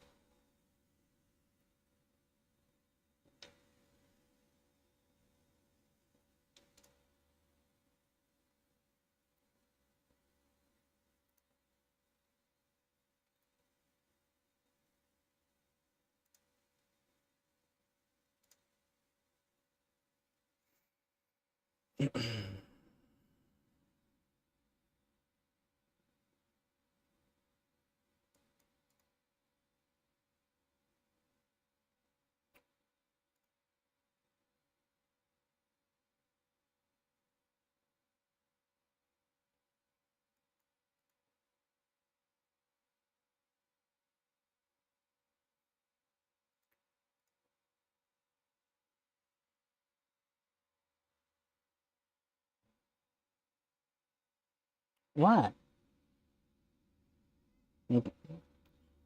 What?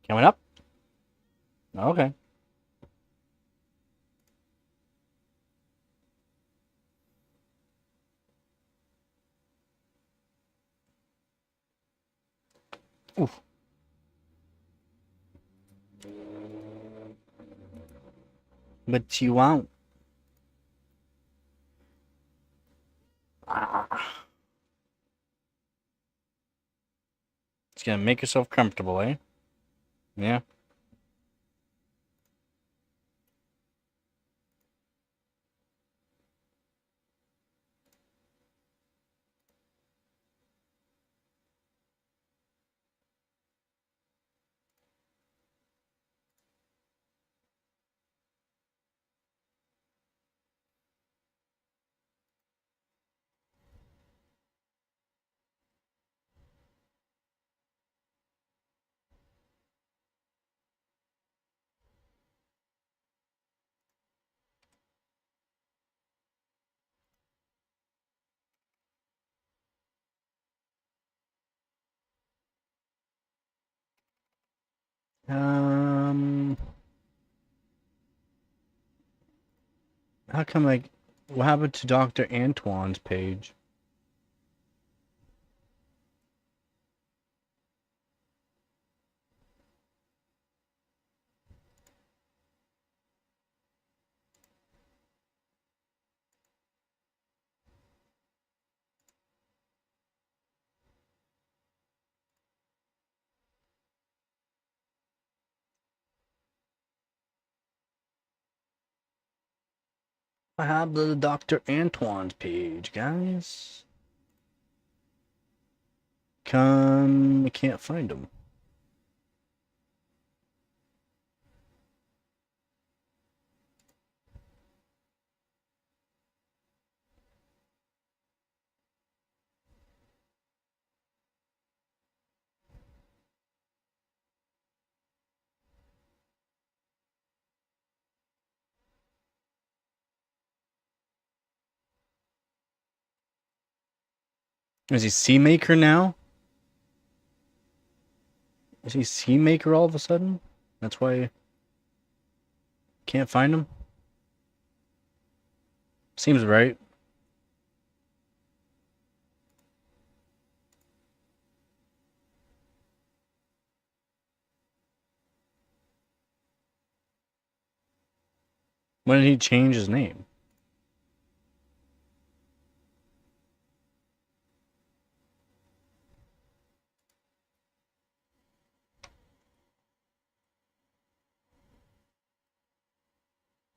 Coming up? Okay. Oof. But you won't. Ah. It's gonna make yourself comfortable, eh? Yeah. Um. How come what happened to Dr. Antoine's page? I have the Dr. Antoine's page, guys. I can't find him. Is he C-Maker now? Is he C-Maker all of a sudden? That's why I can't find him? Seems right. When did he change his name?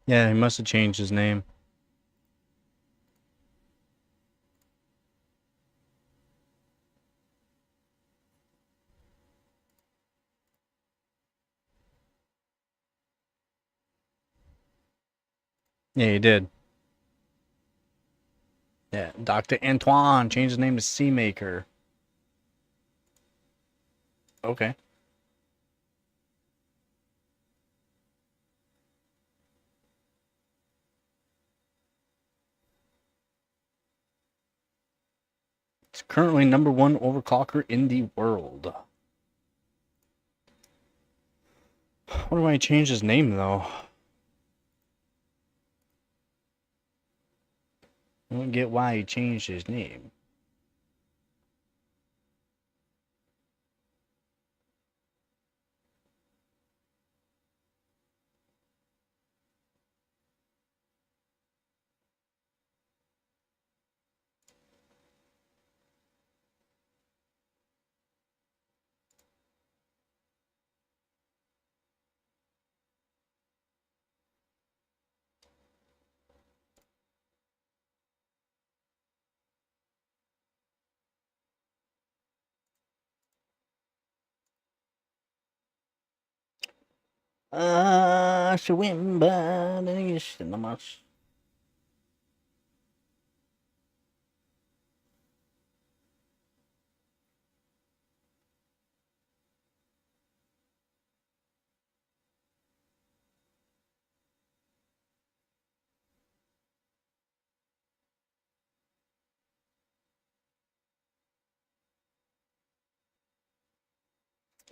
Yeah, he must have changed his name. Yeah, he did. Yeah, Dr. Antoine changed his name to C-Maker. Okay. Currently #1 overclocker in the world. I wonder why he changed his name, though. I don't get why he changed his name. Swimba, inte much.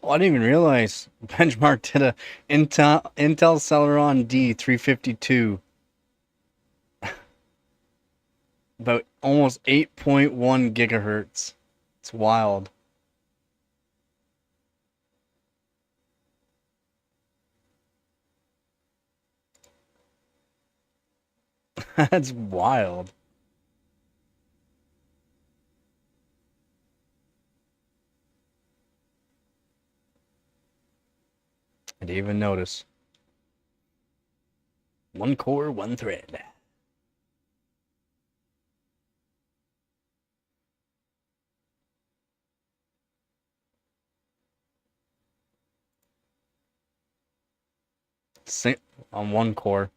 Oh, I didn't even realize Benchmark did a Intel Celeron D352, about almost 8.1 gigahertz. It's wild. That's wild. I didn't even notice. One core, one thread. On one core.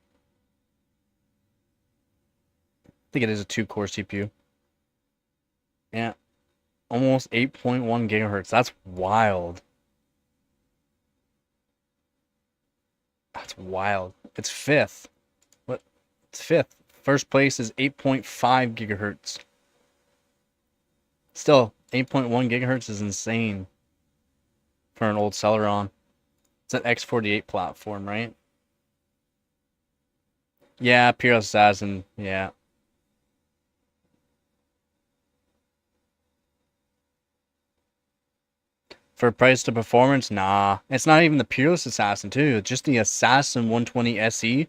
I think it is a 2-core CPU. Yeah. Almost 8.1 gigahertz. That's wild. That's wild. It's fifth. What? It's fifth. First place is 8.5 gigahertz. Still, 8.1 gigahertz is insane for an old Celeron. It's an X48 platform, right? Yeah, Pure Assassin. Yeah. For price to performance, nah. It's not even the Peerless Assassin, too. It's just the Assassin 120 SE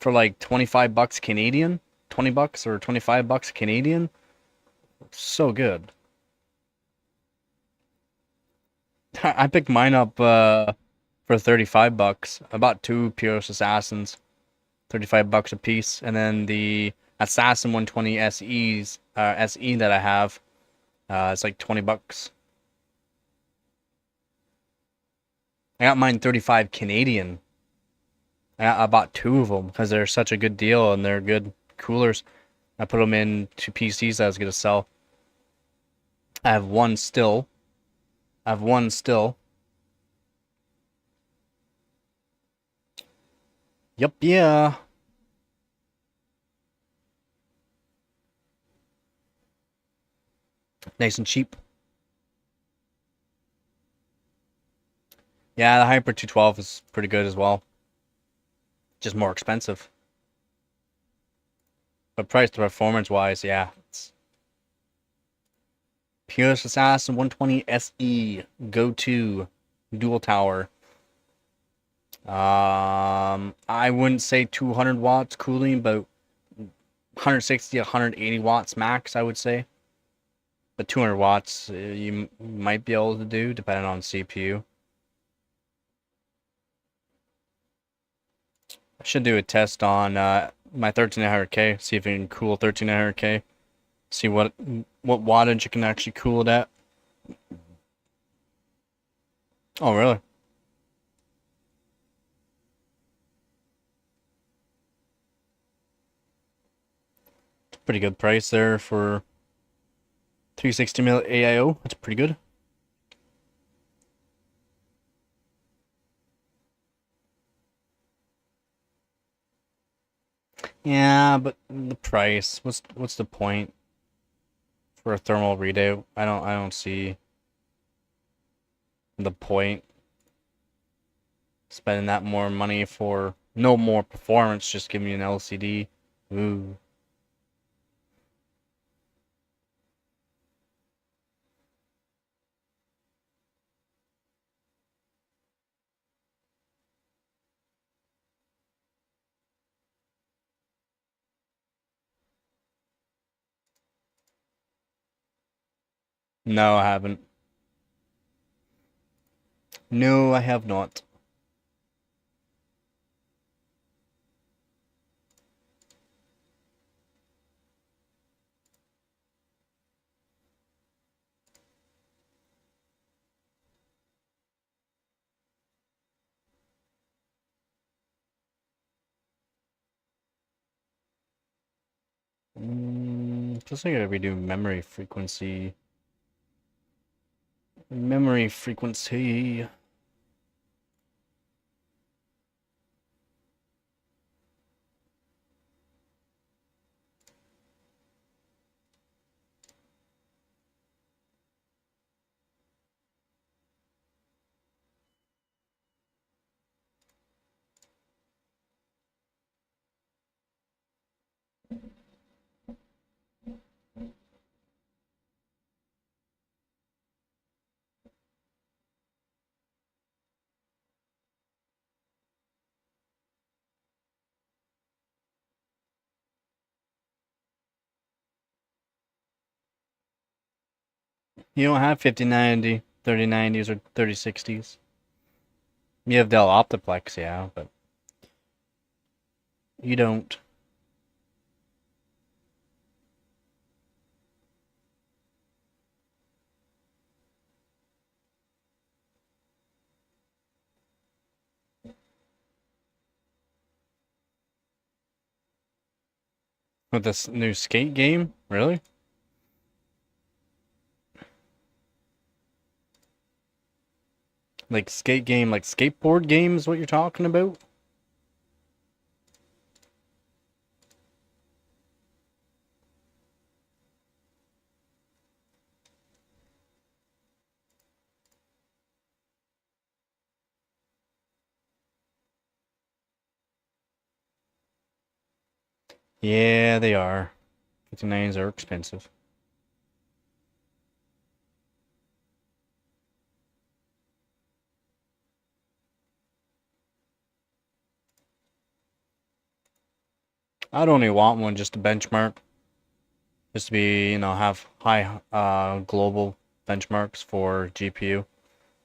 for like 25 bucks Canadian. 20 bucks or 25 bucks Canadian. So good. I picked mine up for 35 bucks. I bought 2 Peerless Assassins, 35 bucks a piece, and then the Assassin 120 SE that I have, it's like 20 bucks. I got mine 35 Canadian. I bought 2 of them because they're such a good deal and they're good coolers. I put them in 2 PCs that I was gonna sell. I have one still. Yup, yeah. Nice and cheap. Yeah, the Hyper 212 is pretty good as well. Just more expensive. But price to performance wise, yeah. It's Purest Assassin 120 SE Go-To Dual Tower. I wouldn't say 200 watts cooling, but 160, 180 watts max, I would say. But 200 watts you might be able to do, depending on CPU. I should do a test on my 1300K, see if it can cool 1300K. See what wattage you can actually cool it at. Oh, really? Pretty good price there for 360 mil AIO. That's pretty good. Yeah, but the price. What's the point? for a thermal readout. I don't see the point spending that more money for no more performance. Just give me an LCD. Ooh. No, I haven't. No, I have not. Plus I gotta redo memory frequency. Memory frequency. You don't have 5090, 3090s, or 3060s. You have Dell Optiplex, yeah, but you don't. With this new skate game? Really? Like skate game, like skateboard game is what you're talking about? Yeah, they are. 59s are expensive. I'd only want one just to benchmark. Just to be, have high global benchmarks for GPU.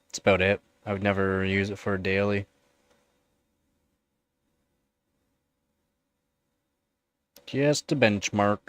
That's about it. I would never use it for daily. Just to benchmark.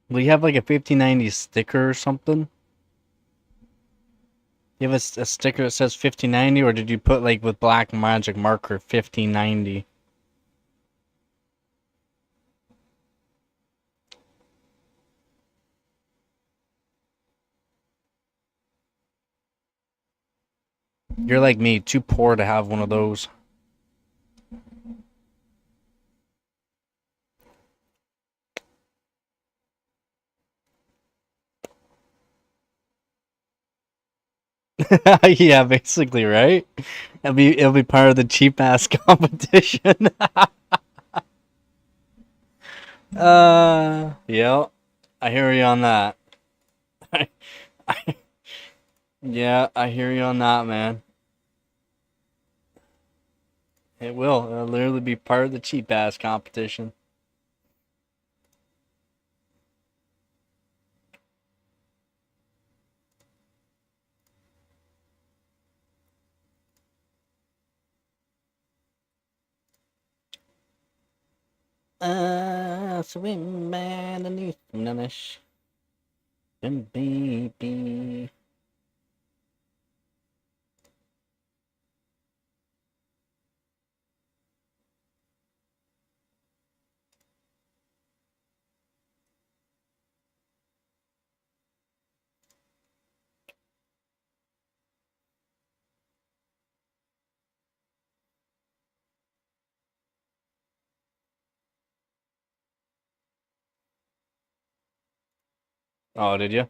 Will you have like a 5090 sticker or something? You have a sticker that says 5090, or did you put like with black magic marker 5090? You're like me, too poor to have one of those. Yeah, basically, right? It'll be part of the cheap ass competition. Yeah, I hear you on that. Yeah, I hear you on that, man. It will. It'll literally be part of the cheap ass competition. Swim underneath the and baby. Oh, did you?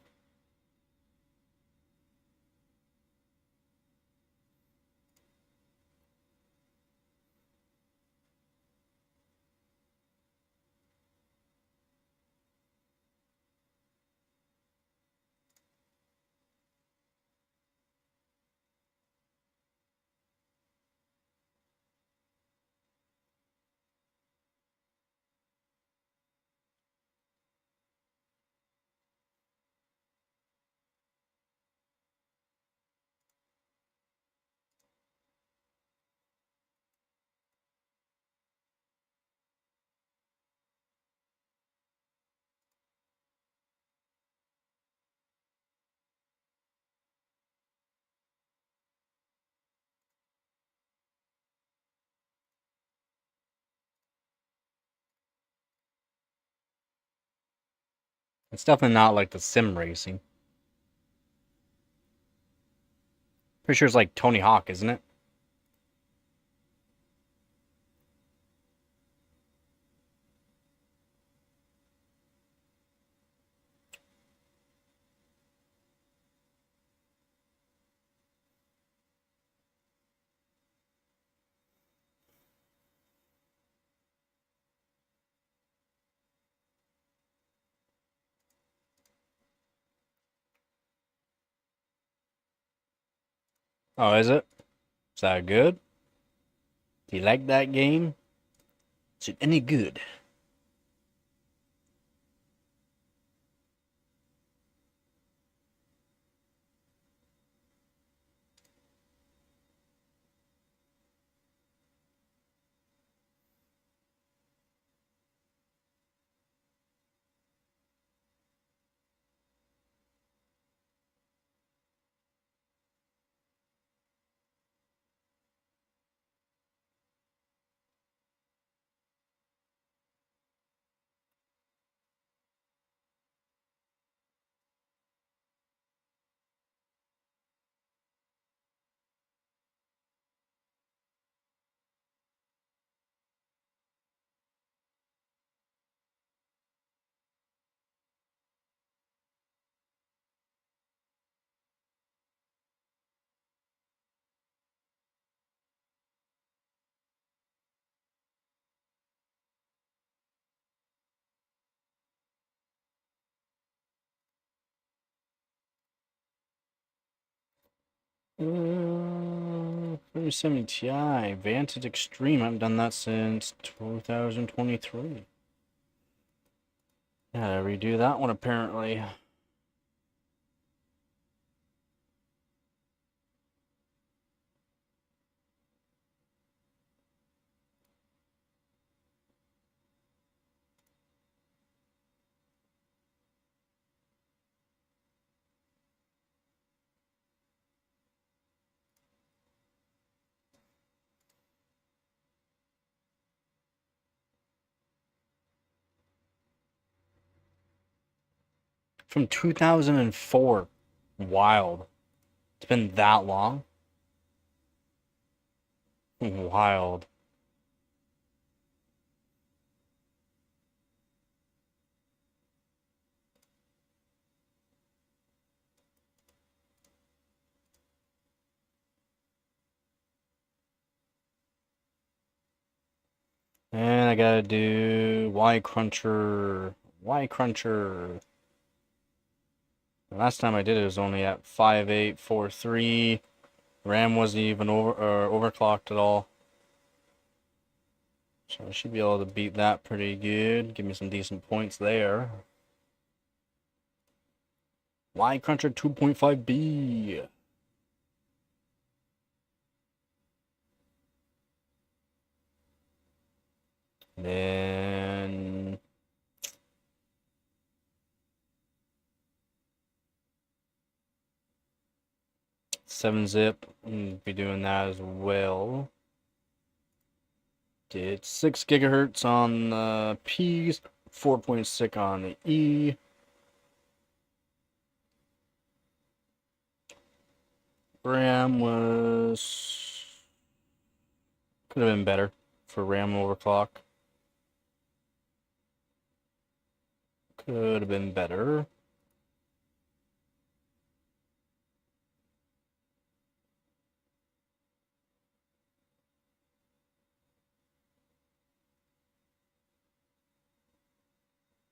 It's definitely not like the sim racing. Pretty sure it's like Tony Hawk, isn't it? Oh, is it? Is that good? Do you like that game? Is it any good? Uh, 3070 Ti, Vantage Extreme. I haven't done that since 2023. Gotta redo that one apparently. From 2004. Wild. It's been that long? Wild. And I gotta do Y Cruncher. Y Cruncher. The last time I did it was only at 5843. RAM wasn't even overclocked at all. So I should be able to beat that pretty good. Give me some decent points there. Y Cruncher 2.5B. Then 7-zip, be doing that as well. Did 6 gigahertz on the P's, 4.6 on the E. RAM could have been better for RAM overclock. Could have been better.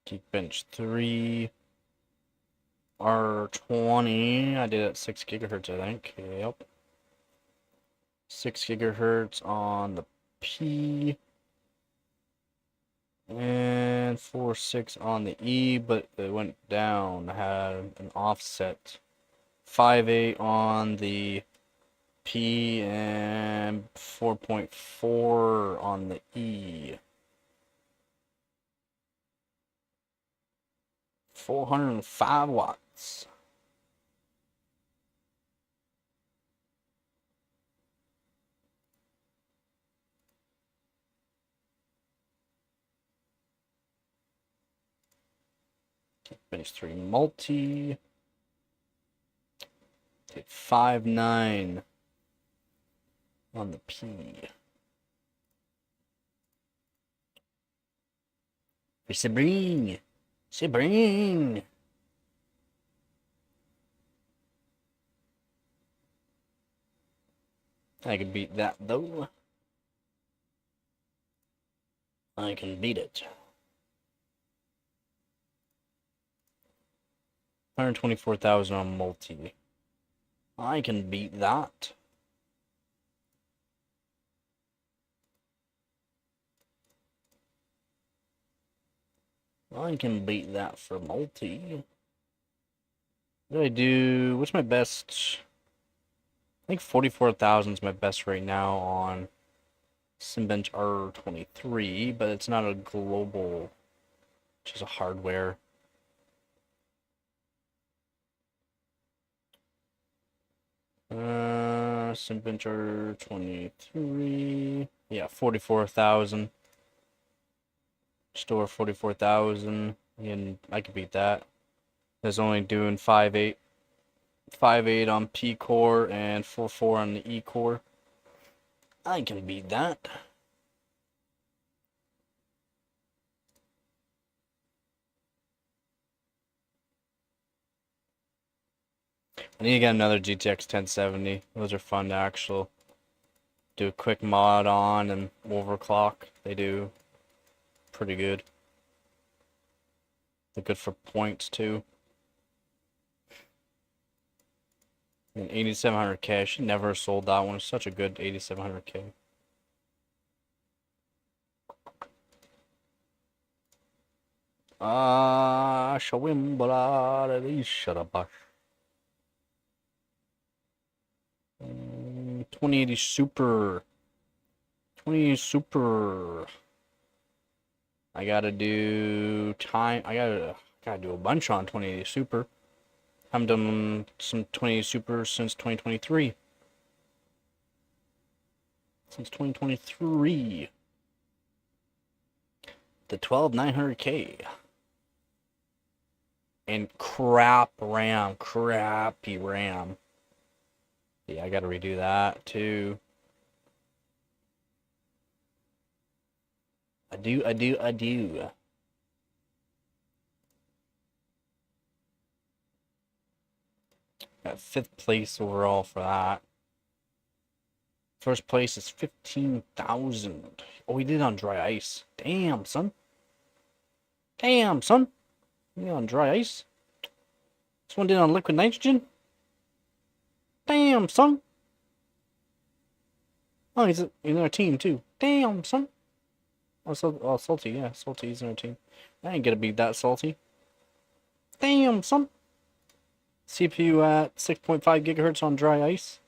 Geekbench 3. R20. I did it at 6 gigahertz, I think. Yep. 6 gigahertz on the P. And 4.6 on the E, but it went down. I had an offset. 5.8 on the P and 4.4 on the E. 405 watts. Finish 3 multi. Did 5.9 on the P. Sabring. Sabring. I can beat that though. I can beat it. 124,000 on multi. I can beat that. I can beat that for multi. What do I do? What's my best? I think 44,000 is my best right now on Simbench R23, but it's not a global, just a hardware. Simbench R23. Yeah, 44,000. Store 44,000. And I could beat that. It's only doing 5.8. 5.8 on P core and 4.4 on the E core. I can beat that. I need to get another GTX 1070. Those are fun to actually do a quick mod on and overclock. They do pretty good. They're good for points too. And 8700K. I should never have sold that one. It's such a good 8700K. Shut up, 2080 Super. 2080 Super. I gotta do time. I gotta do a bunch on 2080 Super. Haven't done some 2080 Super since 2023. Since 2023. The 12900K. And crappy RAM. Yeah, I gotta redo that too. I do. Got 5th place overall for that. First place is 15,000. Oh, we did it on dry ice. Damn, son. You on dry ice? This one did on liquid nitrogen? Damn, son. Oh, he's in our team, too. Damn, son. Oh, Salty, yeah. Salty's in our team. I ain't gonna beat that Salty. Damn, son. CPU at 6.5 gigahertz on dry ice.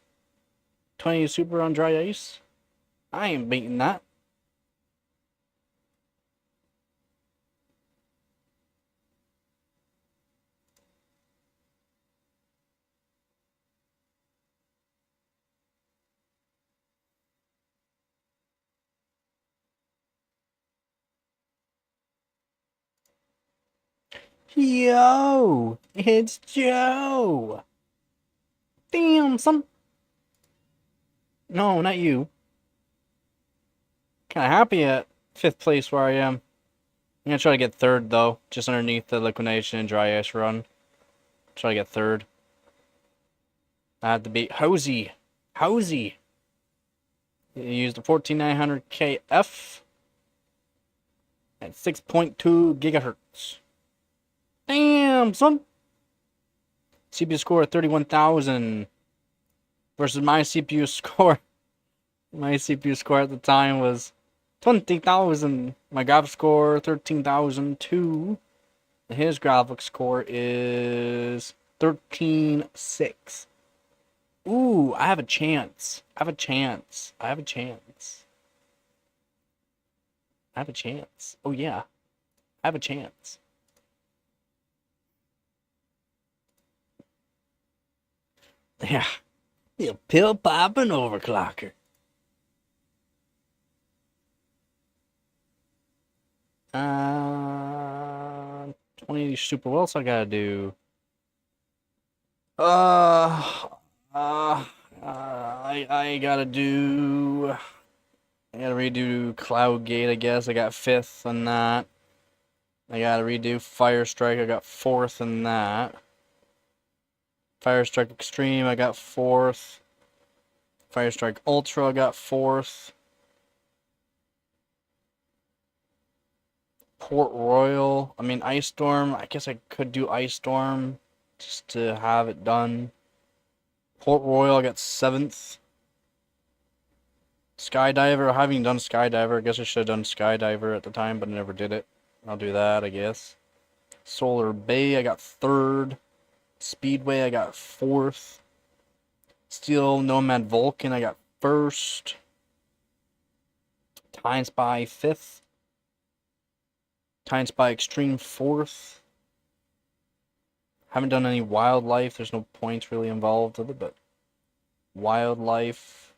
20 Super on dry ice. I ain't beating that. Yo, it's Joe. Damn, No, not you. Kind of happy at 5th place where I am. I'm gonna try to get 3rd though, just underneath the liquidation and dry ice run. Try to get 3rd. I had to beat Hosey. Hosey. He used a 14900 KF at 6.2 gigahertz. Damn, son. CPU score at 31,000 versus my CPU score. My CPU score at the time was 20,000. My graphics score 13,002. His graphics score is 13,600. Ooh, I have a chance. I have a chance. I have a chance. I have a chance. Oh yeah, I have a chance. Yeah, you pill popping overclocker. 20 super. What else I gotta do? I gotta do. I gotta redo Cloud Gate, I guess. I got 5th on that. I gotta redo Fire Strike. I got 4th in that. Fire Strike Extreme, I got 4th. Fire Strike Ultra, I got 4th. Port Royal, Ice Storm. I guess I could do Ice Storm just to have it done. Port Royal, I got 7th. Skydiver, I haven't done Skydiver. I guess I should have done Skydiver at the time, but I never did it. I'll do that, I guess. Solar Bay, I got 3rd. Speedway, I got 4th. Steel Nomad Vulcan, I got 1st. Time Spy 5th. Time Spy Extreme 4th. Haven't done any Wildlife. There's no points really involved with it, but Wildlife.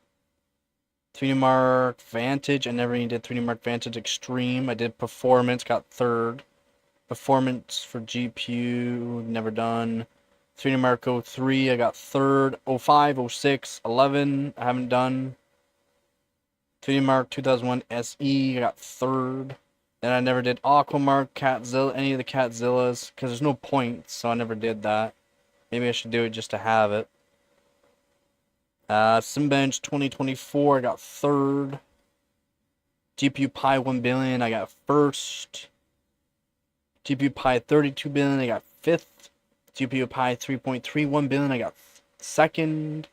3D Mark Vantage. I never even did 3D Mark Vantage Extreme. I did Performance, got 3rd. Performance for GPU, never done. 3D Mark 03, I got 3rd. 05, 06, 11, I haven't done. 3D Mark 2001 SE, I got 3rd. Then I never did Aquamark, Catzilla, any of the Catzillas, because there's no points, so I never did that. Maybe I should do it just to have it. Simbench 2024, I got 3rd. GPU Pi 1 billion, I got 1st. GPU Pi 32 billion, I got 5th. GPU Pi 3.31 billion, I got 2nd.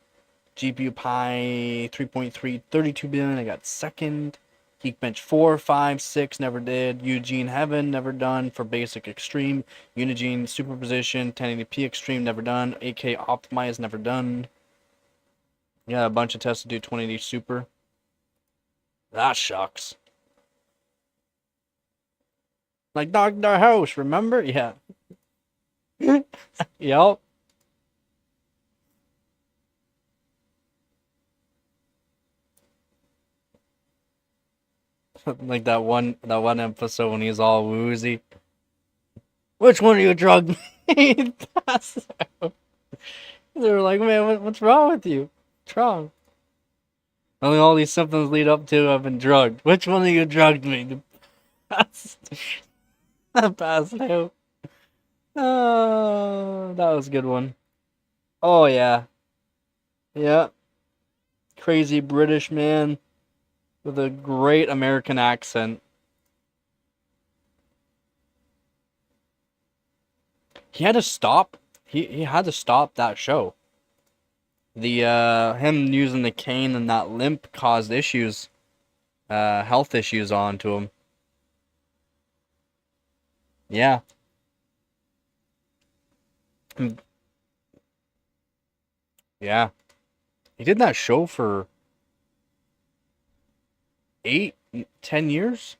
GPU Pi 3.3, 32 billion, I got 2nd. Geekbench 4, 5, 6, never did. Eugene Heaven, never done for basic extreme. Unigene Superposition, 1080p extreme, never done. AK Optimize, never done. Yeah, a bunch of tests to do 1080 super. That shucks. Like Dr. House, remember? Yeah. Yup. Like that one episode when he's all woozy. Which one of you drugged me? They were like, man, what's wrong with you? What's wrong? Only all these symptoms lead up to I've been drugged. Which one of you drugged me? Pass out. Oh, that was a good one. Oh yeah. Yeah. Crazy British man with a great American accent. He had to stop. He had to stop that show. The him using the cane and that limp caused issues, health issues onto him. Yeah. Yeah. He did that show for 8, 10 years.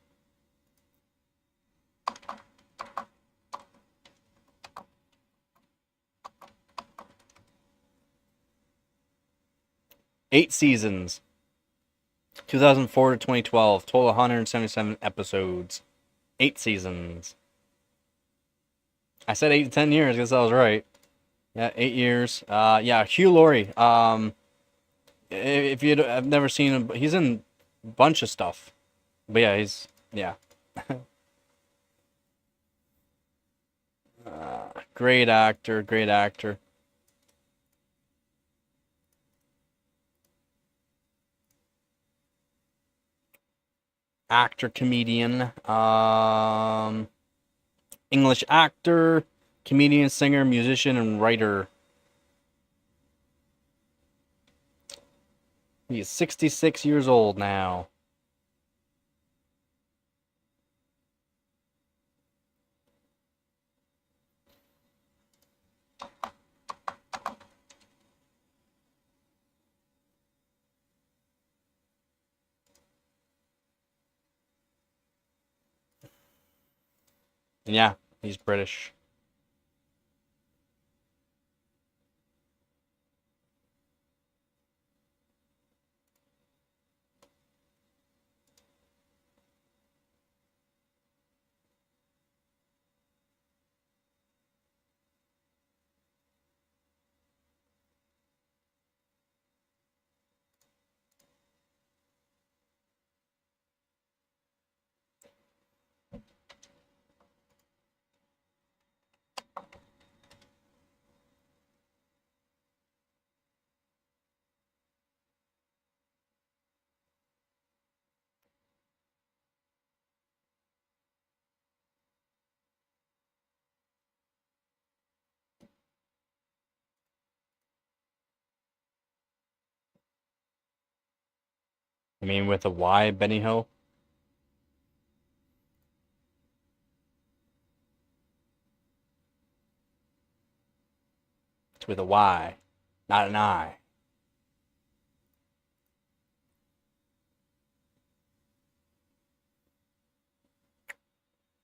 Eight seasons. 2004 to 2012. Total 177 episodes. 8 seasons. I said 8 to 10 years. I guess I was right. Yeah, 8 years. Yeah, Hugh Laurie. If you I've never seen him, he's in a bunch of stuff. But yeah, yeah. Great actor, great actor. Actor, comedian. English actor, comedian, singer, musician, and writer. He is 66 years old now. And yeah, he's British. I mean, with a Y, Benny Hill. It's with a Y, not an I.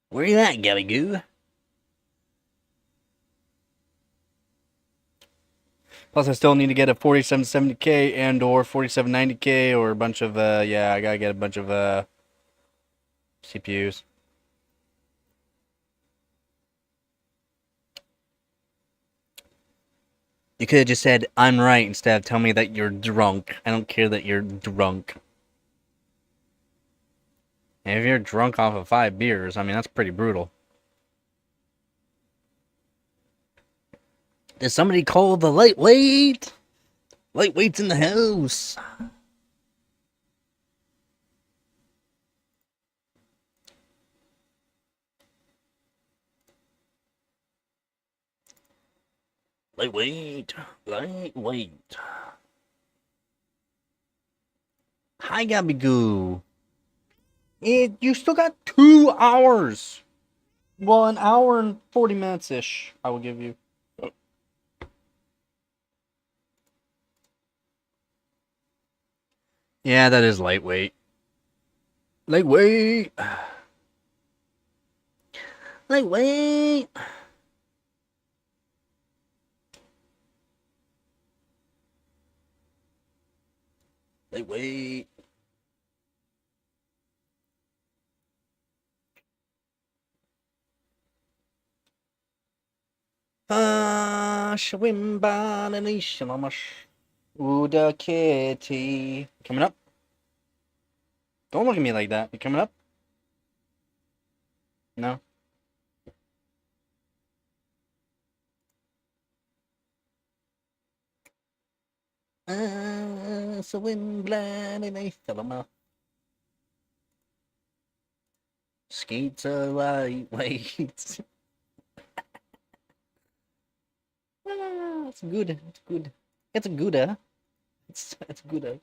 Where you at, Gabby Goo? Plus, I still need to get a 4770K and or 4790K or a bunch of yeah, I gotta get a bunch of CPUs. You could have just said I'm right instead of telling me that you're drunk. I don't care that you're drunk. And if you're drunk off of 5 beers, I mean that's pretty brutal. Did somebody call the lightweight? Lightweight's in the house. Lightweight. Lightweight. Hi, Gabigoo. You still got 2 hours. Well, an hour and 40 minutes ish, I will give you. Yeah, that is lightweight. Lightweight. Lightweight. Lightweight. Swim by the nation on my Uda kitty. Coming up? Don't look at me like that. You coming up? No. Swim blind and I fell on my skates are lightweight. It's good. It's good. It's good. It's good.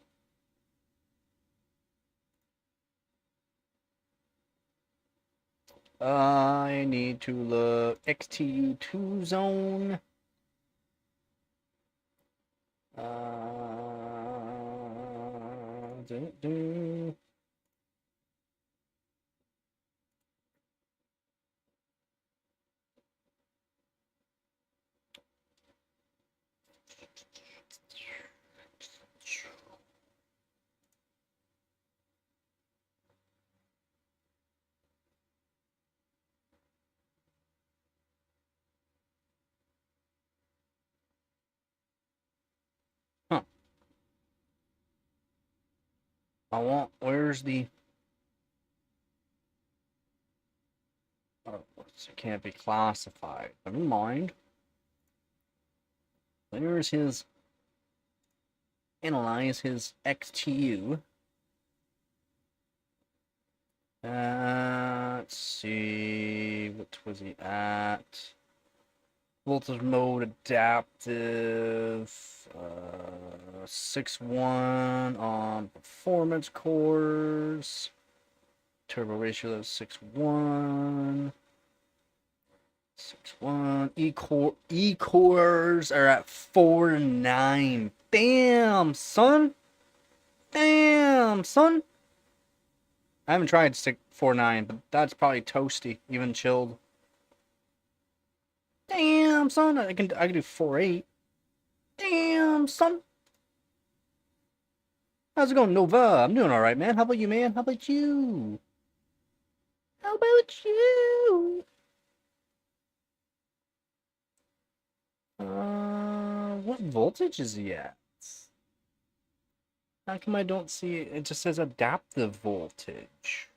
I need to look XTU2 zone. Dun, dun. Where's the... Oh, it can't be classified. Never mind. There's his... Analyze his XTU. Let's see... What was he at? Voltage mode, adaptive... 6.1 on performance cores. Turbo ratio of 6.1. 6.1. E-cores are at 4.9. Damn, son. Damn, son. I haven't tried 4.9, but that's probably toasty, even chilled. Damn, son. I can do 4.8. Damn, son. How's it going, Nova? I'm doing alright, man. How about you, man? How about you? How about you? What voltage is he at? How come I don't see it? It just says adaptive voltage. It's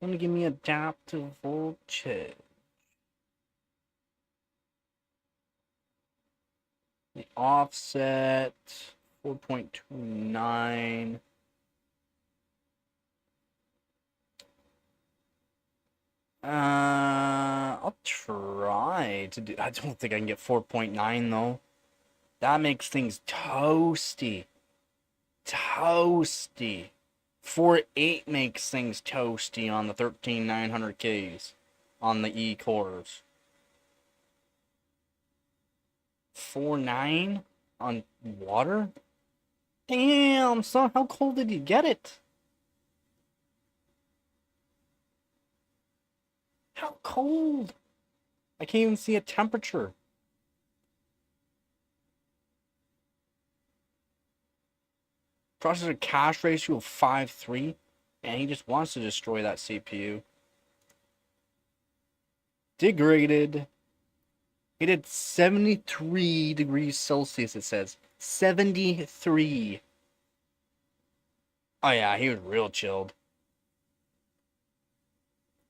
gonna give me adaptive voltage. The offset 4.29. I'll try to do. I don't think I can get 4.9 though. That makes things toasty. Toasty. 4.8 makes things toasty on the 13900Ks on the E cores. 4.9 on water? Damn, son, how cold did you get it? How cold? I can't even see a temperature. Processor cache ratio of 5.3, and he just wants to destroy that CPU. Degraded. It at 73 degrees Celsius, it says. 73. Oh yeah, he was real chilled.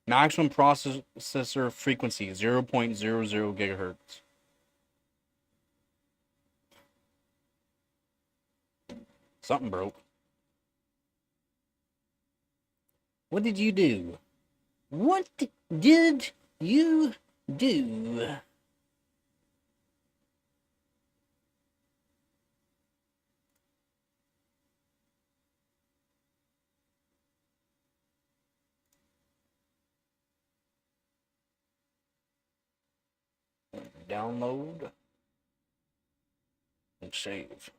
Maximum processor frequency, 0.00 gigahertz. Something broke. What did you do? What did you do? Download and save.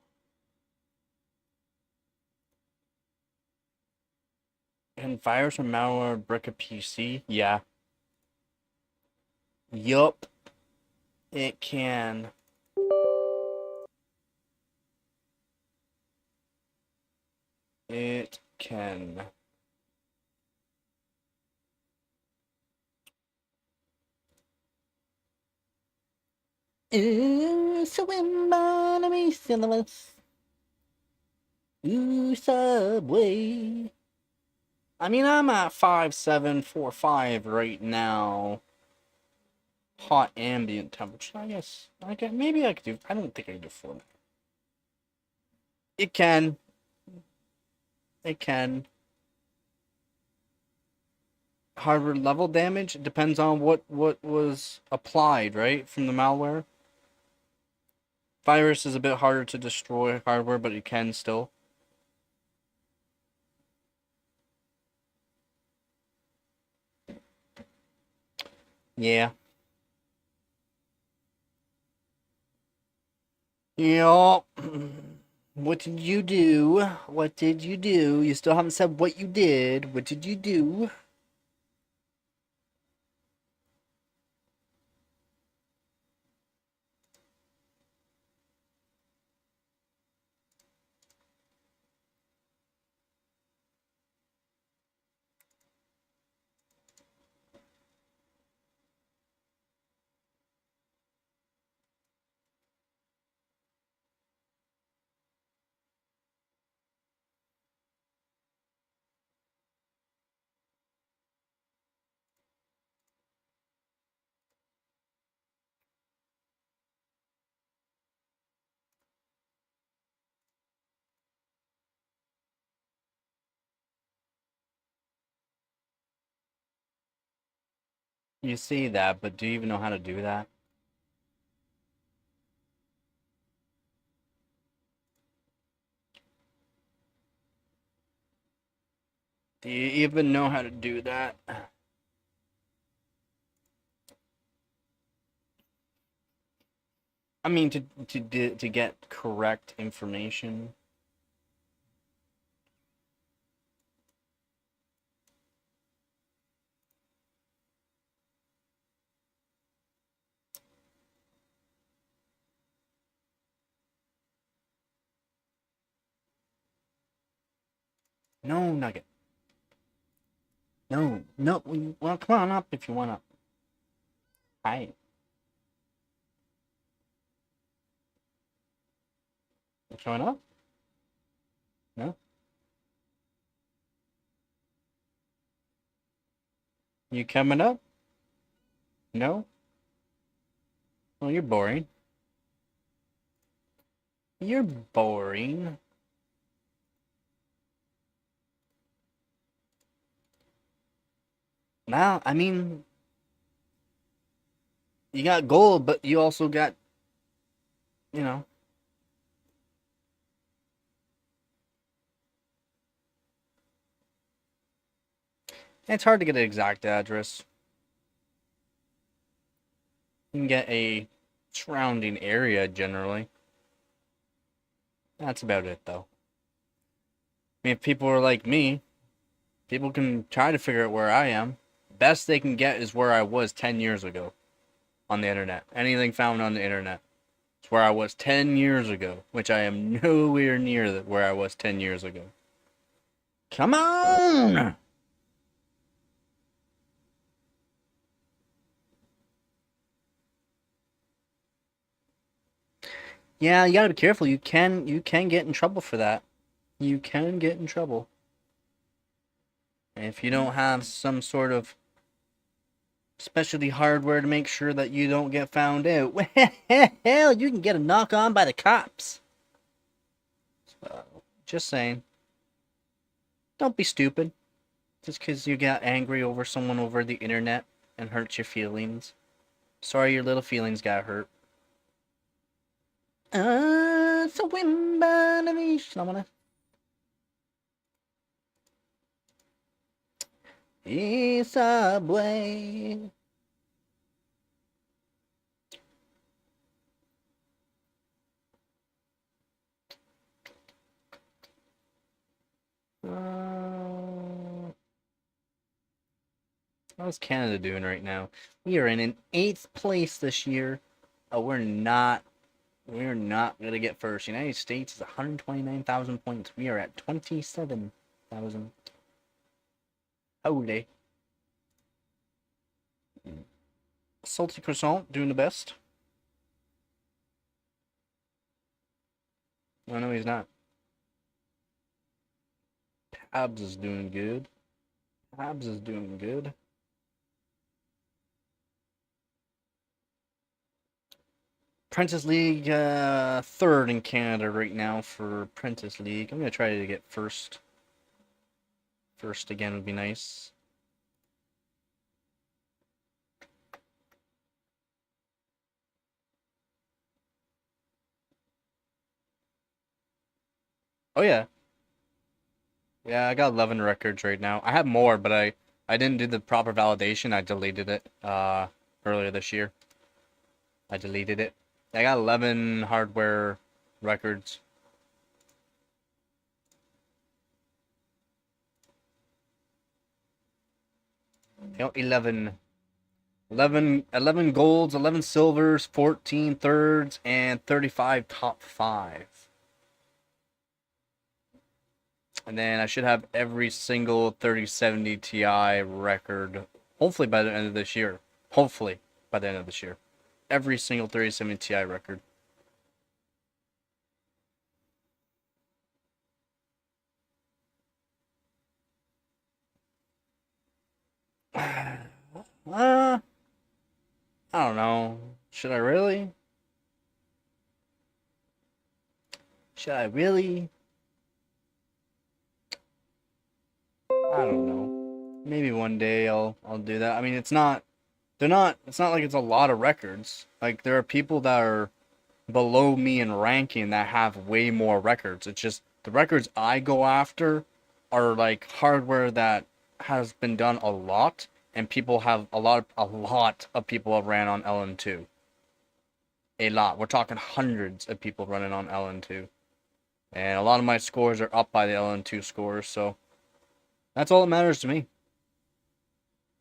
Can virus and malware break a PC? Yeah. Yup. It can. It can. Ooh, swim by the me cinemas. Ooh, Subway. I mean, I'm at 5745 right now. Hot ambient temperature. I guess maybe I could do. I don't think I could do 4. It can. It can. Hardware level damage. It depends on what was applied, right, from the malware. Virus is a bit harder to destroy hardware, but it can still. Yeah. Yup. What did you do? What did you do? You still haven't said what you did. What did you do? You see that, but do you even know how to do that? Do you even know how to do that? I mean, to get correct information. No, Nugget. No, no. Well, come on up if you want up. Hi. You showing up? No? You coming up? No? Well, you're boring. You're boring. Now, I mean, you got gold, but you also got, you know, it's hard to get an exact address. You can get a surrounding area generally. That's about it, though. I mean, if people are like me, people can try to figure out where I am. Best they can get is where I was 10 years ago on the internet. Anything found on the internet. It's where I was 10 years ago, which I am nowhere near where I was 10 years ago. Come on! Yeah, you gotta be careful. You can get in trouble for that. You can get in trouble. And if you don't have some sort of specialty hardware to make sure that you don't get found out, well, hell, you can get a knock on by the cops. So, just saying. Don't be stupid. Just because you got angry over someone over the internet and hurt your feelings. Sorry your little feelings got hurt. So win by navigation. I wanna. Subway. How's Canada doing right now? We are in an 8th place this year. Oh, we're not. We're not gonna get first. United States is 129,000 points. We are at 27,000. Holy. Salty Croissant doing the best. Oh, no, he's not. Pabs is doing good. Pabs is doing good. Apprentice League, third in Canada right now for Apprentice League. I'm gonna try to get first. First again would be nice. Oh yeah. Yeah, I got 11 records right now. I have more, but I didn't do the proper validation. I deleted it earlier this year. I deleted it. I got 11 hardware records. You know, 11 golds, 11 silvers, 14 thirds, and 35 top 5. And then I should have every single 3070 Ti record, hopefully by the end of this year. Hopefully by the end of this year. Every single 3070 Ti record. I don't know. Should I really? Should I really? I don't know. Maybe one day I'll do that. I mean, it's not They're not. It's not like it's a lot of records. Like there are people that are below me in ranking that have way more records. It's just the records I go after are like hardware that has been done a lot, and people have a lot of people have ran on LN2. A lot. We're talking hundreds of people running on LN2. And a lot of my scores are up by the LN2 scores, so that's all that matters to me.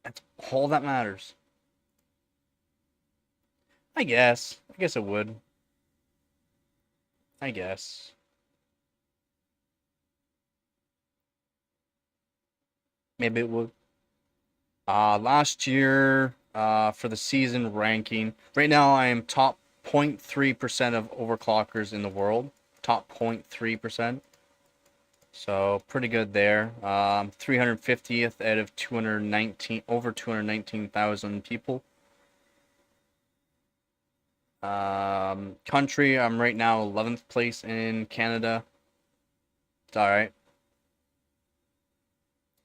That's all that matters. I guess. I guess it would. I guess. Maybe it would. Last year, for the season ranking, right now I am top 0.3% of overclockers in the world. Top 0.3%. So pretty good there. 350th out of 219, over 219,000 people. Country, I'm right now 11th place in Canada. It's all right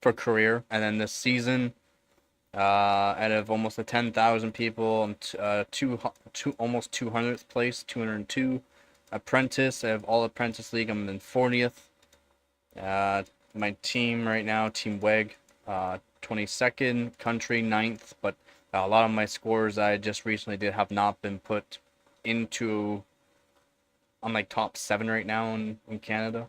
for career. And then this season, out of almost 10,000 people, I'm almost 200th place, 202. Apprentice, I have all Apprentice League, I'm in 40th. My team right now, Team WEG, 22nd, country 9th, but a lot of my scores I just recently did have not been put into. I'm like top 7 right now in Canada.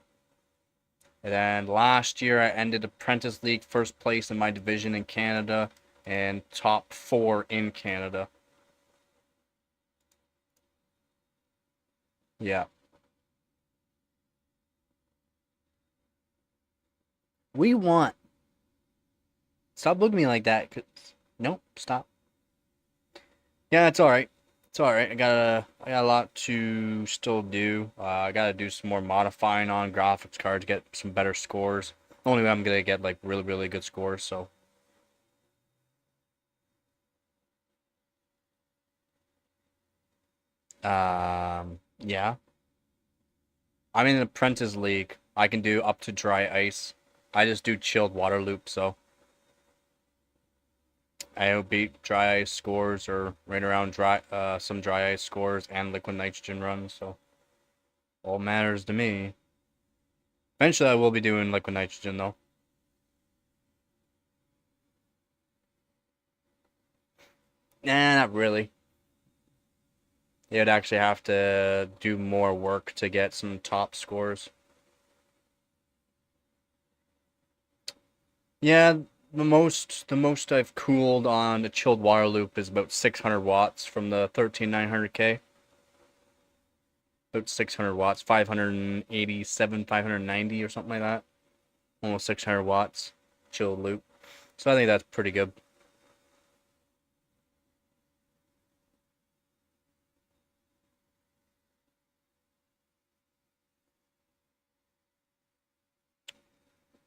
And then last year I ended Apprentice League first place in my division in Canada and top 4 in Canada. Yeah. We want. Stop looking at me like that. Nope, stop. Yeah, it's all right. It's all right. I got a lot to still do. I gotta do some more modifying on graphics cards, get some better scores. Only way I'm gonna get like really, really good scores. So, yeah. I'm in an apprentice league. I can do up to dry ice. I just do chilled water loop, so I'll beat dry ice scores or right around some dry ice scores and liquid nitrogen runs. So all matters to me. Eventually, I will be doing liquid nitrogen though. Nah, not really. You'd actually have to do more work to get some top scores. Yeah, the most I've cooled on a chilled water loop is about 600 watts from the 13900K. About 600 watts, 587, 590 or something like that. Almost 600 watts chilled loop. So I think that's pretty good.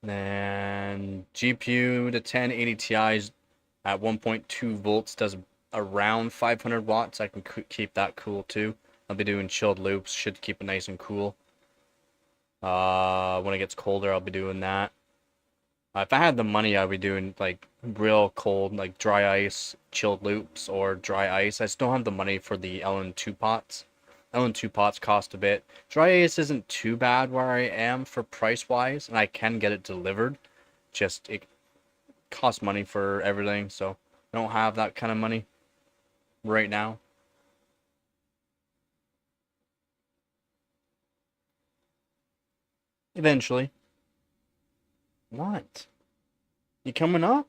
Then GPU, the 1080 Ti's at 1.2 volts does around 500 watts. I can keep that cool too. I'll be doing chilled loops, should keep it nice and cool. When it gets colder, I'll be doing that. If I had the money, I'd be doing like real cold, like dry ice, chilled loops, or dry ice. I just don't have the money for the LN2 pots. LN2 pots cost a bit. Dry ice isn't too bad where I am for price wise, and I can get it delivered. Just it costs money for everything, so I don't have that kind of money right now. Eventually. What? You coming up?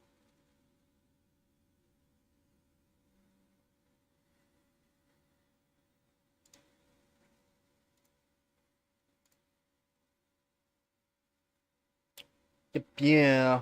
Yep, yeah.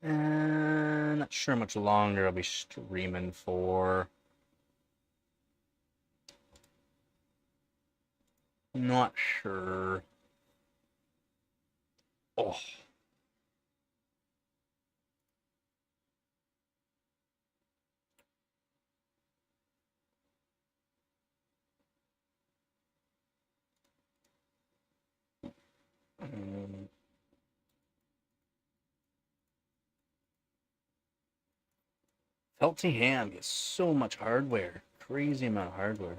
Not sure how much longer I'll be streaming for. Not sure. Oh. Felty Ham gets so much hardware. Crazy amount of hardware.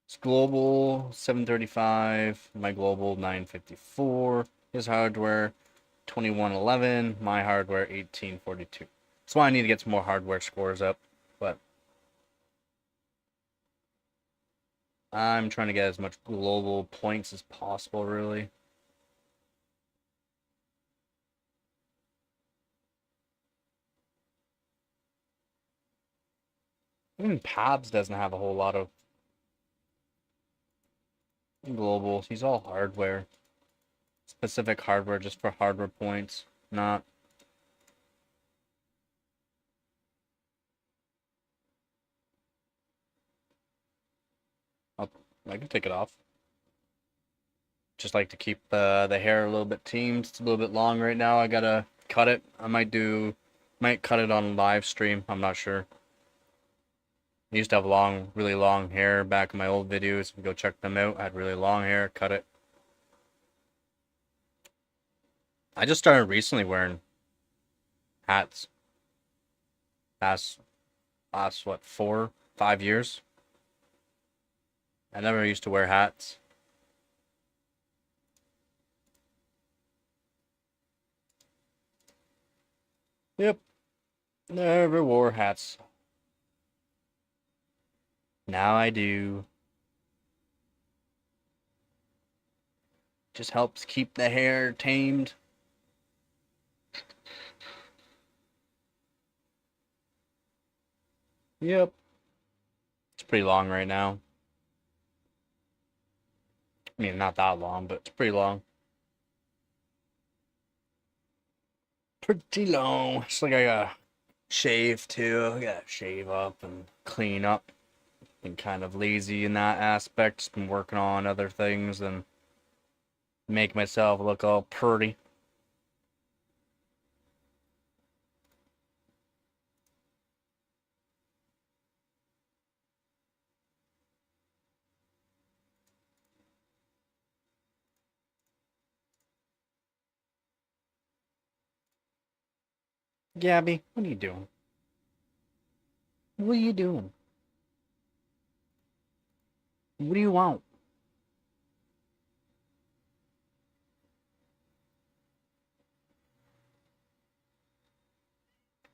It's global 735, my global 954. His hardware 2111, my hardware 1842. That's why I need to get some more hardware scores up, but I'm trying to get as much global points as possible, really. Even Pabs doesn't have a whole lot of globals. He's all hardware. Specific hardware just for hardware points, not. I can take it off. Just like to keep the hair a little bit teamed. It's a little bit long right now. I gotta cut it. I might cut it on live stream. I'm not sure. I used to have long, really long hair back in my old videos. If you go check them out, I had really long hair. Cut it. I just started recently wearing hats. Past what, 4, 5 years. I never used to wear hats. Yep. Never wore hats. Now I do. Just helps keep the hair tamed. Yep. It's pretty long right now. I mean, not that long, but it's pretty long. Pretty long. It's like I gotta shave too. I gotta shave up and clean up. Been kind of lazy in that aspect. Just been working on other things and make myself look all pretty. Gabby, what are you doing? What are you doing? What do you want?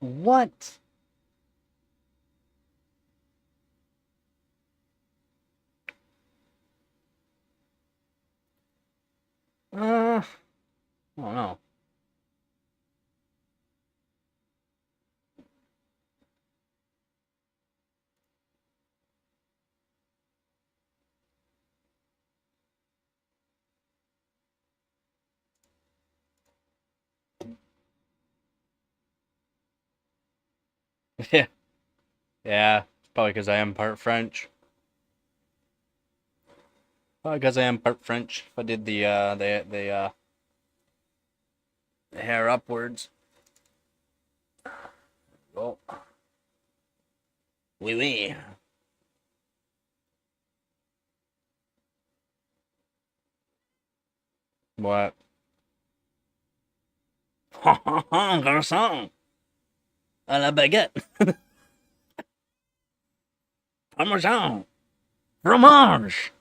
What? I don't know. Yeah. Yeah. Probably because I am part French. Probably because I am part French. If I did the hair upwards. Oh. Oui, oui. What? Garçon. À la baguette. Parmesan. Fromage.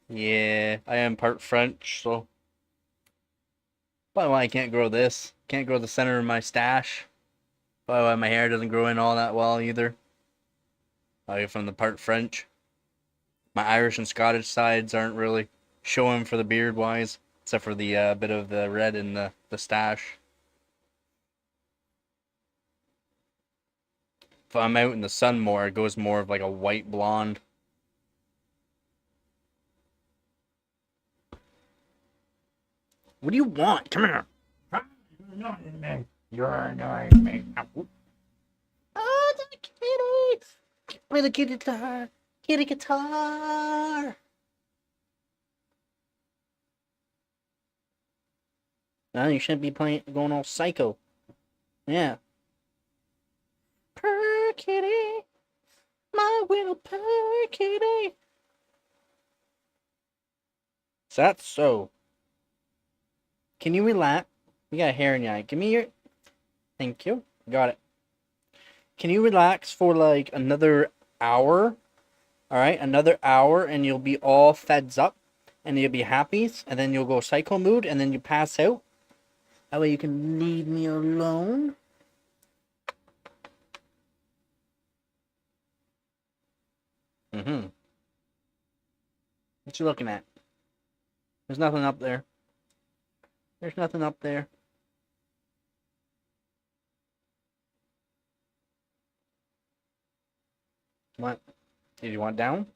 Yeah, I am part French, so probably why I can't grow this. Can't grow the center of my stash. Probably why my hair doesn't grow in all that well either. Probably from the part French. My Irish and Scottish sides aren't really showing for the beard wise, except for the bit of the red in the stash. If I'm out in the sun more, it goes more of like a white blonde. What do you want? Come here. You're annoying me. Oh, the kitty! Play the kitty guitar. Kitty guitar. No, you shouldn't be going all psycho. Yeah. Purr kitty, my little purr kitty. Is that so? Can you relax? You got hair in your eye. Give me your. Thank you. Got it. Can you relax for like another hour? All right, another hour, and you'll be all feds up, and you'll be happy, and then you'll go psycho mood, and then you pass out. That way you can leave me alone. Mm-hmm. What you looking at? There's nothing up there. There's nothing up there. What? Did you want down?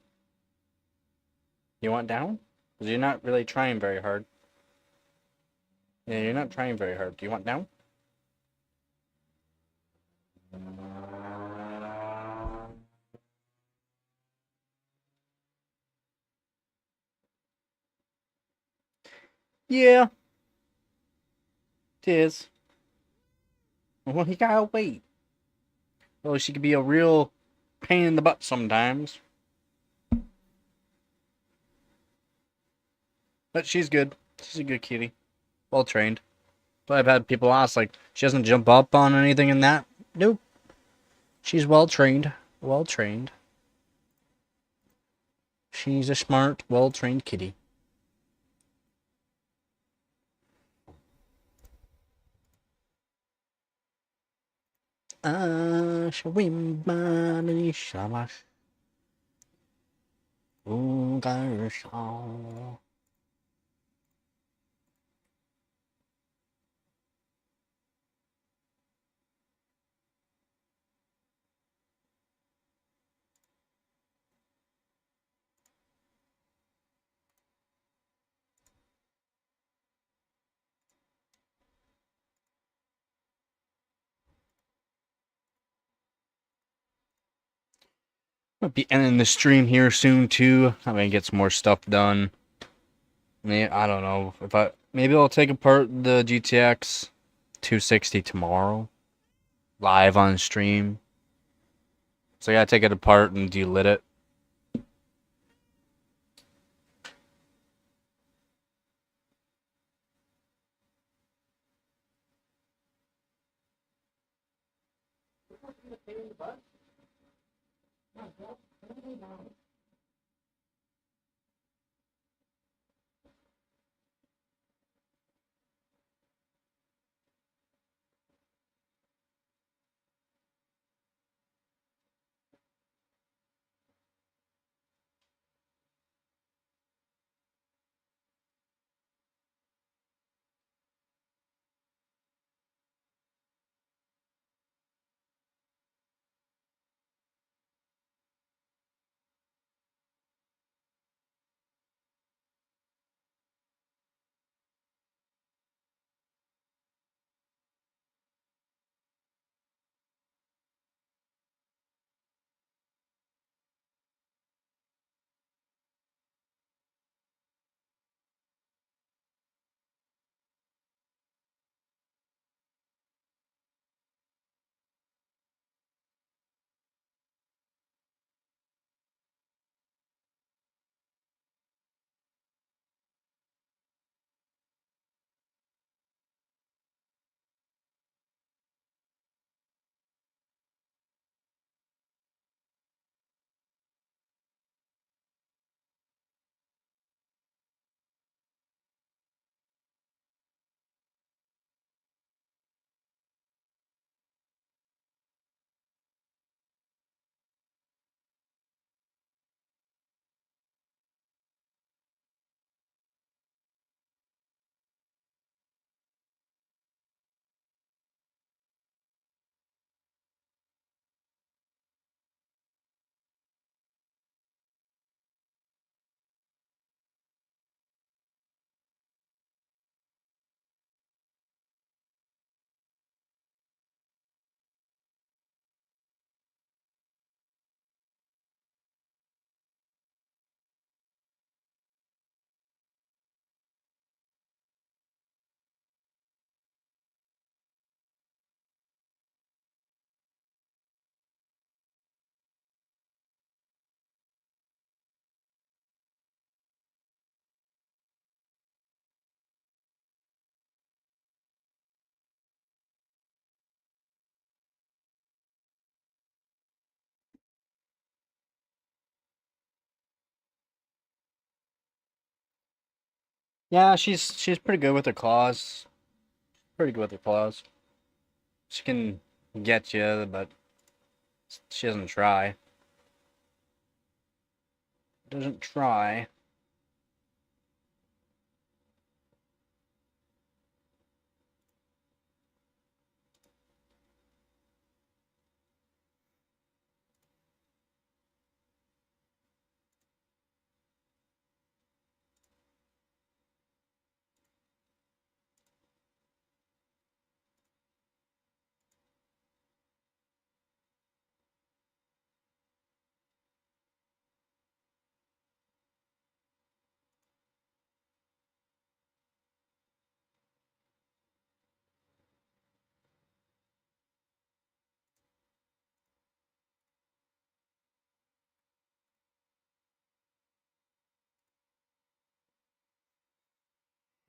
You want down? Because you're not really trying very hard. Yeah, you're not trying very hard. Do you want down? Yeah, it is. Well, you gotta wait. Well, she could be a real pain in the butt sometimes. But she's good. She's a good kitty. Well trained. But I've had people ask, like, she doesn't jump up on anything in that. Nope. She's well trained. Well trained. She's a smart, well trained kitty. Shawimba shamash. Might be ending the stream here soon too. I'm gonna get some more stuff done. I don't know if maybe I'll take apart the GTX 260 tomorrow, live on stream. So I gotta take it apart and delit it. Yeah, she's pretty good with her claws. Pretty good with her claws. She can get you, but she doesn't try. Doesn't try.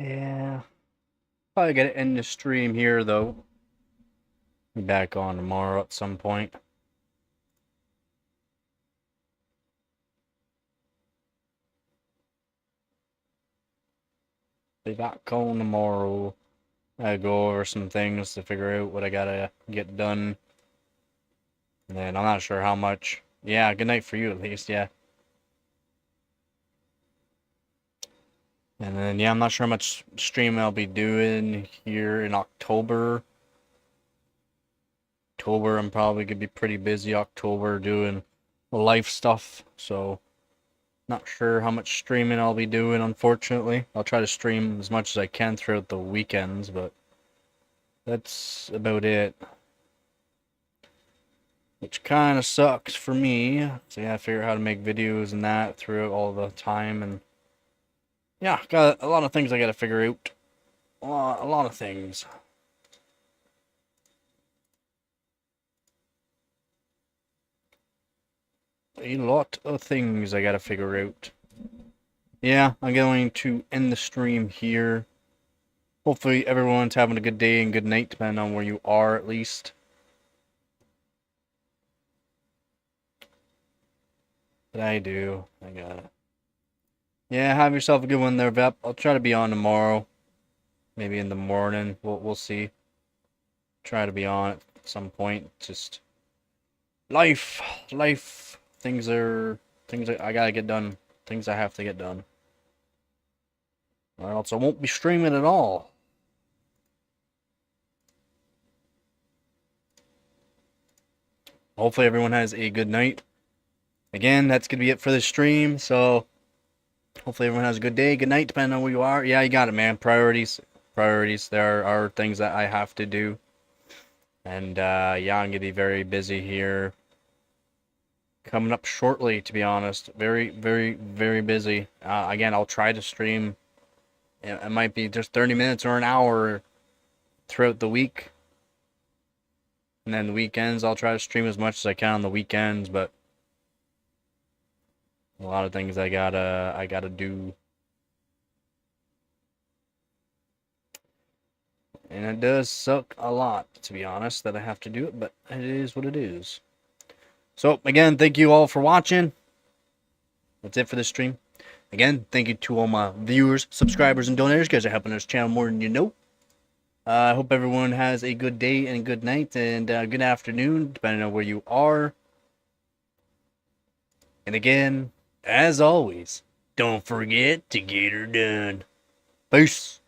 Yeah. Probably gotta end the stream here though. Be back on tomorrow at some point. Be back on tomorrow. I go over some things to figure out what I gotta get done. And I'm not sure how much. Yeah, good night for you at least, yeah. And then, yeah, I'm not sure how much streaming I'll be doing here in October. October, I'm probably gonna be pretty busy October doing life stuff, so not sure how much streaming I'll be doing, unfortunately. I'll try to stream as much as I can throughout the weekends, but that's about it. Which kind of sucks for me. So yeah, I figure out how to make videos and that throughout all the time, and yeah, got a lot of things I gotta figure out. A lot of things. A lot of things I gotta figure out. Yeah, I'm going to end the stream here. Hopefully everyone's having a good day and good night, depending on where you are at least. But I do. I got it. Yeah, have yourself a good one there, Vep. I'll try to be on tomorrow. Maybe in the morning. We'll see. Try to be on at some point. Just life. Things I gotta get done. Things I have to get done. Or else I won't be streaming at all. Hopefully everyone has a good night. Again, that's gonna be it for the stream. So hopefully everyone has a good day, good night, depending on where you are. Yeah, you got it, man. Priorities. There are things that I have to do. And yeah, I'm gonna be very busy here. Coming up shortly, to be honest. Very busy. Again, I'll try to stream. It might be just 30 minutes or an hour throughout the week. And then the weekends, I'll try to stream as much as I can on the weekends, but a lot of things I gotta do. And it does suck a lot, to be honest, that I have to do it, but it is what it is. So, again, thank you all for watching. That's it for this stream. Again, thank you to all my viewers, subscribers, and donators. You guys are helping this channel more than you know. I hope everyone has a good day and good night and good afternoon, depending on where you are. And again, as always, don't forget to get her done. Peace.